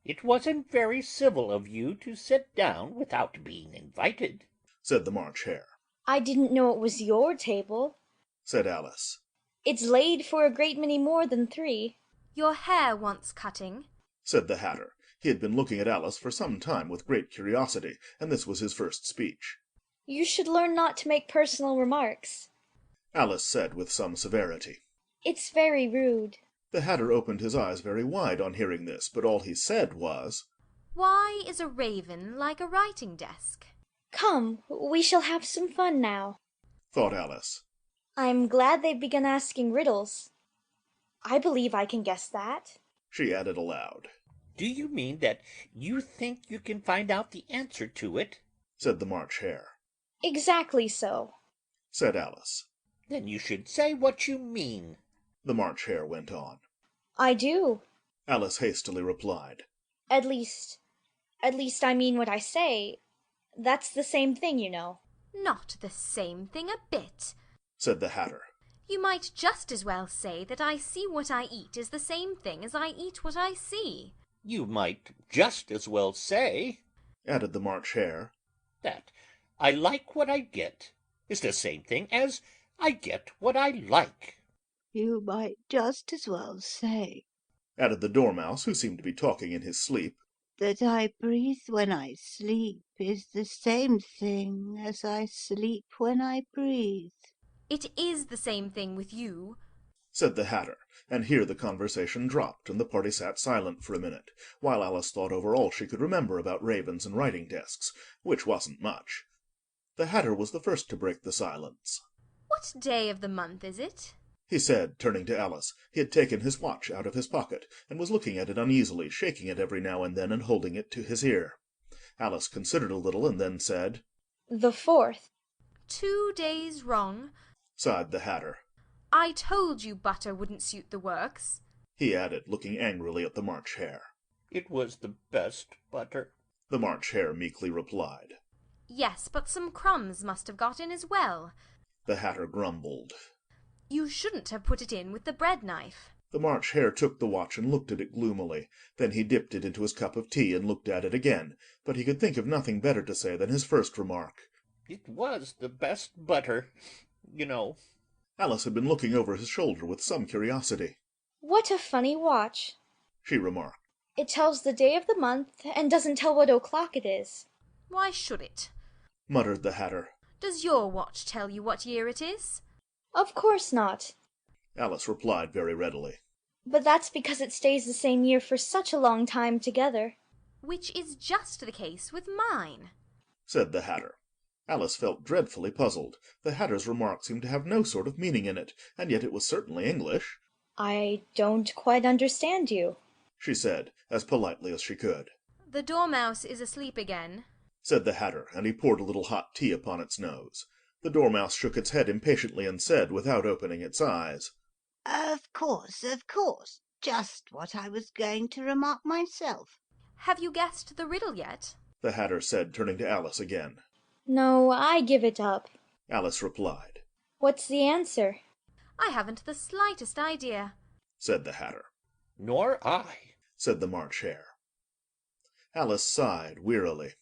It wasn't very civil of you to sit down without being invited, said the March Hare. I didn't know it was your table, said Alice. It's laid for a great many more than 3. Your hair wants cutting, said the Hatter. He had been looking at Alice for some time with great curiosity, and this was his first speech. You should learn not to make personal remarks, Alice said with some severity. It's very rude. The Hatter opened his eyes very wide on hearing this, but all he said was, Why is a raven like a writing desk? Come, we shall have some fun now, thought Alice. I'm glad they've begun asking riddles. I believe I can guess that, she added aloud. Do you mean that you think you can find out the answer to it? said the March Hare. Exactly so, said Alice. Then you should say what you mean, the March Hare went on. I do. Alice hastily replied. At least I mean what I say. That's the same thing, you know. Not the same thing a bit, said the Hatter. You might just as well say that I see what I eat is the same thing as I eat what I see. You might just as well say, added the March Hare, that I like what I get is the same thing as I get what I like. You might just as well say, added the Dormouse, who seemed to be talking in his sleep, that I breathe when I sleep is the same thing as I sleep when I breathe. It is the same thing with you, said the Hatter, and here the conversation dropped, and the party sat silent for a minute, while Alice thought over all she could remember about ravens and writing desks, which wasn't much. The Hatter was the first to break the silence. What day of the month is it? He said, turning to Alice. He had taken his watch out of his pocket, and was looking at it uneasily, shaking it every now and then, and holding it to his ear. Alice considered a little, and then said, The 4th. 2 days wrong, sighed the Hatter. I told you butter wouldn't suit the works, he added, looking angrily at the March Hare. It was the best butter, the March Hare meekly replied. Yes, but some crumbs must have got in as well, the Hatter grumbled. You shouldn't have put it in with the bread knife. The March Hare took the watch and looked at it gloomily. Then he dipped it into his cup of tea and looked at it again, but he could think of nothing better to say than his first remark. It was the best butter, you know. Alice had been looking over his shoulder with some curiosity. What a funny watch, she remarked. It tells the day of the month and doesn't tell what o'clock it is. Why should it? Muttered the Hatter. Does your watch tell you what year it is? Of course not, Alice replied very readily. But that's because it stays the same year for such a long time together. Which is just the case with mine, said the Hatter. Alice felt dreadfully puzzled. The Hatter's remark seemed to have no sort of meaning in it, and yet it was certainly English. I don't quite understand you, she said, as politely as she could. The Dormouse is asleep again, said the Hatter, and he poured a little hot tea upon its nose. The Dormouse shook its head impatiently and said, without opening its eyes, Of course, just what I was going to remark myself. Have you guessed the riddle yet? the Hatter said, turning to Alice again. No, I give it up, Alice replied. What's the answer? I haven't the slightest idea, said the Hatter. Nor I, said the March Hare. Alice sighed wearily.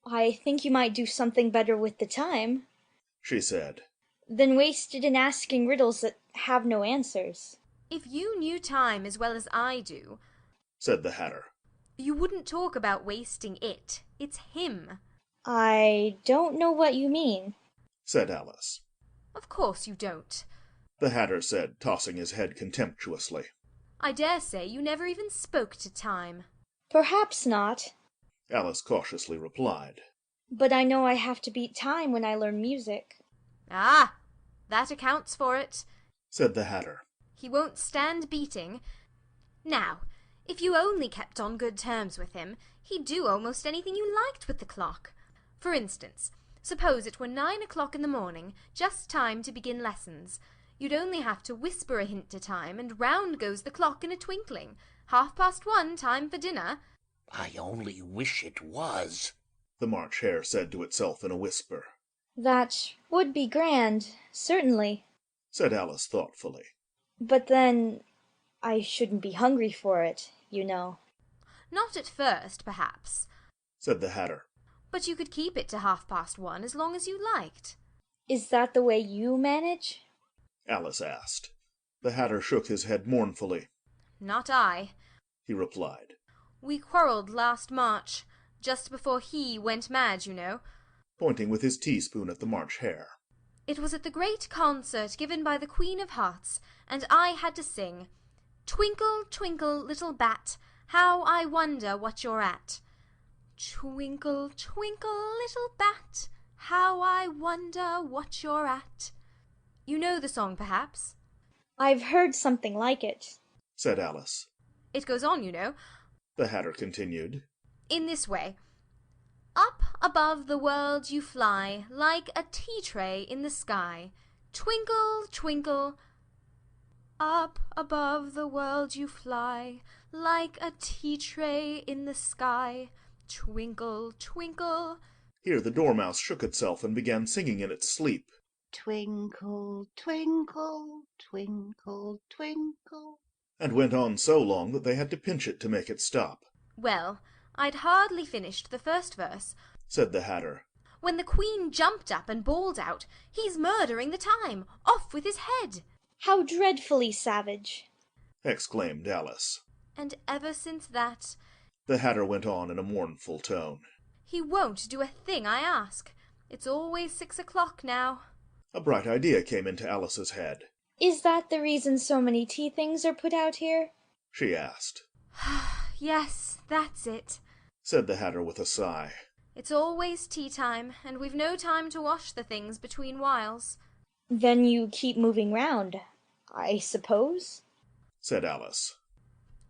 I think you might do something better with the time, she said, than waste it in asking riddles that have no answers. If you knew time as well as I do, said the Hatter, you wouldn't talk about wasting it. It's him. I don't know what you mean, said Alice. Of course you don't, the Hatter said, tossing his head contemptuously. I dare say you never even spoke to time. Perhaps not, Alice cautiously replied. But I know I have to beat time when I learn music. Ah, that accounts for it, said the Hatter. He won't stand beating. Now, if you only kept on good terms with him, he'd do almost anything you liked with the clock. For instance, suppose it were 9 o'clock in the morning, just time to begin lessons. You'd only have to whisper a hint to time, and round goes the clock in a twinkling. 1:30, time for dinner. I only wish it was, the March Hare said to itself in a whisper. That would be grand, certainly, said Alice thoughtfully. But then I shouldn't be hungry for it, you know. Not at first, perhaps, said the Hatter. But you could keep it to 1:30 as long as you liked. Is that the way you manage? Alice asked. The Hatter shook his head mournfully. Not I, he replied. We quarrelled last March, just before he went mad, you know, pointing with his teaspoon at the March Hare. It was at the great concert given by the Queen of Hearts, and I had to sing, Twinkle, twinkle, little bat, how I wonder what you're at. Twinkle, twinkle, little bat, how I wonder what you're at. You know the song, perhaps? I've heard something like it, said Alice. It goes on, you know, the Hatter continued, in this way. Up above the world you fly, like a tea-tray in the sky. Twinkle, twinkle. Up above the world you fly, like a tea-tray in the sky. Twinkle, twinkle. Here the Dormouse shook itself and began singing in its sleep. Twinkle, twinkle, twinkle, twinkle. And went on so long that they had to pinch it to make it stop. Well, I'd hardly finished the first verse, said the Hatter, when the Queen jumped up and bawled out, "He's murdering the time! Off with his head!" How dreadfully savage! exclaimed Alice. And ever since that, the Hatter went on in a mournful tone, he won't do a thing I ask. It's always 6 o'clock now. A bright idea came into Alice's head. Is that the reason so many tea things are put out here? she asked. Yes, that's it, said the Hatter with a sigh. It's always tea time, and we've no time to wash the things between whiles. Then you keep moving round, I suppose? said Alice.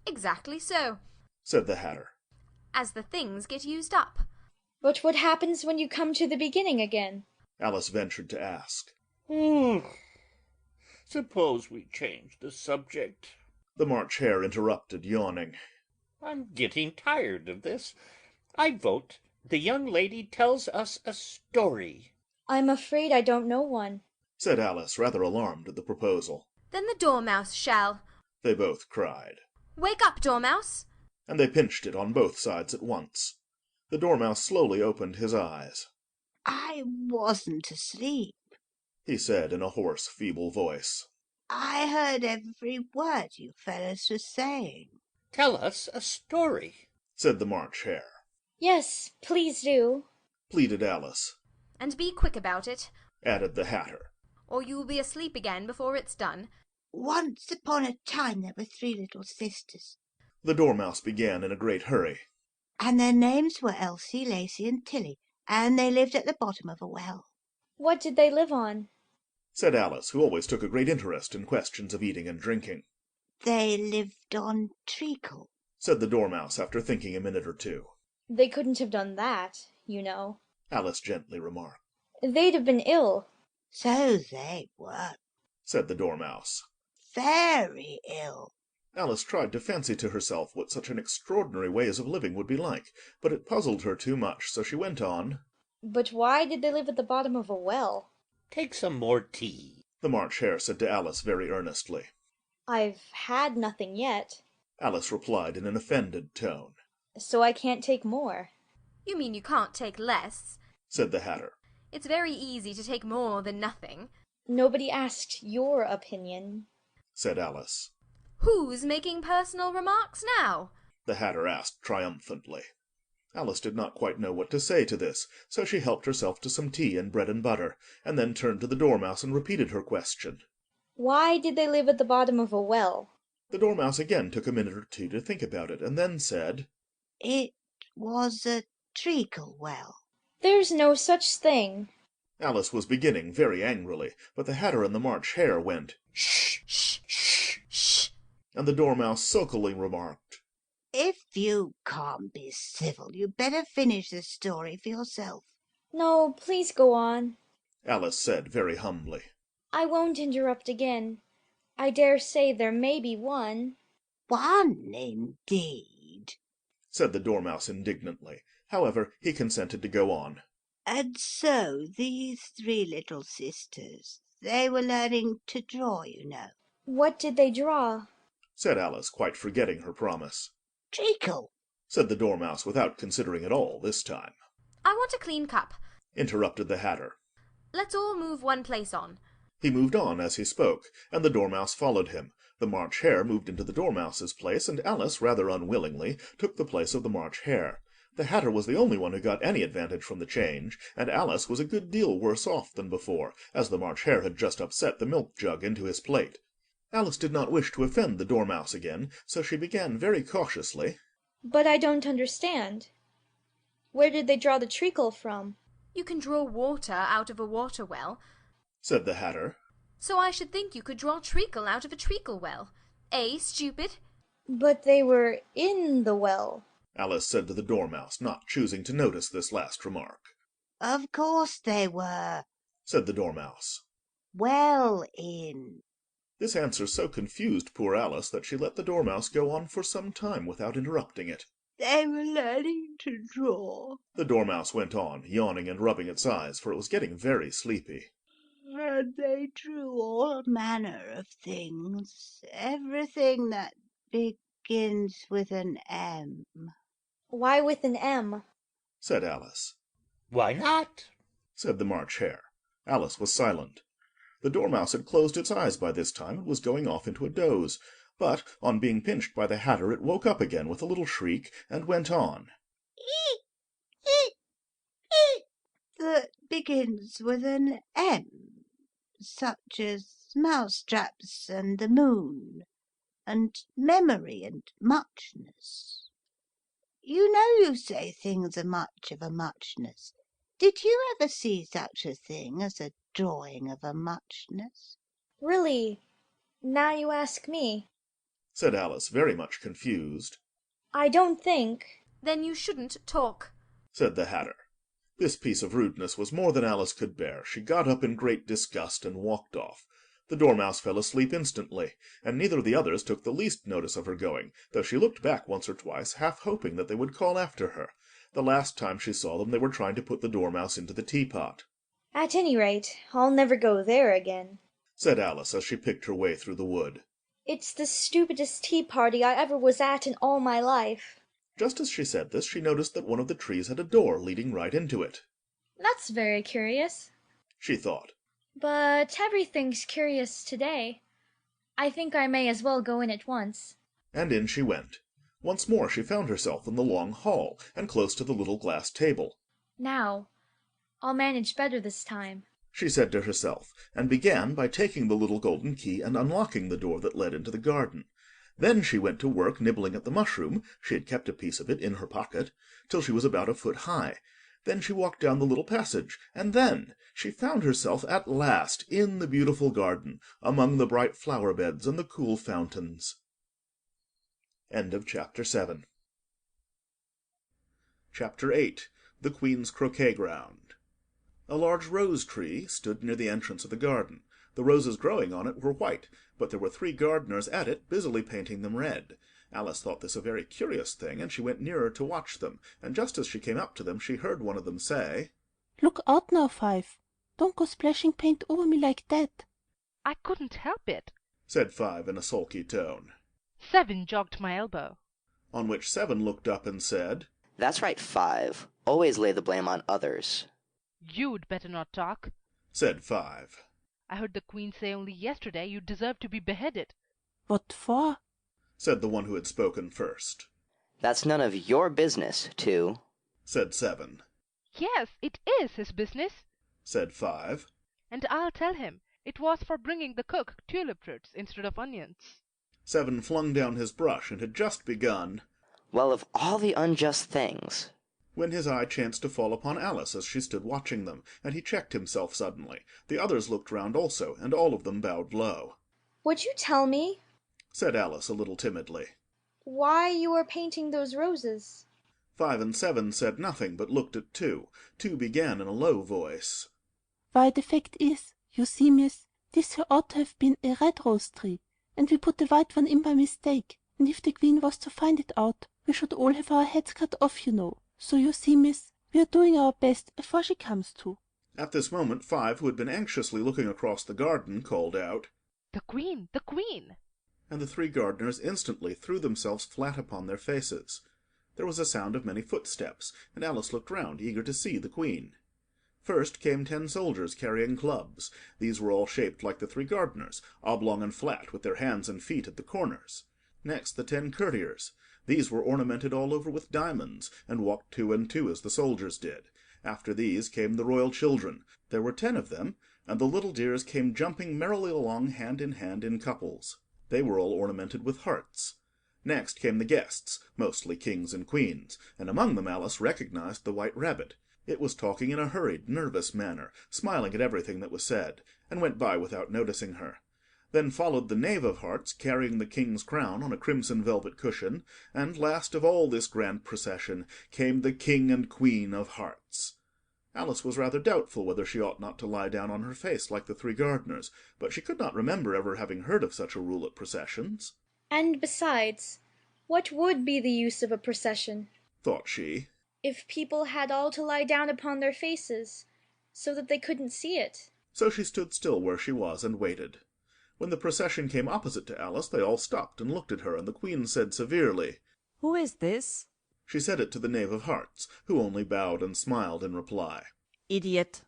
Exactly so, said the Hatter. As the things get used up. But what happens when you come to the beginning again? Alice ventured to ask. Suppose we change the subject. The March Hare interrupted, yawning. I'm getting tired of this. I vote the young lady tells us a story. I'm afraid I don't know one, said Alice, rather alarmed at the proposal. Then the Dormouse shall, they both cried. Wake up, Dormouse! And they pinched it on both sides at once. The Dormouse slowly opened his eyes. I wasn't asleep, he said in a hoarse, feeble voice. I heard every word you fellows were saying. Tell us a story, said the March Hare. Yes, please do, pleaded Alice. And be quick about it, added the Hatter, or you'll be asleep again before it's done. Once upon a time there were 3 little sisters. The Dormouse began in a great hurry. And their names were Elsie, Lacie, and Tilly, and they lived at the bottom of a well. What did they live on? said Alice, who always took a great interest in questions of eating and drinking. They lived on treacle, said the Dormouse after thinking a minute or two. They couldn't have done that, you know, Alice gently remarked. They'd have been ill. So they were, said the Dormouse. Very ill. Alice tried to fancy to herself what such an extraordinary ways of living would be like, but it puzzled her too much, so she went on. But why did they live at the bottom of a well? Take some more tea, the March Hare said to Alice very earnestly. I've had nothing yet, Alice replied in an offended tone. So I can't take more. You mean you can't take less, said the Hatter. It's very easy to take more than nothing. Nobody asked your opinion, said Alice. Who's making personal remarks now? the Hatter asked triumphantly. Alice did not quite know what to say to this, so she helped herself to some tea and bread and butter, and then turned to the Dormouse and repeated her question. Why did they live at the bottom of a well? The Dormouse again took a minute or two to think about it, and then said, It was a treacle well. There's no such thing. Alice was beginning very angrily, but the Hatter and the March Hare went, Shh, shh, shh, shh, and the Dormouse sulkily remarked, If you can't be civil, you'd better finish the story for yourself. No, please go on, Alice said very humbly. I won't interrupt again. I dare say there may be one. One, indeed, said the Dormouse indignantly. However, he consented to go on. And so these 3 little sisters, they were learning to draw, you know. What did they draw? said Alice, quite forgetting her promise. Treacle, said the Dormouse, without considering at all this time. I want a clean cup, interrupted the Hatter. Let's all move one place on. He moved on as he spoke, and the Dormouse followed him. The March Hare moved into the Dormouse's place, and Alice, rather unwillingly, took the place of the March Hare. The Hatter was the only one who got any advantage from the change, and Alice was a good deal worse off than before, as the March Hare had just upset the milk jug into his plate. Alice did not wish to offend the Dormouse again, so she began very cautiously. But I don't understand. Where did they draw the treacle from? You can draw water out of a water well, said the Hatter. So I should think you could draw treacle out of a treacle well. Eh, stupid? But they were in the well, Alice said to the Dormouse, not choosing to notice this last remark. Of course they were, said the Dormouse. Well in. This answer so confused poor Alice that she let the Dormouse go on for some time without interrupting it. They were learning to draw, The Dormouse went on, yawning and rubbing its eyes, for it was getting very sleepy. and they drew all manner of things, everything that begins with an M. Why with an M? Said Alice. Why not? Said the March Hare. Alice was silent. The Dormouse had closed its eyes by this time and was going off into a doze, but on being pinched by the Hatter it woke up again with a little shriek and went on. That begins with an M, such as mousetraps and the moon, and memory and muchness. You know you say things are much of a muchness. Did you ever see such a thing as a drawing of a muchness? Really? Now you ask me. Said Alice, very much confused. I don't think. Then you shouldn't talk. Said the Hatter. This piece of rudeness was more than Alice could bear. She got up in great disgust and walked off. The Dormouse fell asleep instantly, and neither of the others took the least notice of her going, though she looked back once or twice, half hoping that they would call after her. The last time she saw them they were trying to put the Dormouse into the teapot. At any rate, I'll never go there again, said Alice as she picked her way through the wood. It's the stupidest tea party I ever was at in all my life. Just as she said this, she noticed that one of the trees had a door leading right into it. That's very curious. She thought. But everything's curious today. I think I may as well go in at once. And in she went. Once more she found herself in the long hall, and close to the little glass table. Now, I'll manage better this time, she said to herself, and began by taking the little golden key and unlocking the door that led into the garden. Then she went to work nibbling at the mushroom, she had kept a piece of it in her pocket, till she was about a foot high. Then she walked down the little passage, and then she found herself at last in the beautiful garden, among the bright flower beds and the cool fountains. End of Chapter 7. Chapter 8. The Queen's Croquet Ground. A large rose tree stood near the entrance of the garden. The roses growing on it were white, but there were 3 gardeners at it busily painting them red. Alice thought this a very curious thing, and she went nearer to watch them, and just as she came up to them she heard one of them say, "Look out now, Five. Don't go splashing paint over me like that." "I couldn't help it," said Five in a sulky tone. "Seven jogged my elbow." On which Seven looked up and said, "That's right, Five. Always lay the blame on others." "You'd better not talk," said Five. "I heard the Queen say only yesterday you deserve to be beheaded." "What for?" said the one who had spoken first. "That's none of your business, Two," said Seven. "Yes, it is his business," said Five. "And I'll tell him. It was for bringing the cook tulip roots instead of onions." Seven flung down his brush and had just begun, "Well, of all the unjust things," when his eye chanced to fall upon Alice as she stood watching them, and he checked himself suddenly. The others looked round also, and all of them bowed low. Would you tell me, said Alice a little timidly, why you are painting those roses? 5 and 7 said nothing, but looked at 2. 2 began in a low voice. "Why, the fact is, you see, miss, this here ought to have been a red rose tree, and we put the white one in by mistake, and if the Queen was to find it out, we should all have our heads cut off, you know. So you see, miss, we are doing our best afore she comes to." At this moment 5, who had been anxiously looking across the garden, called out, "The Queen! The Queen!" and the 3 gardeners instantly threw themselves flat upon their faces. There was a sound of many footsteps, and Alice looked round, eager to see the Queen. First came 10 soldiers carrying clubs. These were all shaped like the 3 gardeners, oblong and flat, with their hands and feet at the corners. Next the 10 courtiers. These were ornamented all over with diamonds, and walked 2 and 2 as the soldiers did. After these came the royal children. There were 10 of them, and the little dears came jumping merrily along hand in couples. They were all ornamented with hearts. Next came the guests, mostly kings and queens, and among them Alice recognized the White Rabbit. It was talking in a hurried, nervous manner, smiling at everything that was said, and went by without noticing her. Then followed the Knave of Hearts, carrying the king's crown on a crimson velvet cushion, and last of all this grand procession came the King and Queen of Hearts. Alice was rather doubtful whether she ought not to lie down on her face like the three gardeners, but she could not remember ever having heard of such a rule at processions. And besides, what would be the use of a procession, Thought she, if people had all to lie down upon their faces, so that they couldn't see it? so she stood still where she was and waited. When the procession came opposite to Alice, they all stopped and looked at her, and the Queen said severely, "Who is this?" She said it to the Knave of Hearts, who only bowed and smiled in reply. "Idiot,"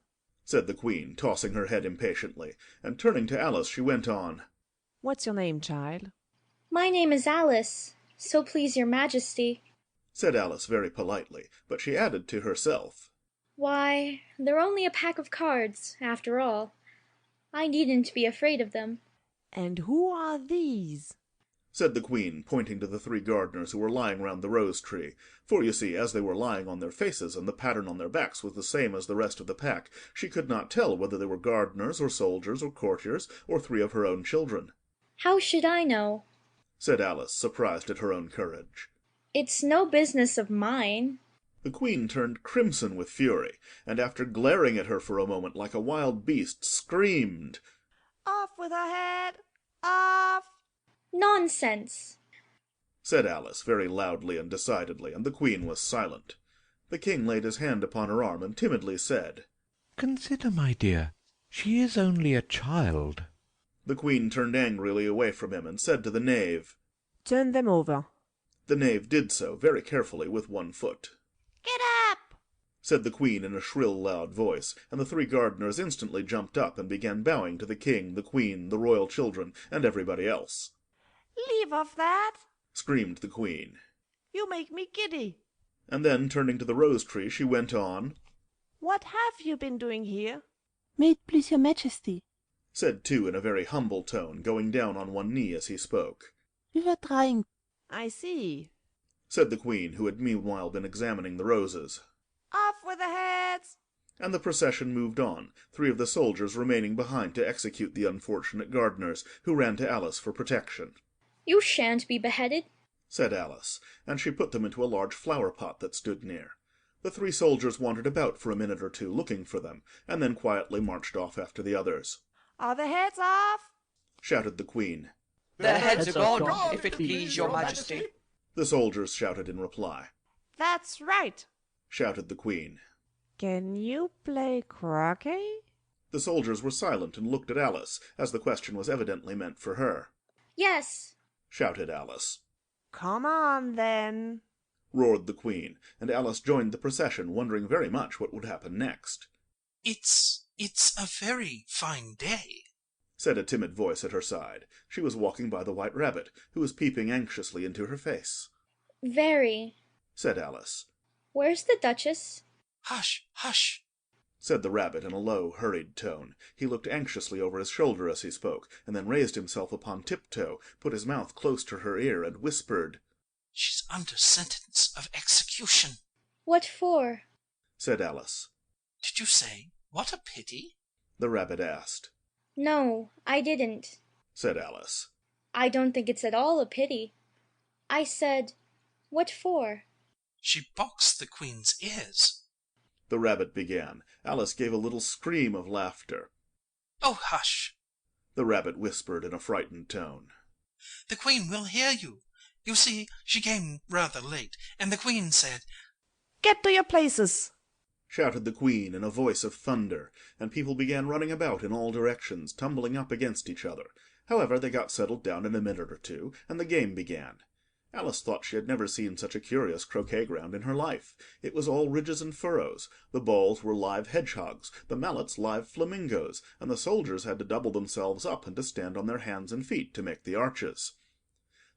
said the Queen, tossing her head impatiently, and turning to Alice she went on, "What's your name, child?" My name is Alice, so please your majesty. said Alice very politely, but she added to herself, Why, they're only a pack of cards, after all. I needn't be afraid of them. "And who are these?" said the Queen, pointing to the three gardeners who were lying round the rose-tree, for you see, as they were lying on their faces, and the pattern on their backs was the same as the rest of the pack, she could not tell whether they were gardeners, or soldiers, or courtiers, or three of her own children. How should I know? said Alice, surprised at her own courage. It's no business of mine. The Queen turned crimson with fury, and after glaring at her for a moment like a wild beast, screamed, "Off with her head! Off!" Nonsense! said Alice, very loudly and decidedly, and the Queen was silent. The King laid his hand upon her arm and timidly said, "Consider, my dear, she is only a child." The Queen turned angrily away from him and said to the Knave, "Turn them over." The Knave did so, very carefully, with one foot. "Get up!" said the Queen in a shrill, loud voice, and the three gardeners instantly jumped up and began bowing to the King, the Queen, the royal children, and everybody else. "Leave off that!" screamed the Queen. "You make me giddy." And then, turning to the rose-tree, she went on, "What have you been doing here?" "May it please your majesty." said two in a very humble tone, going down on one knee as he spoke. "We were trying." "I see," said the Queen, who had meanwhile been examining the roses. "Off with the heads!" And the procession moved on, three of the soldiers remaining behind to execute the unfortunate gardeners, who ran to Alice for protection. You shan't be beheaded, said Alice, and she put them into a large flower-pot that stood near. The three soldiers wandered about for a minute or two, looking for them, and then quietly marched off after the others. "Are the heads off?" shouted the Queen. "Their heads are gone, if it please your majesty," the soldiers shouted in reply. "That's right," shouted the Queen. "Can you play croquet?" The soldiers were silent and looked at Alice, as the question was evidently meant for her. Yes, shouted Alice. "Come on, then," roared the Queen, and Alice joined the procession, wondering very much what would happen next. It's a very fine day," said a timid voice at her side. She was walking by the White Rabbit, who was peeping anxiously into her face. very. said Alice. Where's the Duchess? "Hush, hush!" said the Rabbit in a low, hurried tone. He looked anxiously over his shoulder as he spoke, and then raised himself upon tiptoe, put his mouth close to her ear, and whispered, "She's under sentence of execution." What for? said Alice. "Did you say, 'What a pity'?" the Rabbit asked. No, I didn't, said Alice. I don't think it's at all a pity. I said, what for? "She boxed the Queen's ears." The Rabbit began. Alice gave a little scream of laughter. "Oh, hush!" the Rabbit whispered in a frightened tone. "The Queen will hear you. You see, she came rather late, and the Queen said—" "Get to your places!" shouted the Queen in a voice of thunder, and people began running about in all directions, tumbling up against each other. However, they got settled down in a minute or two, and the game began. Alice thought she had never seen such a curious croquet ground in her life. It was all ridges and furrows. The balls were live hedgehogs, the mallets live flamingoes, and the soldiers had to double themselves up and to stand on their hands and feet to make the arches.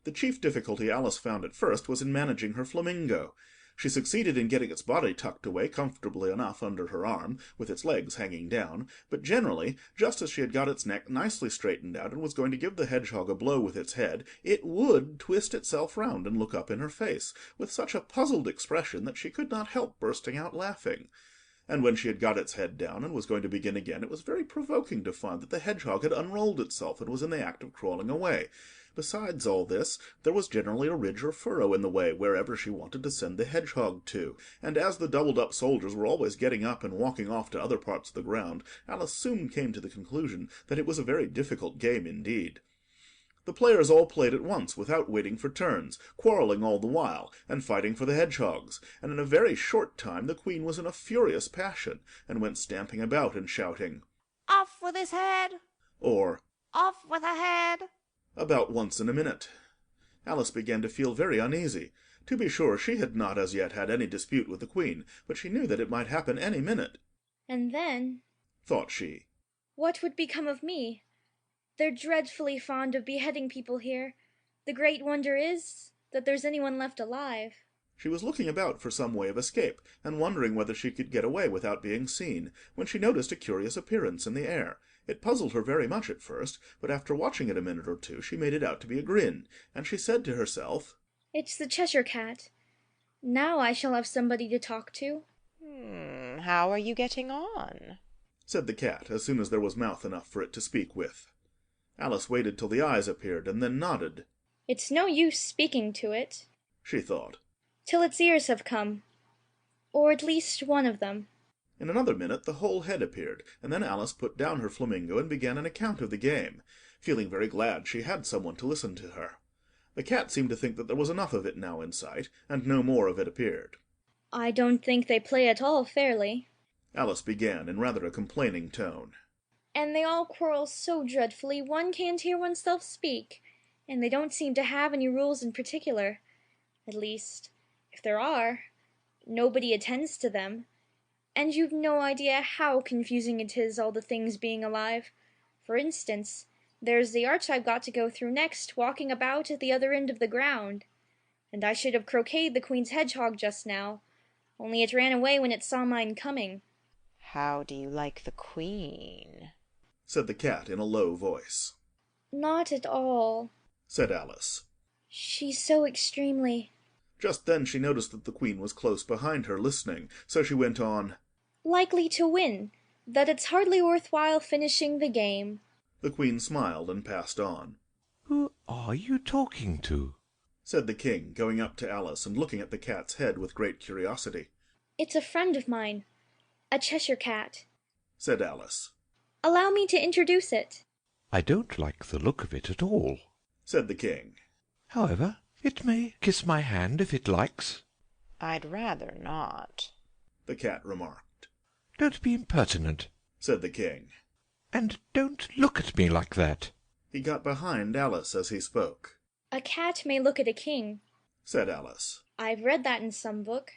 The chief difficulty Alice found at first was in managing her flamingo. She succeeded in getting its body tucked away comfortably enough under her arm, with its legs hanging down, but generally, just as she had got its neck nicely straightened out and was going to give the hedgehog a blow with its head, it would twist itself round and look up in her face, with such a puzzled expression that she could not help bursting out laughing. And when she had got its head down and was going to begin again, it was very provoking to find that the hedgehog had unrolled itself and was in the act of crawling away. Besides all this, there was generally a ridge or furrow in the way wherever she wanted to send the hedgehog to, and as the doubled-up soldiers were always getting up and walking off to other parts of the ground, Alice soon came to the conclusion that it was a very difficult game indeed. The players all played at once without waiting for turns, quarrelling all the while, and fighting for the hedgehogs, and in a very short time the queen was in a furious passion, and went stamping about and shouting, Off with his head! or Off with her head! about once in a minute. Alice began to feel very uneasy. To be sure, she had not as yet had any dispute with the queen, but she knew that it might happen any minute. And then, Thought she, what would become of me? They're dreadfully fond of beheading people here. The great wonder is that there's anyone left alive. She was looking about for some way of escape, and wondering whether she could get away without being seen, when she noticed a curious appearance in the air. It puzzled her very much at first, but after watching it a minute or two she made it out to be a grin, and she said to herself, It's the Cheshire Cat. Now I shall have somebody to talk to. How are you getting on? said the cat, as soon as there was mouth enough for it to speak with. Alice waited till the eyes appeared, and then nodded. It's no use speaking to it, she thought, till its ears have come. Or at least one of them. In another minute the whole head appeared, and then Alice put down her flamingo and began an account of the game, feeling very glad she had someone to listen to her. The cat seemed to think that there was enough of it now in sight, and no more of it appeared. I don't think they play at all fairly. Alice began in rather a complaining tone. And they all quarrel so dreadfully one can't hear oneself speak, and they don't seem to have any rules in particular. At least, if there are, nobody attends to them. And you've no idea how confusing it is, all the things being alive. For instance, there's the arch I've got to go through next, walking about at the other end of the ground. And I should have croqueted the queen's hedgehog just now, only it ran away when it saw mine coming. How do you like the queen? said the cat in a low voice. Not at all, said Alice. She's so extremely... Just then she noticed that the queen was close behind her, listening, so she went on, likely to win, that it's hardly worthwhile finishing the game. The queen smiled and passed on. Who are you talking to? said the king, going up to Alice and looking at the cat's head with great curiosity. It's a friend of mine, a Cheshire Cat, said Alice. Allow me to introduce it. I don't like the look of it at all, said the king. However, it may kiss my hand if it likes. I'd rather not, the cat remarked. Don't be impertinent, said the king. And don't look at me like that. He got behind Alice as he spoke. A cat may look at a king, said Alice. I've read that in some book,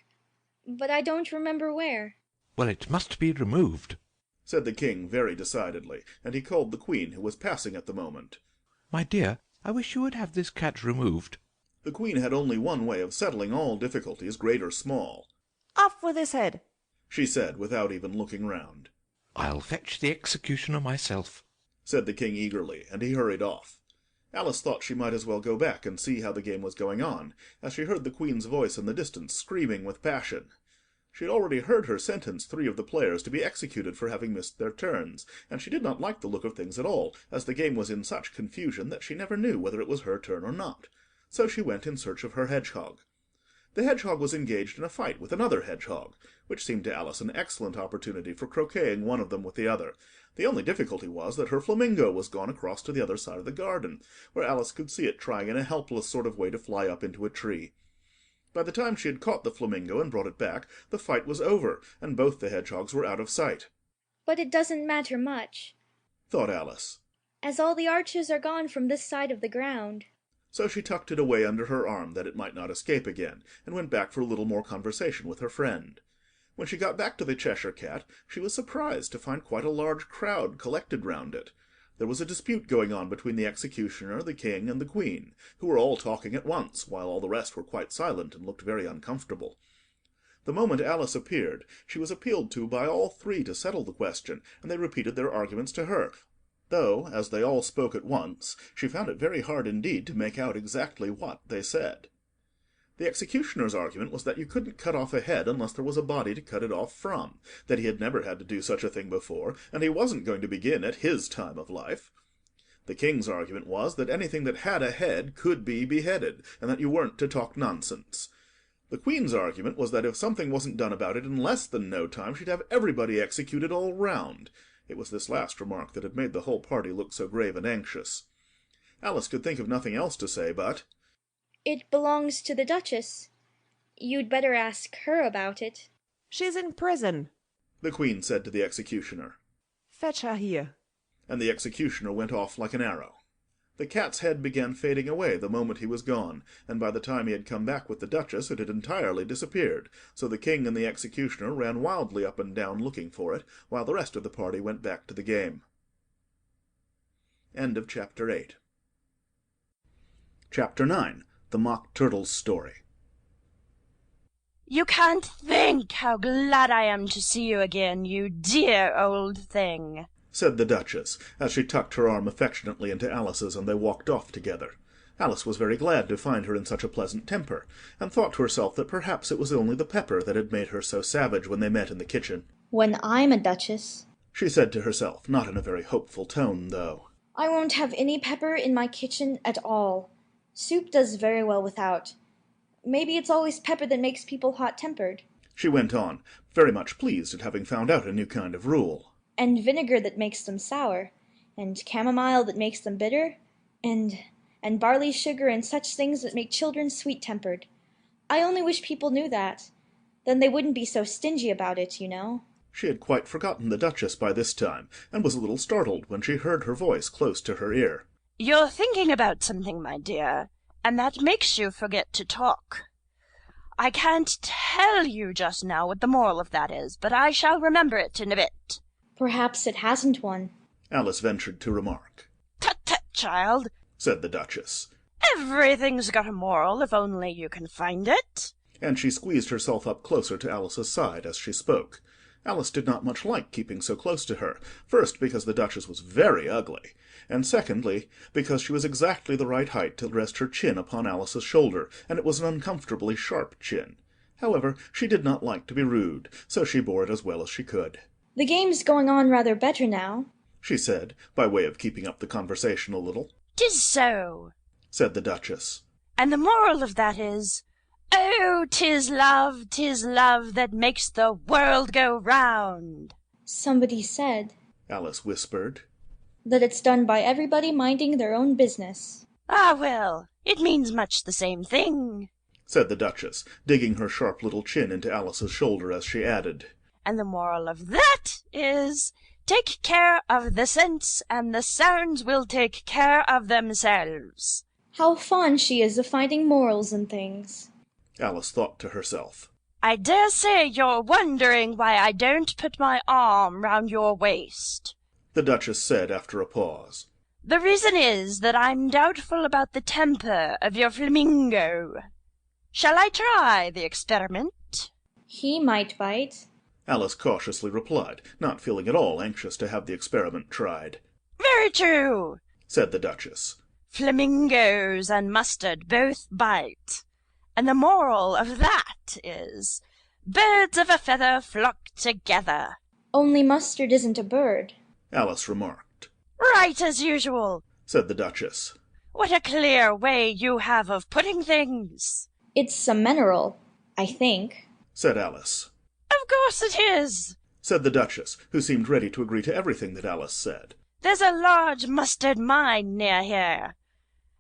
but I don't remember where. Well, it must be removed, said the king very decidedly, and he called the queen, who was passing at the moment. My dear, I wish you would have this cat removed. The queen had only one way of settling all difficulties, great or small. Off with his head, she said, without even looking round. I'll fetch the executioner myself, said the king eagerly, and he hurried off. Alice thought she might as well go back and see how the game was going on, as she heard the queen's voice in the distance screaming with passion. She had already heard her sentence 3 of the players to be executed for having missed their turns, and she did not like the look of things at all, as the game was in such confusion that she never knew whether it was her turn or not. So she went in search of her hedgehog. The hedgehog was engaged in a fight with another hedgehog, which seemed to Alice an excellent opportunity for croqueting one of them with the other. The only difficulty was that her flamingo was gone across to the other side of the garden, where Alice could see it trying in a helpless sort of way to fly up into a tree. By the time she had caught the flamingo and brought it back, the fight was over, and both the hedgehogs were out of sight. But it doesn't matter much, thought Alice, as all the arches are gone from this side of the ground. So she tucked it away under her arm that it might not escape again, and went back for a little more conversation with her friend. When she got back to the Cheshire Cat, she was surprised to find quite a large crowd collected round it. There was a dispute going on between the executioner, the king, and the queen, who were all talking at once, while all the rest were quite silent and looked very uncomfortable. The moment Alice appeared, she was appealed to by all 3 to settle the question, and they repeated their arguments to her, though, as they all spoke at once, she found it very hard indeed to make out exactly what they said. The executioner's argument was that you couldn't cut off a head unless there was a body to cut it off from, that he had never had to do such a thing before, and he wasn't going to begin at his time of life. The king's argument was that anything that had a head could be beheaded, and that you weren't to talk nonsense. The queen's argument was that if something wasn't done about it in less than no time, she'd have everybody executed all round. It was this last remark that had made the whole party look so grave and anxious. Alice could think of nothing else to say but, It belongs to the Duchess. You'd better ask her about it. She's in prison. the queen said to the executioner. Fetch her here. And the executioner went off like an arrow. The cat's head began fading away the moment he was gone, and by the time he had come back with the Duchess it had entirely disappeared, so the king and the executioner ran wildly up and down looking for it, while the rest of the party went back to the game. End of Chapter 8. Chapter 9. The Mock Turtle's Story. You can't think how glad I am to see you again, you dear old thing, said the Duchess, as she tucked her arm affectionately into Alice's, and they walked off together. Alice was very glad to find her in such a pleasant temper, and thought to herself that perhaps it was only the pepper that had made her so savage when they met in the kitchen. When I'm a duchess, she said to herself, not in a very hopeful tone, though. I won't have any pepper in my kitchen at all. Soup does very well without. Maybe it's always pepper that makes people hot-tempered. She went on, very much pleased at having found out a new kind of rule. And vinegar that makes them sour, and chamomile that makes them bitter, and barley sugar and such things that make children sweet-tempered. I only wish people knew that. Then they wouldn't be so stingy about it, you know. She had quite forgotten the Duchess by this time, and was a little startled when she heard her voice close to her ear. You're thinking about something, my dear, and that makes you forget to talk. I can't tell you just now what the moral of that is, but I shall remember it in a bit. Perhaps it hasn't one, Alice ventured to remark. Tut-tut, child, said the Duchess. Everything's got a moral if only you can find it. And she squeezed herself up closer to Alice's side as she spoke. Alice did not much like keeping so close to her, first because the Duchess was very ugly, and secondly because she was exactly the right height to rest her chin upon Alice's shoulder, and it was an uncomfortably sharp chin. However, she did not like to be rude, so she bore it as well as she could. The game's going on rather better now, she said, by way of keeping up the conversation a little. 'Tis so, said the Duchess. And the moral of that is, oh, 'tis love that makes the world go round. Somebody said, Alice whispered, that it's done by everybody minding their own business. Ah, well, it means much the same thing, said the Duchess, digging her sharp little chin into Alice's shoulder as she added. And the moral of that is, take care of the scents, and the sounds will take care of themselves. How fond she is of finding morals in things, Alice thought to herself. I dare say you're wondering why I don't put my arm round your waist, the Duchess said after a pause. The reason is that I'm doubtful about the temper of your flamingo. Shall I try the experiment? He might bite, Alice cautiously replied, not feeling at all anxious to have the experiment tried. Very true, said the Duchess. Flamingos and mustard both bite. And the moral of that is, birds of a feather flock together. Only mustard isn't a bird, Alice remarked. Right as usual, said the Duchess. What a clear way you have of putting things. It's a mineral, I think, said Alice. Of course it is, said the Duchess, who seemed ready to agree to everything that Alice said. There's a large mustard mine near here,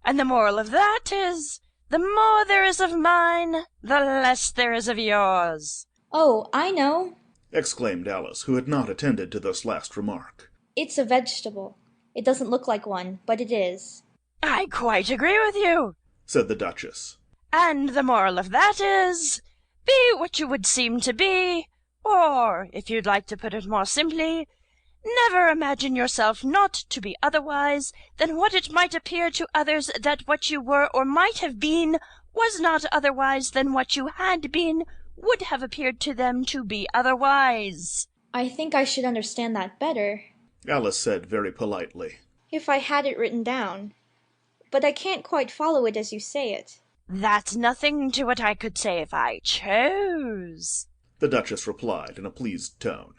and the moral of that is, the more there is of mine, the less there is of yours. Oh, I know, exclaimed Alice, who had not attended to this last remark. It's a vegetable. It doesn't look like one, but it is. I quite agree with you, said the Duchess. And the moral of that is, be what you would seem to be, or, if you'd like to put it more simply, never imagine yourself not to be otherwise than what it might appear to others that what you were or might have been was not otherwise than what you had been would have appeared to them to be otherwise. I think I should understand that better, Alice said very politely, if I had it written down. But I can't quite follow it as you say it. That's nothing to what I could say if I chose, the Duchess replied in a pleased tone.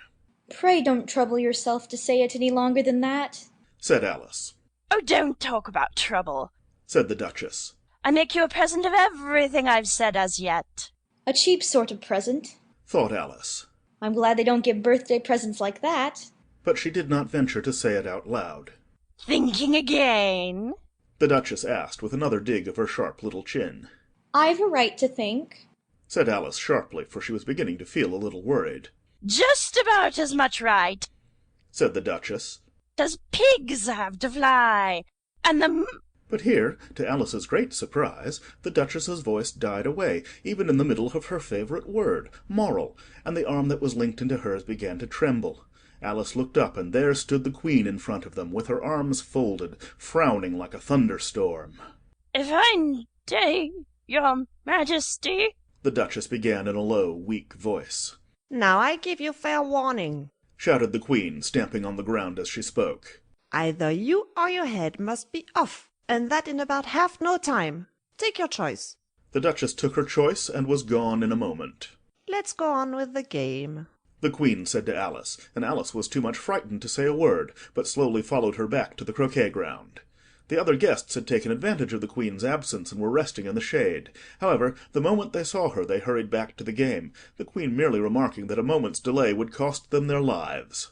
Pray don't trouble yourself to say it any longer than that, said Alice. Oh, don't talk about trouble, said the Duchess. I make you a present of everything I've said as yet. A cheap sort of present, thought Alice. I'm glad they don't give birthday presents like that. But she did not venture to say it out loud. Thinking again? The Duchess asked with another dig of her sharp little chin. I've a right to think, said Alice sharply, for she was beginning to feel a little worried. Just about as much right, said the Duchess. Does pigs have to fly? And the... But here, to Alice's great surprise, the Duchess's voice died away, even in the middle of her favourite word, moral, and the arm that was linked into hers began to tremble. Alice looked up, and there stood the Queen in front of them, with her arms folded, frowning like a thunderstorm. If I may, your Majesty, the Duchess began in a low, weak voice. Now I give you fair warning, shouted the Queen, stamping on the ground as she spoke. Either you or your head must be off, and that in about half no time. Take your choice. The Duchess took her choice and was gone in a moment. Let's go on with the game, the Queen said to Alice, and Alice was too much frightened to say a word, but slowly followed her back to the croquet ground. The other guests had taken advantage of the Queen's absence and were resting in the shade. However, the moment they saw her, they hurried back to the game, the Queen merely remarking that a moment's delay would cost them their lives.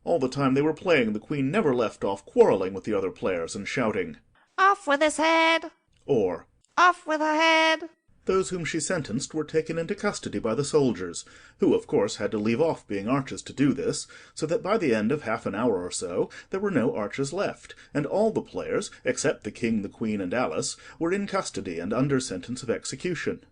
All the time they were playing, the Queen never left off quarrelling with the other players and shouting, "Off with his head!" or "Off with her head!" Those whom she sentenced were taken into custody by the soldiers, who, of course, had to leave off being archers to do this, so that by the end of half an hour or so there were no archers left, and all the players, except the King, the Queen, and Alice, were in custody and under sentence of execution.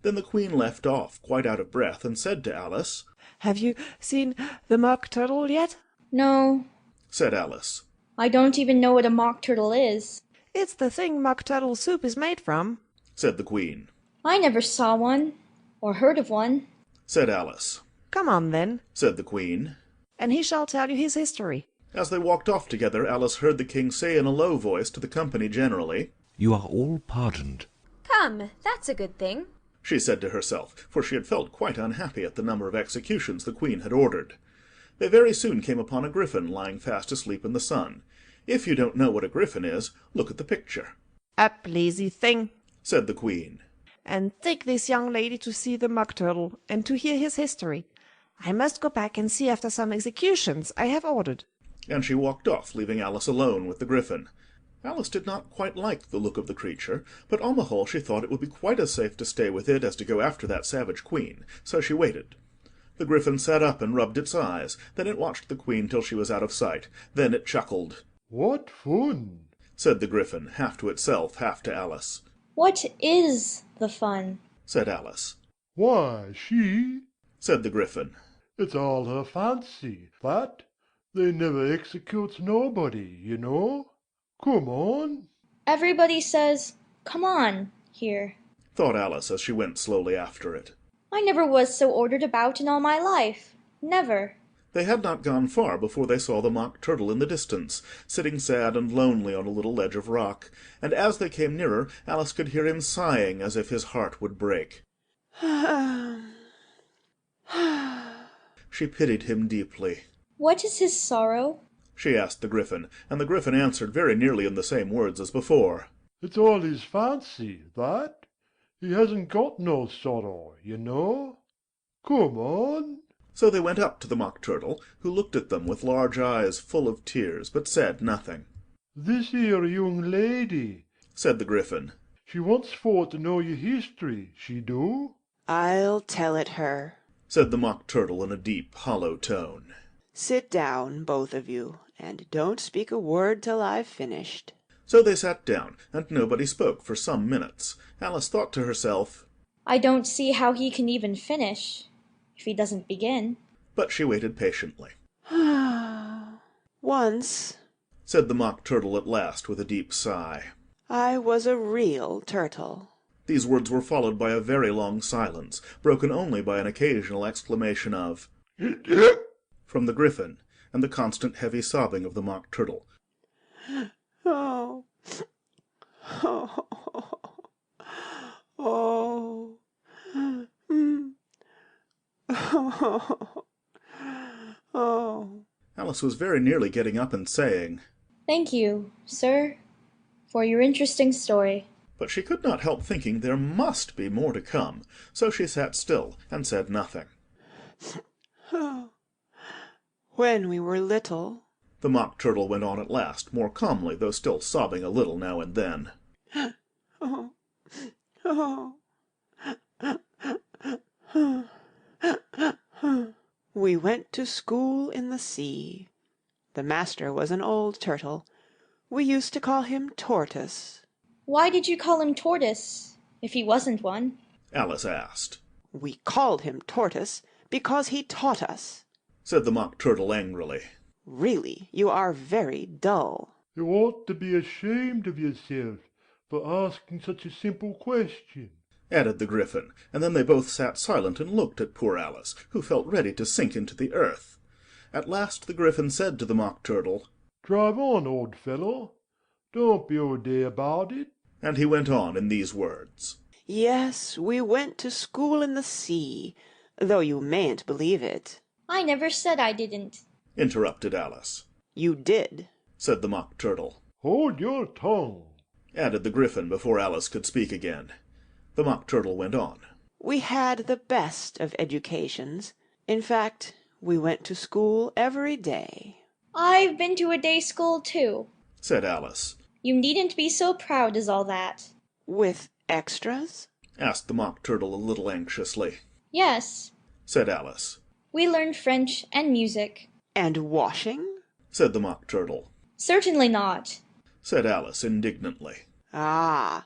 Then the Queen left off, quite out of breath, and said to Alice, "Have you seen the mock turtle yet?" No, said Alice. I don't even know what a mock turtle is. It's the thing mock turtle soup is made from, said the Queen. I never saw one, or heard of one, said Alice. Come on, then, said the Queen, and he shall tell you his history. As they walked off together, Alice heard the King say in a low voice to the company generally, "You are all pardoned." Come, that's a good thing, she said to herself, for she had felt quite unhappy at the number of executions the Queen had ordered. They very soon came upon a griffin lying fast asleep in the sun. If you don't know what a griffin is, look at the picture. "Up, lazy thing," said the Queen, "and take this young lady to see the mock turtle, and to hear his history. I must go back and see after some executions I have ordered." And she walked off, leaving Alice alone with the griffin. Alice did not quite like the look of the creature, but on the whole she thought it would be quite as safe to stay with it as to go after that savage Queen, so she waited. The griffin sat up and rubbed its eyes, then it watched the Queen till she was out of sight, then it chuckled. "What fun!" said the griffin, half to itself, half to Alice. What is the fun? said Alice. "Why, she," said the griffin. "It's all her fancy, that. They never executes nobody, you know. Come on." Everybody says, "Come on," here, thought Alice as she went slowly after it. I never was so ordered about in all my life. Never. They had not gone far before they saw the mock turtle in the distance, sitting sad and lonely on a little ledge of rock, and as they came nearer, Alice could hear him sighing as if his heart would break. She pitied him deeply. What is his sorrow? she asked the griffin, and the griffin answered very nearly in the same words as before. "It's all his fancy, that. He hasn't got no sorrow, you know. Come on." So they went up to the mock turtle, who looked at them with large eyes full of tears, but said nothing. "This here young lady," said the griffin. "she wants for to know your history, she do." "I'll tell it her," said the mock turtle in a deep, hollow tone. "Sit down, both of you, and don't speak a word till I've finished." So they sat down, and nobody spoke for some minutes. Alice thought to herself, I don't see how he can even finish, if he doesn't begin. But she waited patiently. "Once," said the mock turtle at last with a deep sigh, "I was a real turtle." These words were followed by a very long silence, broken only by an occasional exclamation of from the griffin, and the constant heavy sobbing of the mock turtle. Oh, oh, oh, oh, oh. Alice was very nearly getting up and saying, Thank you, sir, for your interesting story. But she could not help thinking there must be more to come, so she sat still and said nothing. When we were little, the Mock Turtle went on at last, more calmly, though still sobbing a little now and then. oh, oh, we went to school in the sea. The master was an old turtle. We used to call him Tortoise. Why did you call him Tortoise, if he wasn't one? Alice asked. We called him Tortoise because he taught us, said the Mock Turtle angrily. Really, you are very dull. You ought to be ashamed of yourself for asking such a simple question, added the Gryphon, and then they both sat silent and looked at poor Alice, who felt ready to sink into the earth. At last the Gryphon said to the Mock Turtle, "Drive on, old fellow. Don't be all day about it." And he went on in these words. Yes, we went to school in the sea, though you mayn't believe it. I never said I didn't, interrupted Alice. You did, said the Mock Turtle. Hold your tongue, added the Gryphon before Alice could speak again. The Mock Turtle went on. We had the best of educations. In fact, we went to school every day. I've been to a day school too, said Alice. You needn't be so proud as all that. With extras? asked the Mock Turtle a little anxiously. Yes, said Alice. We learned French and music. And washing? said the Mock Turtle. Certainly not, said Alice indignantly. Ah,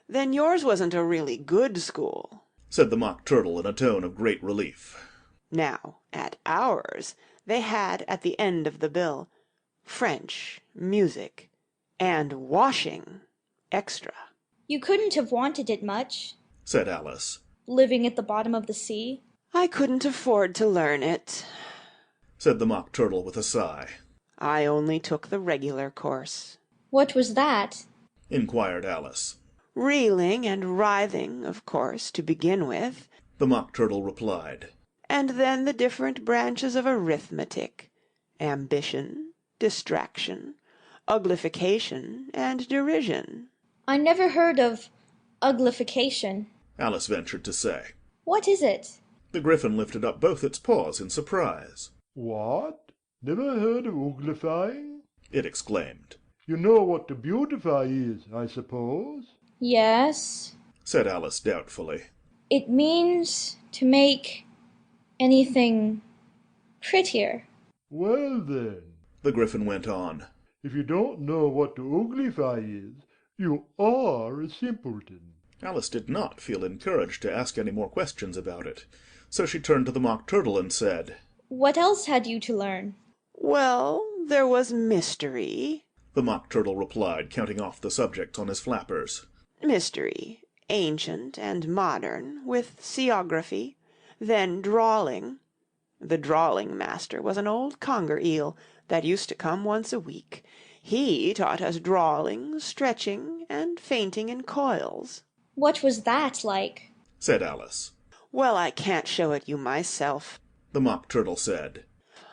then yours wasn't a really good school, said the Mock Turtle in a tone of great relief. Now, at ours, they had at the end of the bill French, music, and washing extra. You couldn't have wanted it much, said Alice. Living at the bottom of the sea. I couldn't afford to learn it, said the Mock Turtle with a sigh. I only took the regular course. What was that? inquired Alice. Reeling and writhing, of course, to begin with, the Mock Turtle replied. And then the different branches of arithmetic, ambition, distraction, uglification, and derision. I never heard of uglification, Alice ventured to say. What is it? The Gryphon lifted up both its paws in surprise. What? Never heard of uglifying? it exclaimed. You know what to beautify is, I suppose? Yes, said Alice doubtfully. It means to make anything prettier. Well then, the Gryphon went on, if you don't know what to uglify is, you are a simpleton. Alice did not feel encouraged to ask any more questions about it, so she turned to the Mock Turtle and said, What else had you to learn? Well, there was mystery, the Mock Turtle replied, counting off the subjects on his flappers. Mystery, ancient and modern, with seaography, then drawling. The drawling master was an old conger eel that used to come once a week. He taught us drawling, stretching, and fainting in coils. What was that like? said Alice. Well, I can't show it you myself, the Mock Turtle said.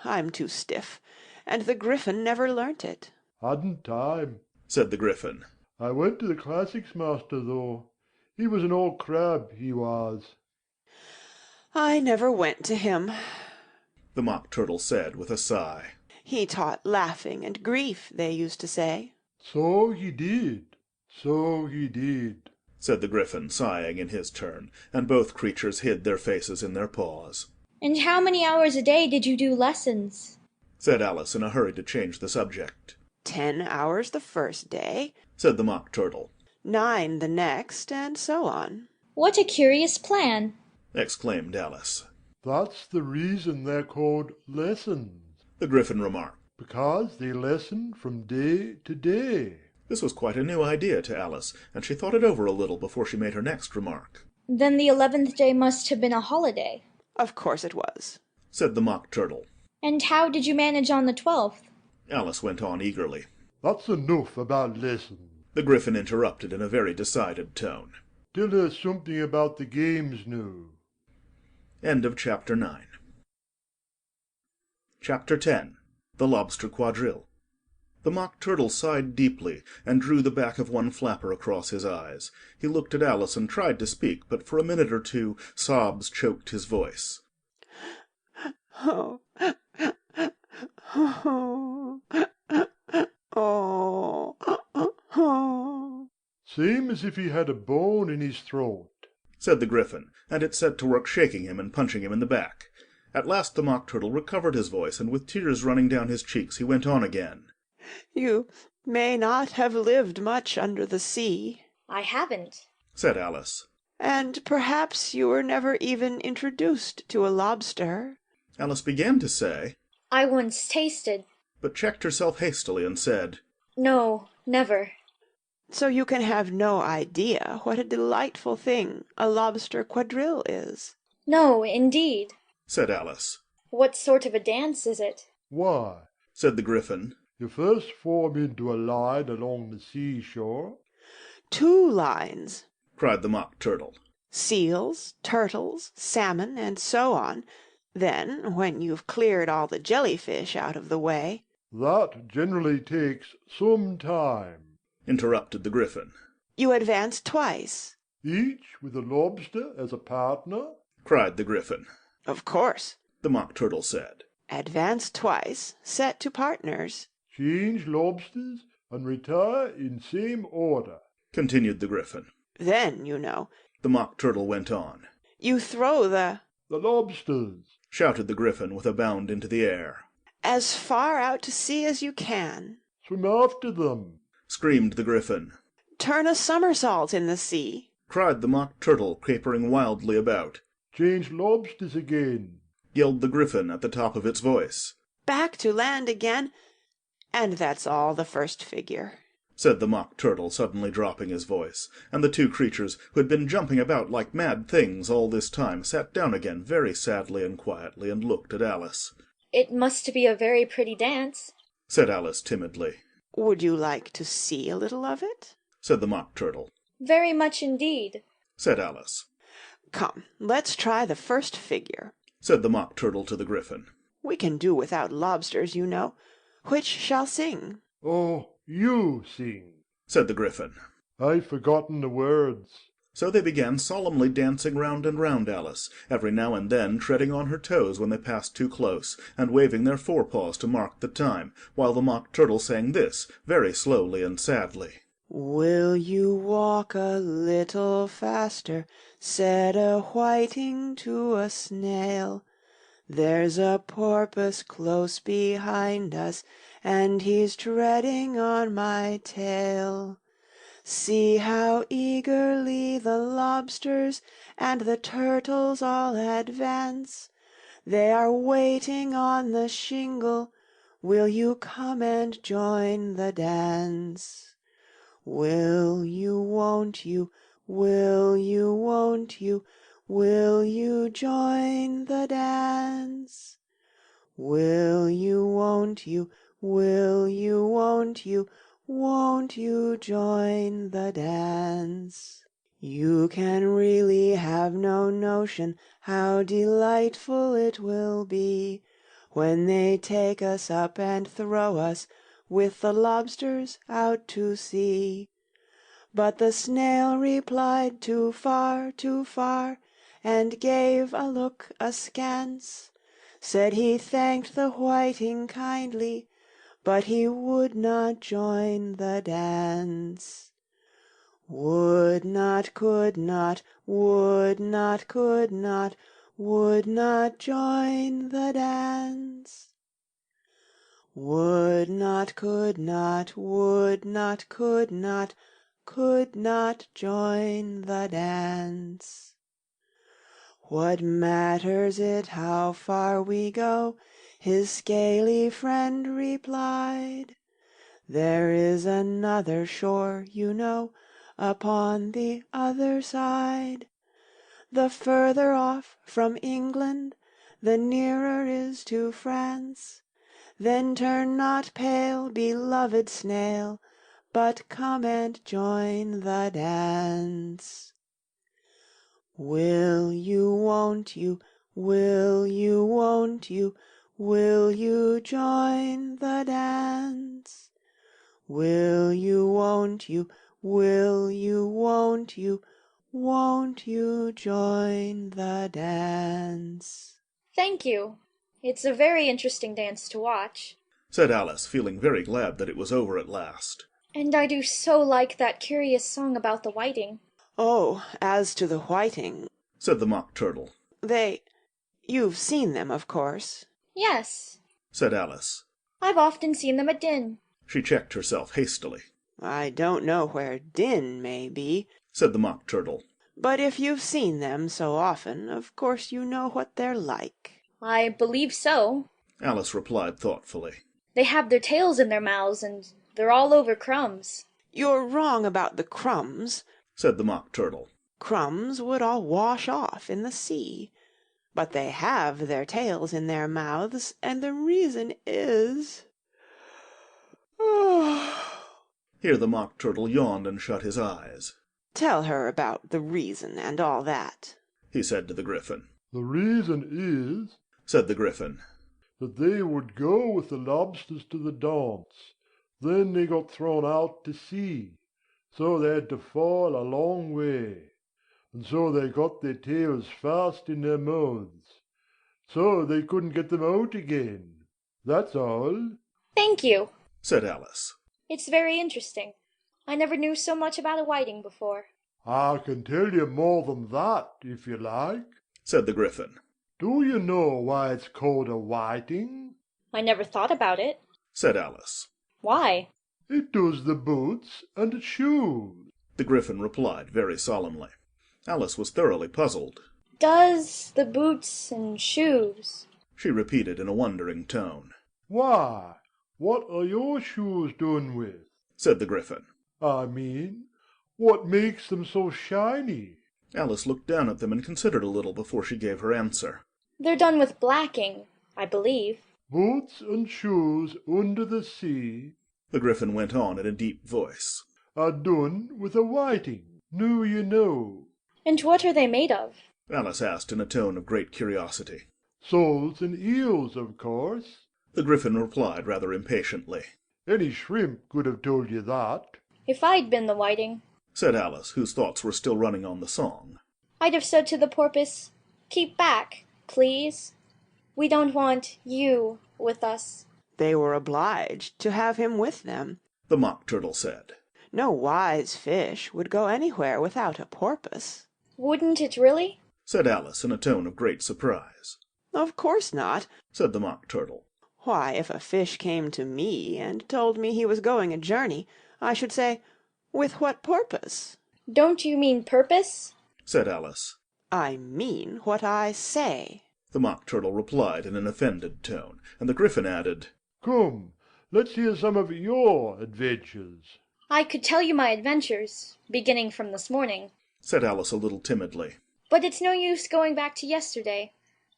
I'm too stiff, and the Gryphon never learnt it. Hadn't time, said the Gryphon. I went to the classics master, though. He was an old crab, he was. I never went to him, the Mock Turtle said with a sigh. He taught laughing and grief, they used to say. So he did, said the Gryphon, sighing in his turn, and both creatures hid their faces in their paws. And how many hours a day did you do lessons? said Alice in a hurry to change the subject. 10 hours the first day, said the Mock Turtle. 9 the next, and so on. What a curious plan, exclaimed Alice. That's the reason they're called lessons, the Gryphon remarked. Because they lesson from day to day. This was quite a new idea to Alice, and she thought it over a little before she made her next remark. Then the 11th day must have been a holiday. Of course it was, said the Mock Turtle. And how did you manage on the 12th? Alice went on eagerly. That's enough about lessons, the Gryphon interrupted in a very decided tone. Tell her something about the games now. End of chapter 9. Chapter 10. The Lobster Quadrille. The Mock Turtle sighed deeply, and drew the back of one flapper across his eyes. He looked at Alice and tried to speak, but for a minute or two sobs choked his voice. Oh, oh, oh, oh. Seem as if he had a bone in his throat, said the Gryphon, and it set to work shaking him and punching him in the back. At last the Mock Turtle recovered his voice, and with tears running down his cheeks he went on again. You may not have lived much under the sea, I haven't, said Alice. and perhaps you were never even introduced to a lobster. Alice began to say, I once tasted. but checked herself hastily and said, No, never. So you can have no idea what a delightful thing a lobster quadrille is. No, indeed. said Alice. What sort of a dance is it? why, said the Gryphon. you first form into a line along the seashore, 2 lines. cried the Mock Turtle. Seals, turtles, salmon, and so on. Then, when you've cleared all the jellyfish out of the way, that generally takes some time, interrupted the Gryphon. you advance twice. each with a lobster as a partner. cried the Gryphon. Of course. The Mock Turtle said. Advance twice, set to partners. Change lobsters and retire in same order, continued the Gryphon. Then, you know, the Mock Turtle went on. You throw the lobsters, shouted the Gryphon with a bound into the air. As far out to sea as you can. Swim after them, screamed the Gryphon. Turn a somersault in the sea, cried the Mock Turtle, capering wildly about. Change lobsters again, yelled the Gryphon at the top of its voice. Back to land again, and that's all the first figure, said the Mock Turtle, suddenly dropping his voice, and the 2 creatures, who had been jumping about like mad things all this time, sat down again very sadly and quietly, and looked at Alice. It must be a very pretty dance, said Alice timidly. Would you like to see a little of it? said the Mock Turtle. Very much indeed, said Alice. Come, let's try the first figure, said the Mock Turtle to the Gryphon. We can do without lobsters, you know. Which shall sing? Oh, you sing, said the Gryphon. I've forgotten the words. So they began solemnly dancing round and round Alice, every now and then treading on her toes when they passed too close, and waving their forepaws to mark the time, while the Mock Turtle sang this, very slowly and sadly. Will you walk a little faster, said a whiting to a snail. There's a porpoise close behind us, and he's treading on my tail. See how eagerly the lobsters and the turtles all advance. They are waiting on the shingle. Will you come and join the dance? Will you, won't you, will you, won't you, will you join the dance? Will you, won't you, will you, won't you join the dance? You can really have no notion how delightful it will be when they take us up and throw us with the lobsters out to sea. But the snail replied, too far, and gave a look askance. Said he thanked the whiting kindly, but he would not join the dance. Would not, could not, would not, could not, would not join the dance. Would not, could not, would not, could not join the dance. What matters it how far we go? His scaly friend replied. There is another shore, you know, upon the other side. The further off from England, the nearer is to France. Then turn not pale, beloved snail, but come and join the dance. Will you, won't you, will you, won't you, will you join the dance? Will you, won't you, will you, won't you join the dance? Thank you. It's a very interesting dance to watch. said Alice, feeling very glad that it was over at last. And I do so like that curious song about the whiting. Oh, as to the whiting, said the Mock Turtle. You've seen them, of course. Yes, said Alice. I've often seen them at Din. She checked herself hastily. I don't know where Din may be, said the Mock Turtle. But if you've seen them so often, of course you know what they're like. I believe so, Alice replied thoughtfully. They have their tails in their mouths, and they're all over crumbs. You're wrong about the crumbs, said the Mock Turtle. Crumbs would all wash off in the sea. But they have their tails in their mouths, and the reason is... Here the Mock Turtle yawned and shut his eyes. Tell her about the reason and all that, he said to the Gryphon. The reason is, said the Gryphon, that they would go with the lobsters to the dance. Then they got thrown out to sea, so they had to fall a long way, and so they got their tails fast in their mouths, so they couldn't get them out again. That's all. Thank you, said Alice. It's very interesting. I never knew so much about a whiting before. I can tell you more than that, if you like, said the Gryphon. Do you know why it's called a whiting? I never thought about it, said Alice. Why? It does the boots and shoes, the Gryphon replied very solemnly. Alice was thoroughly puzzled. Does the boots and shoes, she repeated in a wondering tone. Why, what are your shoes done with? said the Gryphon. I mean, what makes them so shiny? Alice looked down at them and considered a little before she gave her answer. They're done with blacking, I believe. Boots and shoes under the sea, the Gryphon went on in a deep voice, are done with a whiting, now you know. And what are they made of? Alice asked in a tone of great curiosity. Soles and eels, of course, the Gryphon replied rather impatiently. Any shrimp could have told you that. If I'd been the whiting, said Alice, whose thoughts were still running on the song, I'd have said to the porpoise, Keep back, please. We don't want you with us. They were obliged to have him with them, the Mock Turtle said. No wise fish would go anywhere without a porpoise. Wouldn't it really? said Alice in a tone of great surprise. Of course not, said the Mock Turtle. Why, if a fish came to me and told me he was going a journey, I should say, With what purpose? Don't you mean purpose? said Alice. I mean what I say, the Mock Turtle replied in an offended tone, and the Gryphon added, Come, let's hear some of your adventures. I could tell you my adventures, beginning from this morning, said Alice a little timidly. But it's no use going back to yesterday,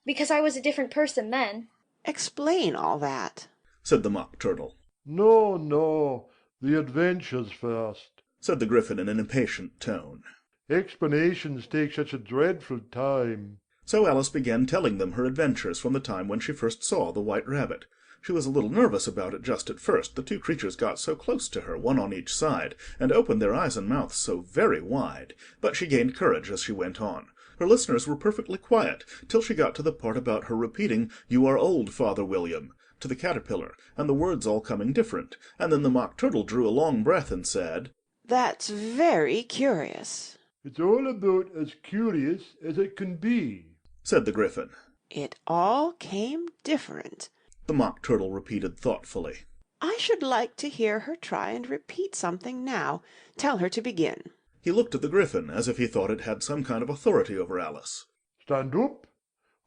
because I was a different person then. Explain all that, said the Mock Turtle. No, the adventures first, said the Gryphon in an impatient tone. Explanations take such a dreadful time. So Alice began telling them her adventures from the time when she first saw the White Rabbit. She was a little nervous about it just at first, the two creatures got so close to her, one on each side, and opened their eyes and mouths so very wide, but she gained courage as she went on. Her listeners were perfectly quiet, till she got to the part about her repeating, "You are old, Father William," to the caterpillar, and the words all coming different, and then the Mock Turtle drew a long breath and said, That's very curious. It's all about as curious as it can be, said the Gryphon. It all came different, the Mock Turtle repeated thoughtfully. I should like to hear her try and repeat something now. Tell her to begin. He looked at the Gryphon as if he thought it had some kind of authority over Alice. Stand up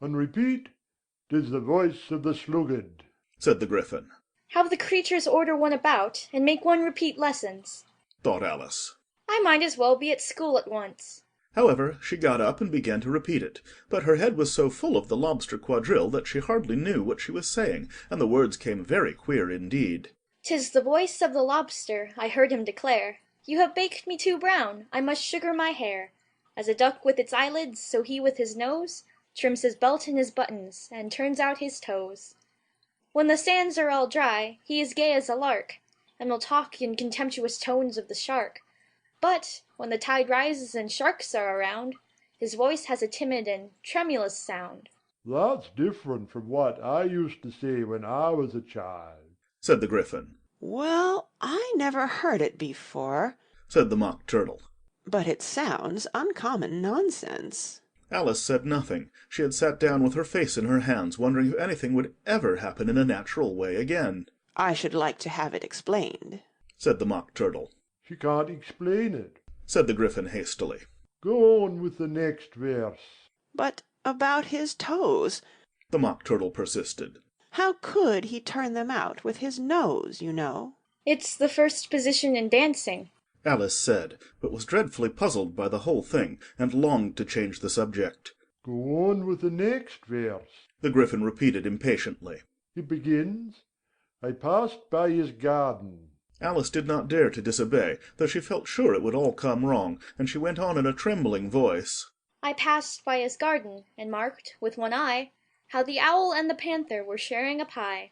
and repeat, "'Tis the voice of the sluggard," said the Gryphon. How the creatures order one about, and make one repeat lessons, thought Alice. I might as well be at school at once. However, she got up and began to repeat it, but her head was so full of the lobster quadrille that she hardly knew what she was saying, and the words came very queer indeed. "'Tis the voice of the lobster," I heard him declare. "You have baked me too brown, I must sugar my hair. As a duck with its eyelids, so he with his nose trims his belt and his buttons, and turns out his toes. When the sands are all dry, he is gay as a lark, and will talk in contemptuous tones of the shark. But when the tide rises and sharks are around, his voice has a timid and tremulous sound. That's different from what I used to say when I was a child, said the Gryphon. Well, I never heard it before, said the Mock Turtle. But it sounds uncommon nonsense. Alice said nothing. She had sat down with her face in her hands, wondering if anything would ever happen in a natural way again. I should like to have it explained, said the Mock Turtle. She can't explain it, said the Gryphon hastily. Go on with the next verse. But about his toes, the Mock Turtle persisted. How could he turn them out with his nose, you know? It's the first position in dancing, Alice said, but was dreadfully puzzled by the whole thing, and longed to change the subject. Go on with the next verse, the Gryphon repeated impatiently. It begins, I passed by his garden. Alice did not dare to disobey, though she felt sure it would all come wrong, and she went on in a trembling voice. I passed by his garden, and marked, with one eye, how the owl and the panther were sharing a pie.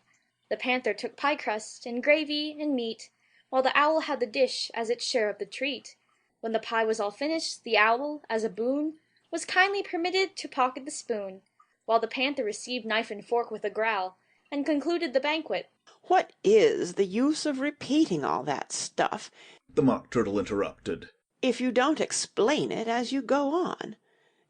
The panther took pie crust, and gravy, and meat, while the owl had the dish as its share of the treat. When the pie was all finished, the owl, as a boon, was kindly permitted to pocket the spoon, while the panther received knife and fork with a growl, and concluded the banquet. What is the use of repeating all that stuff, the Mock Turtle interrupted, if you don't explain it as you go on?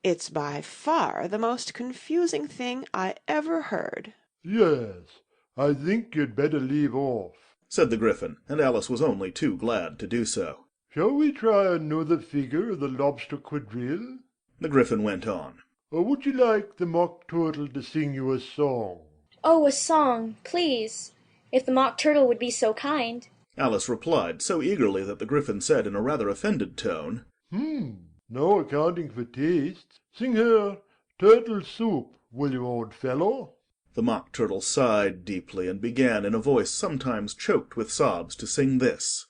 It's by far the most confusing thing I ever heard. Yes, I think you'd better leave off, said the Gryphon, and Alice was only too glad to do so. Shall we try another figure of the lobster quadrille? The Gryphon went on. Or would you like the Mock Turtle to sing you a song? Oh, a song, please, if the Mock Turtle would be so kind. Alice replied so eagerly that the Gryphon said in a rather offended tone, No accounting for tastes. Sing her Turtle Soup, will you, old fellow? The Mock Turtle sighed deeply and began in a voice sometimes choked with sobs to sing this.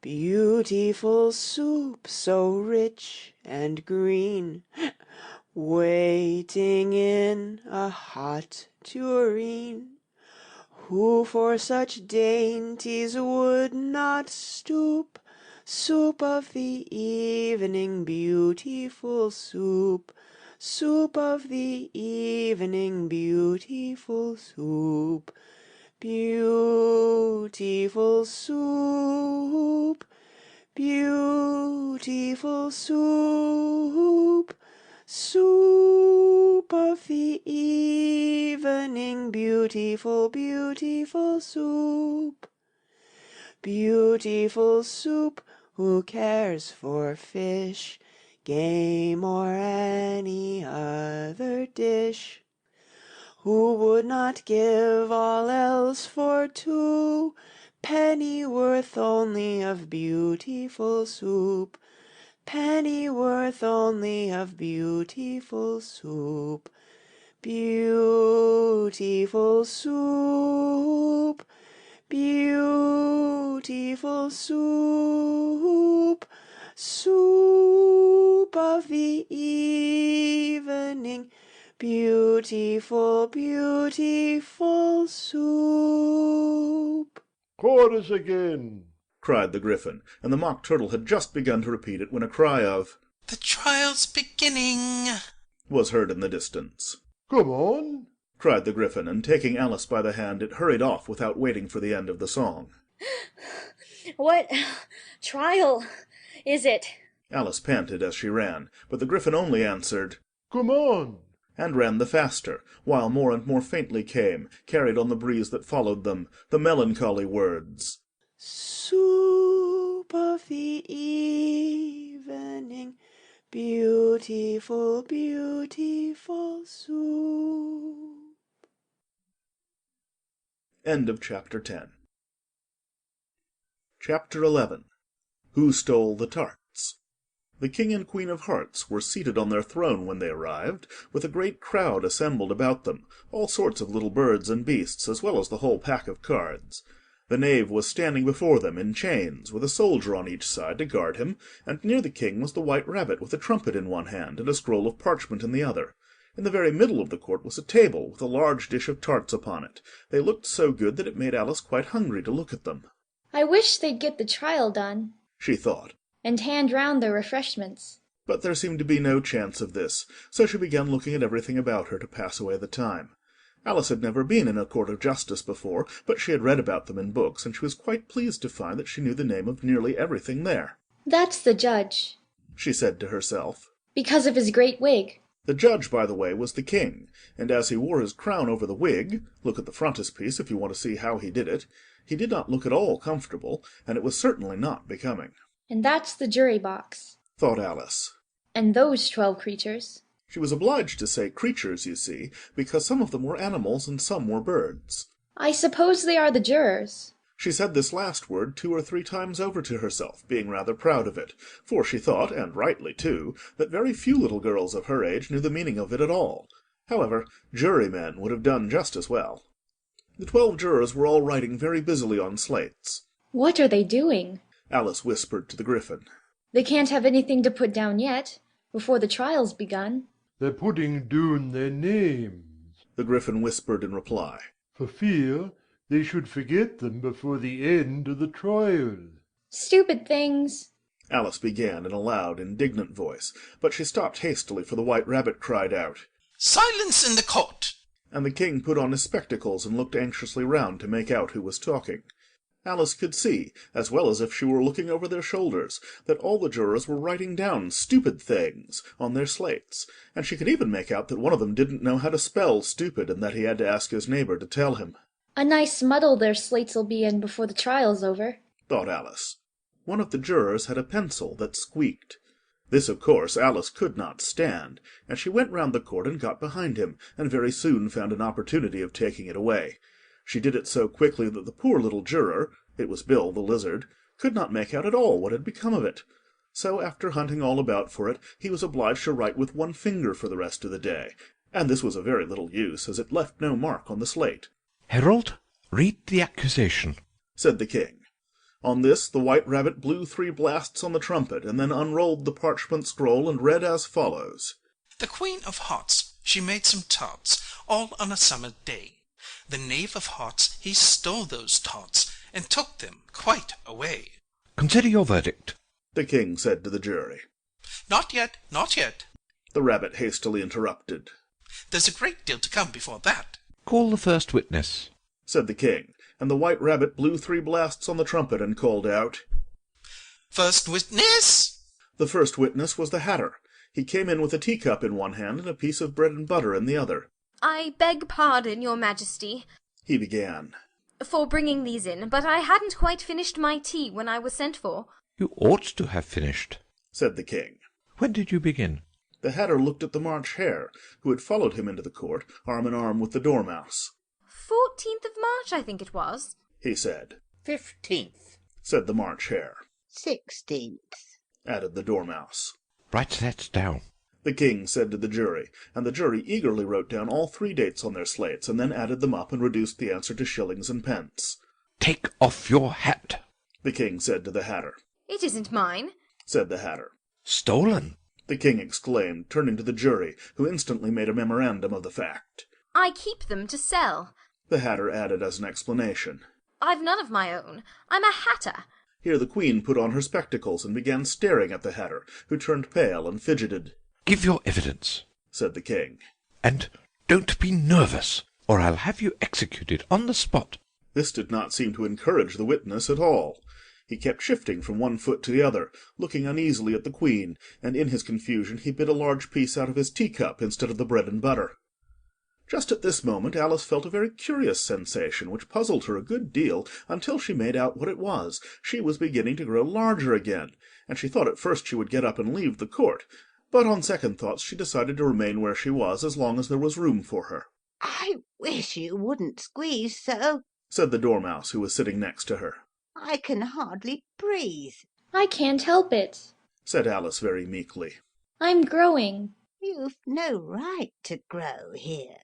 Beautiful soup, so rich and green, waiting in a hot tureen. Who for such dainties would not stoop? Soup of the evening, beautiful soup. Soup of the evening, beautiful soup. Beautiful soup. Beautiful soup. Soup of the evening, beautiful, beautiful soup. Beautiful soup, who cares for fish, game, or any other dish? Who would not give all else for 2 pennyworth only of beautiful soup? Pennyworth only of beautiful soup. Beautiful soup. Beautiful soup. Soup of the evening. Beautiful, beautiful soup. Chorus again, cried the Gryphon, and the Mock Turtle had just begun to repeat it when a cry of, The trial's beginning, was heard in the distance. Come on, cried the Gryphon, and taking Alice by the hand, it hurried off without waiting for the end of the song. What trial is it? Alice panted as she ran, but the Gryphon only answered, Come on, and ran the faster, while more and more faintly came, carried on the breeze that followed them, the melancholy words, Soup of the evening, beautiful, beautiful soup. End of chapter 10. Chapter 11. Who Stole the Tarts? The King and Queen of Hearts were seated on their throne when they arrived, with a great crowd assembled about them, all sorts of little birds and beasts, as well as the whole pack of cards. The knave was standing before them in chains, with a soldier on each side to guard him, and near the king was the White Rabbit with a trumpet in one hand and a scroll of parchment in the other. In the very middle of the court was a table, with a large dish of tarts upon it. They looked so good that it made Alice quite hungry to look at them. I wish they'd get the trial done, She thought. and hand round the refreshments. But there seemed to be no chance of this, so she began looking at everything about her to pass away the time. Alice had never been in a court of justice before, but she had read about them in books, and she was quite pleased to find that she knew the name of nearly everything there. That's the judge, She said to herself. because of his great wig. The judge, by the way, was the king, and as he wore his crown over the wig—look at the frontispiece if you want to see how he did it—he did not look at all comfortable, and it was certainly not becoming. And that's the jury box. Thought Alice. And those 12 creatures. She was obliged to say creatures, you see, because some of them were animals and some were birds. I suppose they are the jurors. She said this last word 2 or 3 times over to herself, being rather proud of it, for she thought, and rightly too, that very few little girls of her age knew the meaning of it at all. However, jurymen would have done just as well. The 12 jurors were all writing very busily on slates. What are they doing? Alice whispered to the Gryphon. They can't have anything to put down yet, before the trial's begun. They're putting down their names, The Gryphon whispered in reply. for fear they should forget them before the end of the trial. Stupid things. Alice began in a loud, indignant voice, but she stopped hastily, for the White Rabbit cried out, Silence in the court! and the king put on his spectacles and looked anxiously round to make out who was talking. Alice could see, as well as if she were looking over their shoulders, that all the jurors were writing down stupid things on their slates, and she could even make out that one of them didn't know how to spell stupid, and that he had to ask his neighbour to tell him. A nice muddle their slates'll be in before the trial's over, thought Alice. One of the jurors had a pencil that squeaked. This, of course, Alice could not stand, and she went round the court and got behind him, and very soon found an opportunity of taking it away. She did it so quickly that the poor little juror—it was Bill the lizard—could not make out at all what had become of it. So, after hunting all about for it, he was obliged to write with one finger for the rest of the day, and this was of very little use, as it left no mark on the slate. Herald, read the accusation, said the king. On this the White Rabbit blew 3 blasts on the trumpet, and then unrolled the parchment scroll and read as follows. The Queen of Hearts, she made some tarts, all on a summer day. The Knave of Hearts, he stole those tarts, and took them quite away. Consider your verdict, the king said to the jury. Not yet, not yet, the rabbit hastily interrupted. There's a great deal to come before that. Call the first witness, said the king, and the White Rabbit blew 3 blasts on the trumpet and called out, First witness! The first witness was the Hatter. He came in with a teacup in one hand and a piece of bread and butter in the other. I beg pardon, your majesty, he began, for bringing these in, but I hadn't quite finished my tea when I was sent for. You ought to have finished, said the king. When did you begin? The Hatter looked at the March Hare, who had followed him into the court, arm in arm with the Dormouse. 14th of March, I think it was, he said. 15th, said the March Hare. 16th, added the Dormouse. Write that down, the king said to the jury, and the jury eagerly wrote down all 3 dates on their slates, and then added them up and reduced the answer to shillings and pence. Take off your hat, the king said to the Hatter. It isn't mine, said the Hatter. Stolen, the king exclaimed, turning to the jury, who instantly made a memorandum of the fact. I keep them to sell, the Hatter added as an explanation. I've none of my own. I'm a hatter. Here the queen put on her spectacles and began staring at the Hatter, who turned pale and fidgeted. Give your evidence, said the king. And don't be nervous, or I'll have you executed on the spot. This did not seem to encourage the witness at all. He kept shifting from one foot to the other, looking uneasily at the queen, and in his confusion he bit a large piece out of his teacup instead of the bread and butter. Just at this moment Alice felt a very curious sensation, which puzzled her a good deal until she made out what it was. She was beginning to grow larger again, and she thought at first she would get up and leave the court, but on second thoughts she decided to remain where she was as long as there was room for her. I wish you wouldn't squeeze so, said the Dormouse, who was sitting next to her. I can hardly breathe. I can't help it, said Alice very meekly. I'm growing. You've no right to grow here,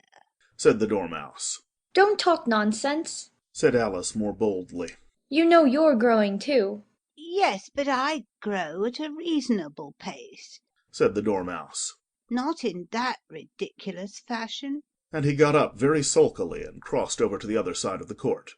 said the Dormouse. Don't talk nonsense, said Alice more boldly. You know you're growing too. Yes, but I grow at a reasonable pace. Said the Dormouse. Not in that ridiculous fashion. And he got up very sulkily and crossed over to the other side of the court.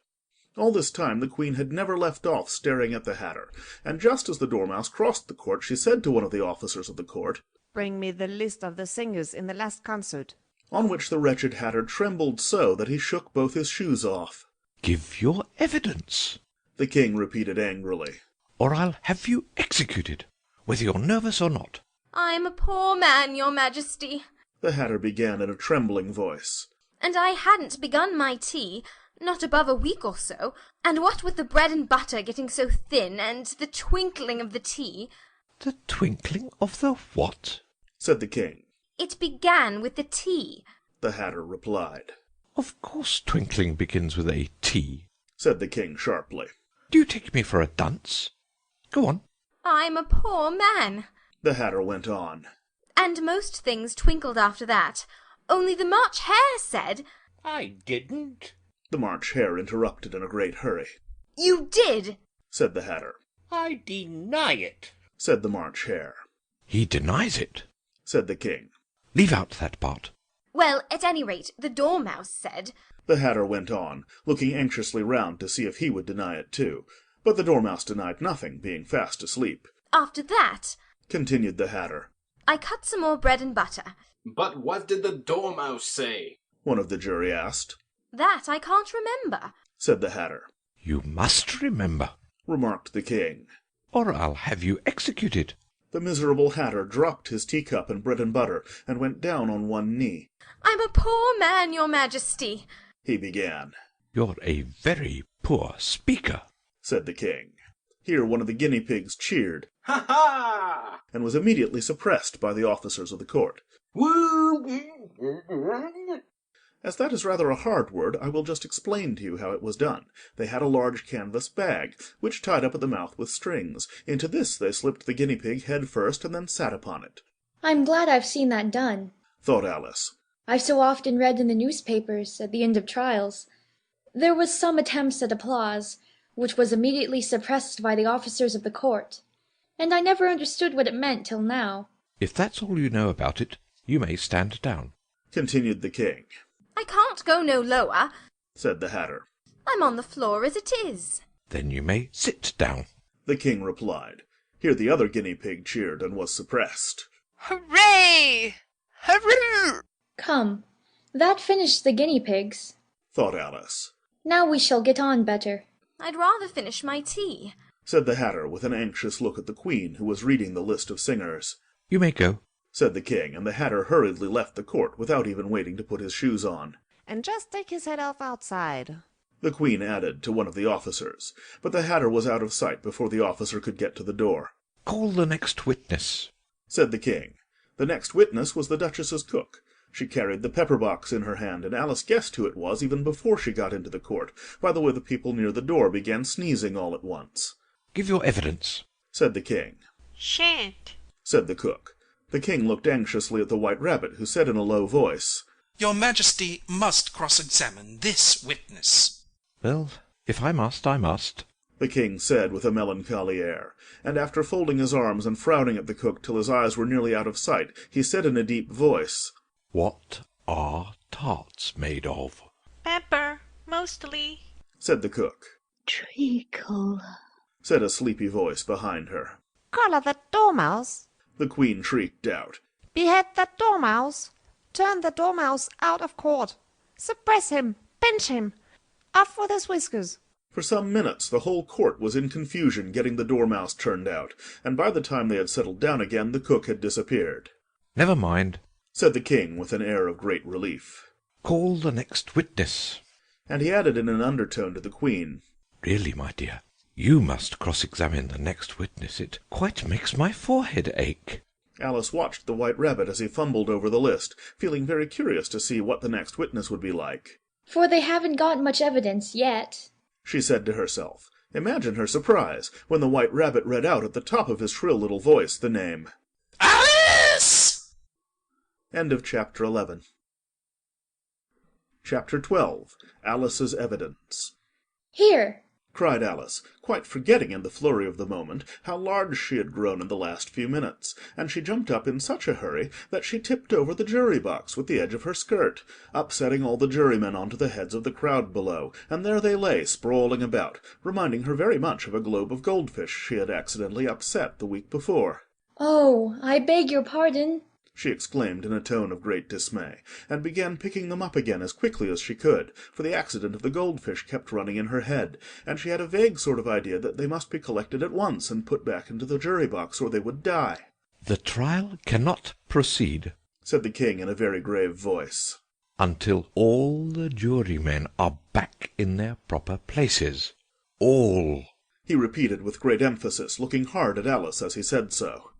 All this time the Queen had never left off staring at the Hatter, and just as the Dormouse crossed the court she said to one of the officers of the court, Bring me the list of the singers in the last concert. On which the wretched Hatter trembled so that he shook both his shoes off. Give your evidence, the King repeated angrily, or I'll have you executed, whether you're nervous or not. I'm a poor man, your Majesty, the Hatter began in a trembling voice. and I hadn't begun my tea, not above a week or so, and what with the bread and butter getting so thin, and the twinkling of the tea— The twinkling of the what? said the King. It began with the tea, the Hatter replied. Of course twinkling begins with a T, said the King sharply. Do you take me for a dunce? Go on. I'm a poor man, the Hatter went on. and most things twinkled after that, only the March Hare said— I didn't. The March Hare interrupted in a great hurry. You did, said the Hatter. I deny it, said the March Hare. He denies it, said the King. Leave out that part. Well, at any rate, the Dormouse said— the Hatter went on, looking anxiously round to see if he would deny it too, but the Dormouse denied nothing, being fast asleep. After that, continued the Hatter, I cut some more bread and butter. But what did the Dormouse say? one of the jury asked. That I can't remember, said the Hatter. You must remember, remarked the King, or I'll have you executed. The miserable Hatter dropped his teacup and bread and butter, and went down on one knee. I'm a poor man, your Majesty, he began. You're a very poor speaker, said the King. Here one of the guinea pigs cheered, Ha ha! and was immediately suppressed by the officers of the court. As that is rather a hard word, I will just explain to you how it was done. They had a large canvas bag, which tied up at the mouth with strings. Into this they slipped the guinea pig head first, and then sat upon it. I'm glad I've seen that done, thought Alice. I've so often read in the newspapers, at the end of trials, there was some attempts at applause, which was immediately suppressed by the officers of the court, and I never understood what it meant till now. If that's all you know about it, you may stand down, continued the King. I can't go no lower, said the Hatter. I'm on the floor as it is. Then you may sit down, the King replied. Here the other guinea pig cheered and was suppressed. Hooray! Hurrah! Come, that finished the guinea pigs, thought Alice. Now we shall get on better. I'd rather finish my tea, said the Hatter with an anxious look at the Queen, who was reading the list of singers. You may go, said the King, and the Hatter hurriedly left the court without even waiting to put his shoes on. And just take his head off outside, the Queen added to one of the officers, but the Hatter was out of sight before the officer could get to the door. Call the next witness, said the King. The next witness was the Duchess's cook. She carried the pepper-box in her hand, and Alice guessed who it was even before she got into the court, by the way the people near the door began sneezing all at once. Give your evidence, said the King. Shan't, said the cook. The King looked anxiously at the White Rabbit, who said in a low voice, Your Majesty must cross-examine this witness. Well, if I must, I must, the King said with a melancholy air, and after folding his arms and frowning at the cook till his eyes were nearly out of sight, he said in a deep voice, What are tarts made of? pepper, mostly, said the cook. Treacle, said a sleepy voice behind her. Collar that Dormouse, the Queen shrieked out. Behead that Dormouse, turn the Dormouse out of court, suppress him, pinch him, off with his whiskers. For some minutes the whole court was in confusion getting the Dormouse turned out, and by the time they had settled down again the cook had disappeared. Never mind, said the King with an air of great relief. Call the next witness. And he added in an undertone to the Queen, Really, my dear, you must cross-examine the next witness. It quite makes my forehead ache. Alice watched the White Rabbit as he fumbled over the list, feeling very curious to see what the next witness would be like. For they haven't got much evidence yet, she said to herself. Imagine her surprise when the White Rabbit read out at the top of his shrill little voice the name Alice! End of chapter 11. Chapter 12. Alice's Evidence. Here! cried Alice, quite forgetting in the flurry of the moment how large she had grown in the last few minutes, and she jumped up in such a hurry that she tipped over the jury-box with the edge of her skirt, upsetting all the jurymen onto the heads of the crowd below, and there they lay sprawling about, reminding her very much of a globe of goldfish she had accidentally upset the week before. Oh, I beg your pardon, she exclaimed in a tone of great dismay, and began picking them up again as quickly as she could, for the accident of the goldfish kept running in her head, and she had a vague sort of idea that they must be collected at once and put back into the jury-box, or they would die. "The trial cannot proceed," said the king in a very grave voice, "until all the jurymen are back in their proper places. All," he repeated with great emphasis, looking hard at Alice as he said so.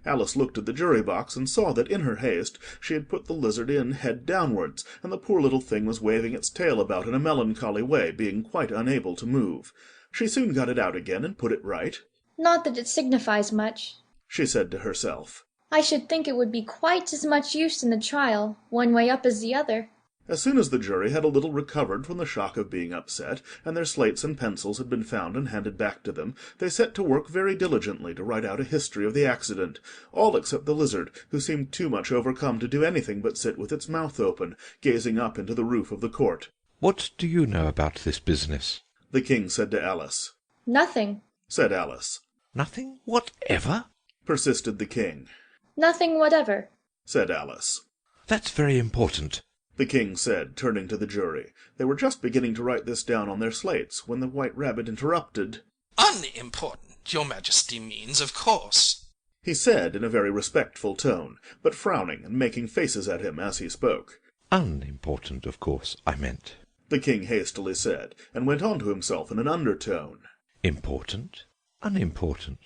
Alice looked at the jury-box and saw that in her haste she had put the lizard in head downwards, and the poor little thing was waving its tail about in a melancholy way, being quite unable to move. She soon got it out again and put it right. Not that it signifies much, she said to herself. I should think it would be quite as much use in the trial, one way up as the other. As soon as the jury had a little recovered from the shock of being upset, and their slates and pencils had been found and handed back to them, they set to work very diligently to write out a history of the accident, all except the lizard, who seemed too much overcome to do anything but sit with its mouth open, gazing up into the roof of the court. "What do you know about this business?" the king said to Alice. Nothing, said Alice. "Nothing whatever?" persisted the king. Nothing whatever, said Alice. "That's very important," the king said, turning to the jury. They were just beginning to write this down on their slates, when the White Rabbit interrupted. "Unimportant, your Majesty means, of course," he said in a very respectful tone, but frowning and making faces at him as he spoke. "Unimportant, of course, I meant," the king hastily said, and went on to himself in an undertone. "Important, unimportant,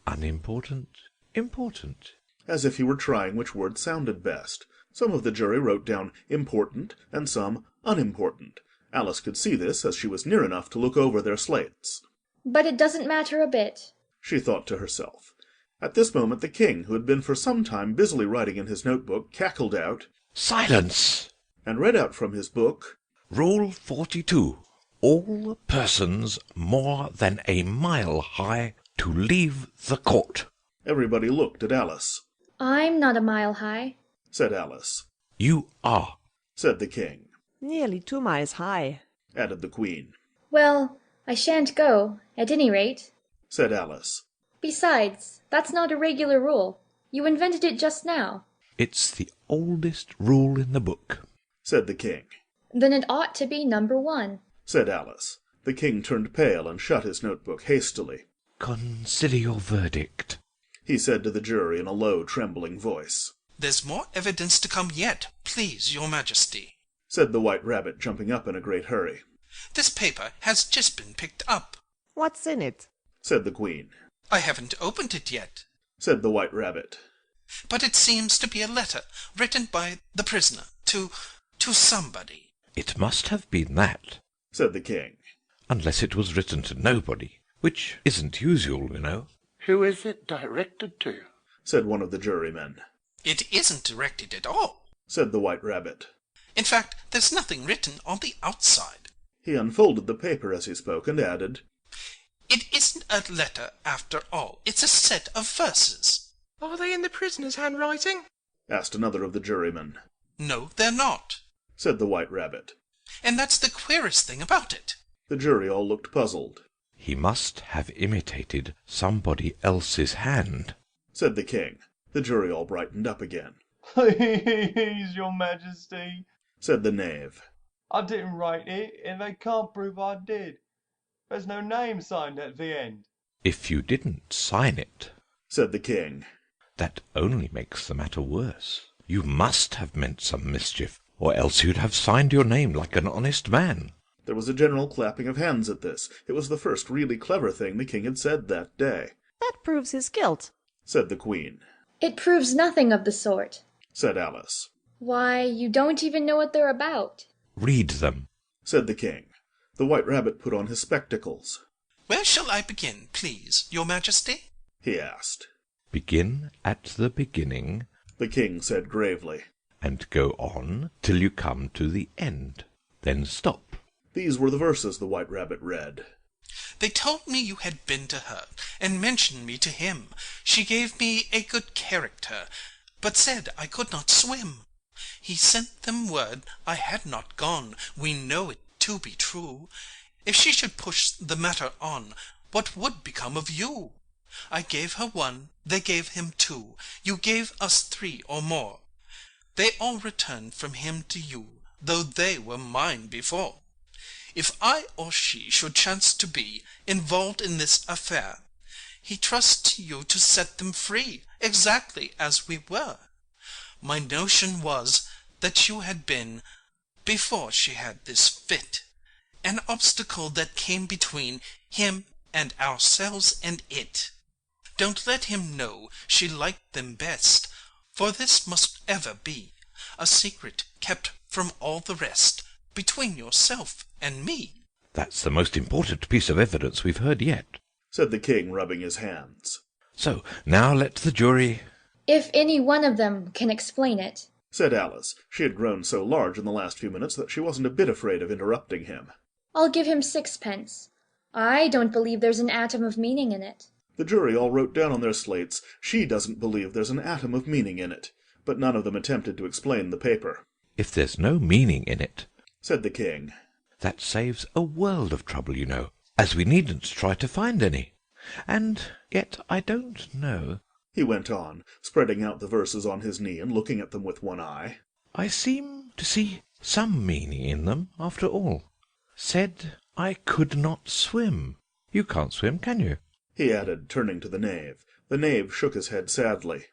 unimportant, important," as if he were trying which word sounded best. Some of the jury wrote down important, and some unimportant. Alice could see this, as she was near enough to look over their slates. but it doesn't matter a bit, she thought to herself. At this moment the king, who had been for some time busily writing in his notebook, cackled out, "Silence!" and read out from his book, "Rule 42. All persons more than a mile high to leave the court." Everybody looked at Alice. I'm not a mile high, said Alice. "You are," said the king. Nearly 2 miles high, added the queen. Well, I shan't go, at any rate, said Alice. Besides, that's not a regular rule. You invented it just now. "It's the oldest rule in the book," said the king. Then it ought to be number 1, said Alice. The king turned pale and shut his notebook hastily. "Consider your verdict," he said to the jury in a low, trembling voice. "There's more evidence to come yet, please, your Majesty," said the White Rabbit, jumping up in a great hurry. "This paper has just been picked up," What's in it? said the queen. "I haven't opened it yet, said the White Rabbit. but it seems to be a letter written by the prisoner to somebody." "It must have been that," said the king. "unless it was written to nobody, which isn't usual, you know." Who is it directed to? said one of the jurymen. "It isn't directed at all," said the White Rabbit. "In fact, there's nothing written on the outside." He unfolded the paper as he spoke, and added, "It isn't a letter after all. It's a set of verses." Are they in the prisoner's handwriting? asked another of the jurymen. "No, they're not," said the White Rabbit. "and that's the queerest thing about it." The jury all looked puzzled. "He must have imitated somebody else's hand," said the king. The jury all brightened up again. Please, your Majesty, said the knave. I didn't write it, and they can't prove I did. There's no name signed at the end. "If you didn't sign it," said the king, "that only makes the matter worse. You must have meant some mischief, or else you'd have signed your name like an honest man." There was a general clapping of hands at this. It was the first really clever thing the king had said that day. That proves his guilt, said the queen. It proves nothing of the sort, said Alice. Why, you don't even know what they're about. "Read them," said the king. The White Rabbit put on his spectacles. "Where shall I begin, please, your Majesty?" he asked. "Begin at the beginning," the king said gravely. "and go on till you come to the end. Then stop." These were the verses the White Rabbit read. They told me you had been to her, and mentioned me to him. She gave me a good character, but said I could not swim. He sent them word I had not gone. We know it to be true. If she should push the matter on, what would become of you? I gave her one, they gave him two. You gave us three or more. They all returned from him to you, though they were mine before. If I or she should chance to be involved in this affair, he trusts to you to set them free, exactly as we were. My notion was that you had been, before she had this fit, an obstacle that came between him and ourselves and it. Don't let him know she liked them best, for this must ever be a secret kept from all the rest, between yourself and me. That's the most important piece of evidence we've heard yet, said the king, rubbing his hands. So, now let the jury— If any one of them can explain it, said Alice. She had grown so large in the last few minutes that she wasn't a bit afraid of interrupting him. I'll give him 6 pence. I don't believe there's an atom of meaning in it. The jury all wrote down on their slates, "She doesn't believe there's an atom of meaning in it," but none of them attempted to explain the paper. If there's no meaning in it, said the king, that saves a world of trouble, you know, as we needn't try to find any. And yet I don't know, he went on, spreading out the verses on his knee and looking at them with one eye. I seem to see some meaning in them, after all. Said I could not swim. You can't swim, can you? He added, turning to the knave. The knave shook his head sadly.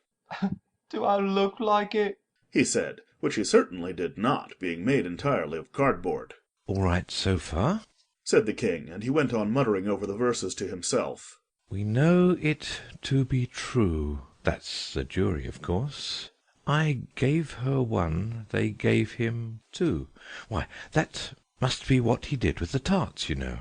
Do I look like it? He said, which he certainly did not, being made entirely of cardboard. All right so far, said the king, and he went on muttering over the verses to himself. We know it to be true. That's the jury, of course. I gave her one, they gave him two. Why, that must be what he did with the tarts, you know.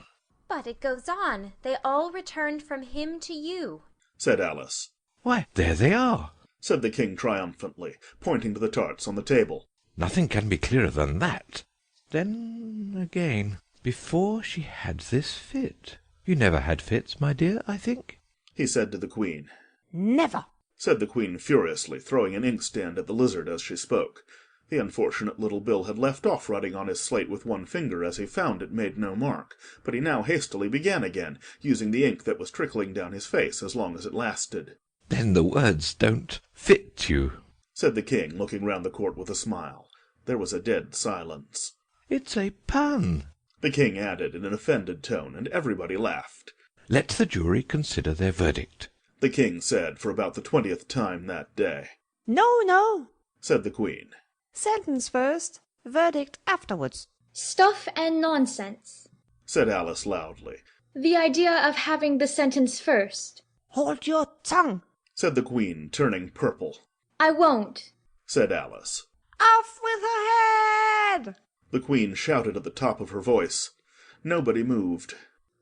But it goes on. They all returned from him to you, said Alice. Why, there they are, said the king triumphantly, pointing to the tarts on the table. Nothing can be clearer than that. Then, again, before she had this fit. You never had fits, my dear, I think? He said to the queen. Never, said the queen furiously, throwing an inkstand at the lizard as she spoke. The unfortunate little Bill had left off writing on his slate with one finger, as he found it made no mark, but he now hastily began again, using the ink that was trickling down his face as long as it lasted. Then the words don't fit you, said the king, looking round the court with a smile. There was a dead silence. It's a pun, the king added in an offended tone, and everybody laughed. Let the jury consider their verdict, the king said for about the 20th time that day. No, no, said the queen. Sentence first, verdict afterwards. Stuff and nonsense, said Alice loudly. The idea of having the sentence first. Hold your tongue, said the queen, turning purple. I won't, said Alice. Off with her head! The queen shouted at the top of her voice. Nobody moved.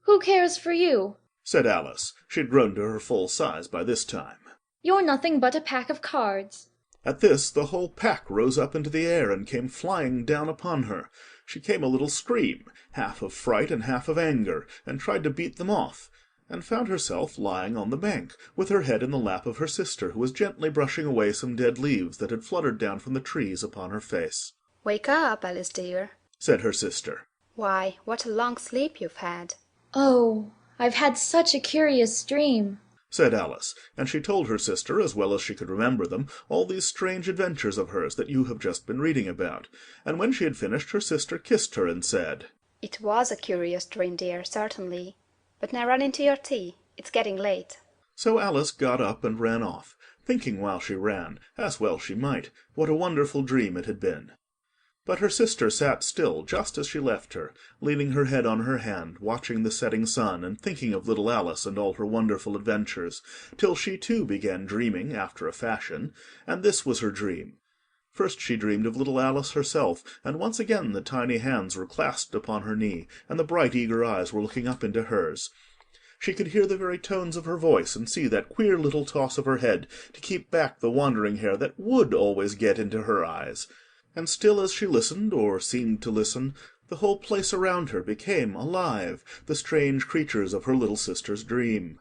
Who cares for you? said Alice. She had grown to her full size by this time. You're nothing but a pack of cards. At this the whole pack rose up into the air and came flying down upon her. She gave a little scream, half of fright and half of anger, and tried to beat them off, and found herself lying on the bank, with her head in the lap of her sister, who was gently brushing away some dead leaves that had fluttered down from the trees upon her face. "Wake up, Alice dear," said her sister. "Why, what a long sleep you've had." Oh, I've had such a curious dream, said Alice, and she told her sister, as well as she could remember them, all these strange adventures of hers that you have just been reading about. And when she had finished, her sister kissed her and said, "It was a curious dream, dear, certainly. But now run into your tea. It's getting late." So Alice got up and ran off, thinking while she ran, as well she might, what a wonderful dream it had been. But her sister sat still just as she left her, leaning her head on her hand, watching the setting sun, and thinking of little Alice and all her wonderful adventures, till she too began dreaming after a fashion, and this was her dream. First she dreamed of little Alice herself, and once again the tiny hands were clasped upon her knee, and the bright eager eyes were looking up into hers. She could hear the very tones of her voice, and see that queer little toss of her head to keep back the wandering hair that would always get into her eyes. And still as she listened, or seemed to listen, The whole place around her became alive, the strange creatures of her little sister's dream.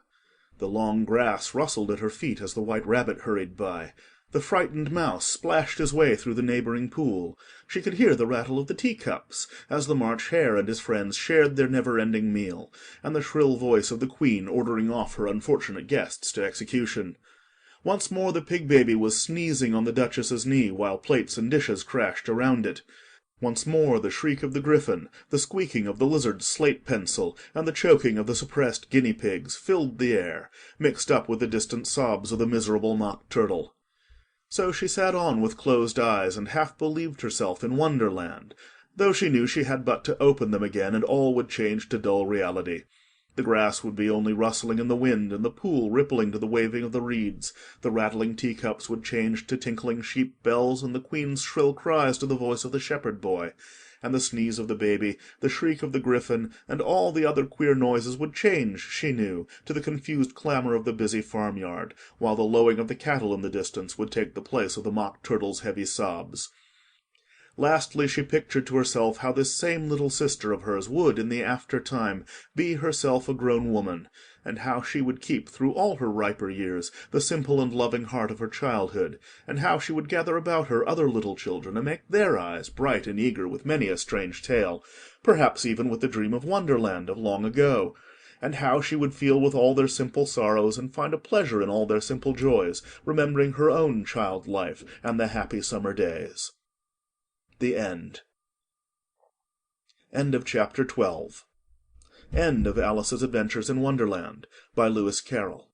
The long grass rustled at her feet as the White Rabbit hurried by. The frightened mouse splashed his way through the neighbouring pool. She could hear the rattle of the teacups, as the March Hare and his friends shared their never-ending meal, and the shrill voice of the Queen ordering off her unfortunate guests to execution. Once more the pig baby was sneezing on the Duchess's knee, while plates and dishes crashed around it. Once more the shriek of the griffin, the squeaking of the lizard's slate pencil, and the choking of the suppressed guinea pigs filled the air, mixed up with the distant sobs of the miserable mock turtle. So she sat on with closed eyes, and half believed herself in Wonderland, though she knew she had but to open them again, and all would change to dull reality. The grass would be only rustling in the wind, and the pool rippling to the waving of the reeds. The rattling teacups would change to tinkling sheep bells, and the Queen's shrill cries to the voice of the shepherd boy. And the sneeze of the baby, the shriek of the griffin, and all the other queer noises would change, she knew, to the confused clamour of the busy farmyard, while the lowing of the cattle in the distance would take the place of the mock turtle's heavy sobs. Lastly, she pictured to herself how this same little sister of hers would, in the after-time, be herself a grown woman, and how she would keep, through all her riper years, the simple and loving heart of her childhood, and how she would gather about her other little children, and make their eyes bright and eager with many a strange tale, perhaps even with the dream of Wonderland of long ago, and how she would feel with all their simple sorrows, and find a pleasure in all their simple joys, remembering her own child life and the happy summer days. The End. End of Chapter 12. End of Alice's Adventures in Wonderland, by Lewis Carroll.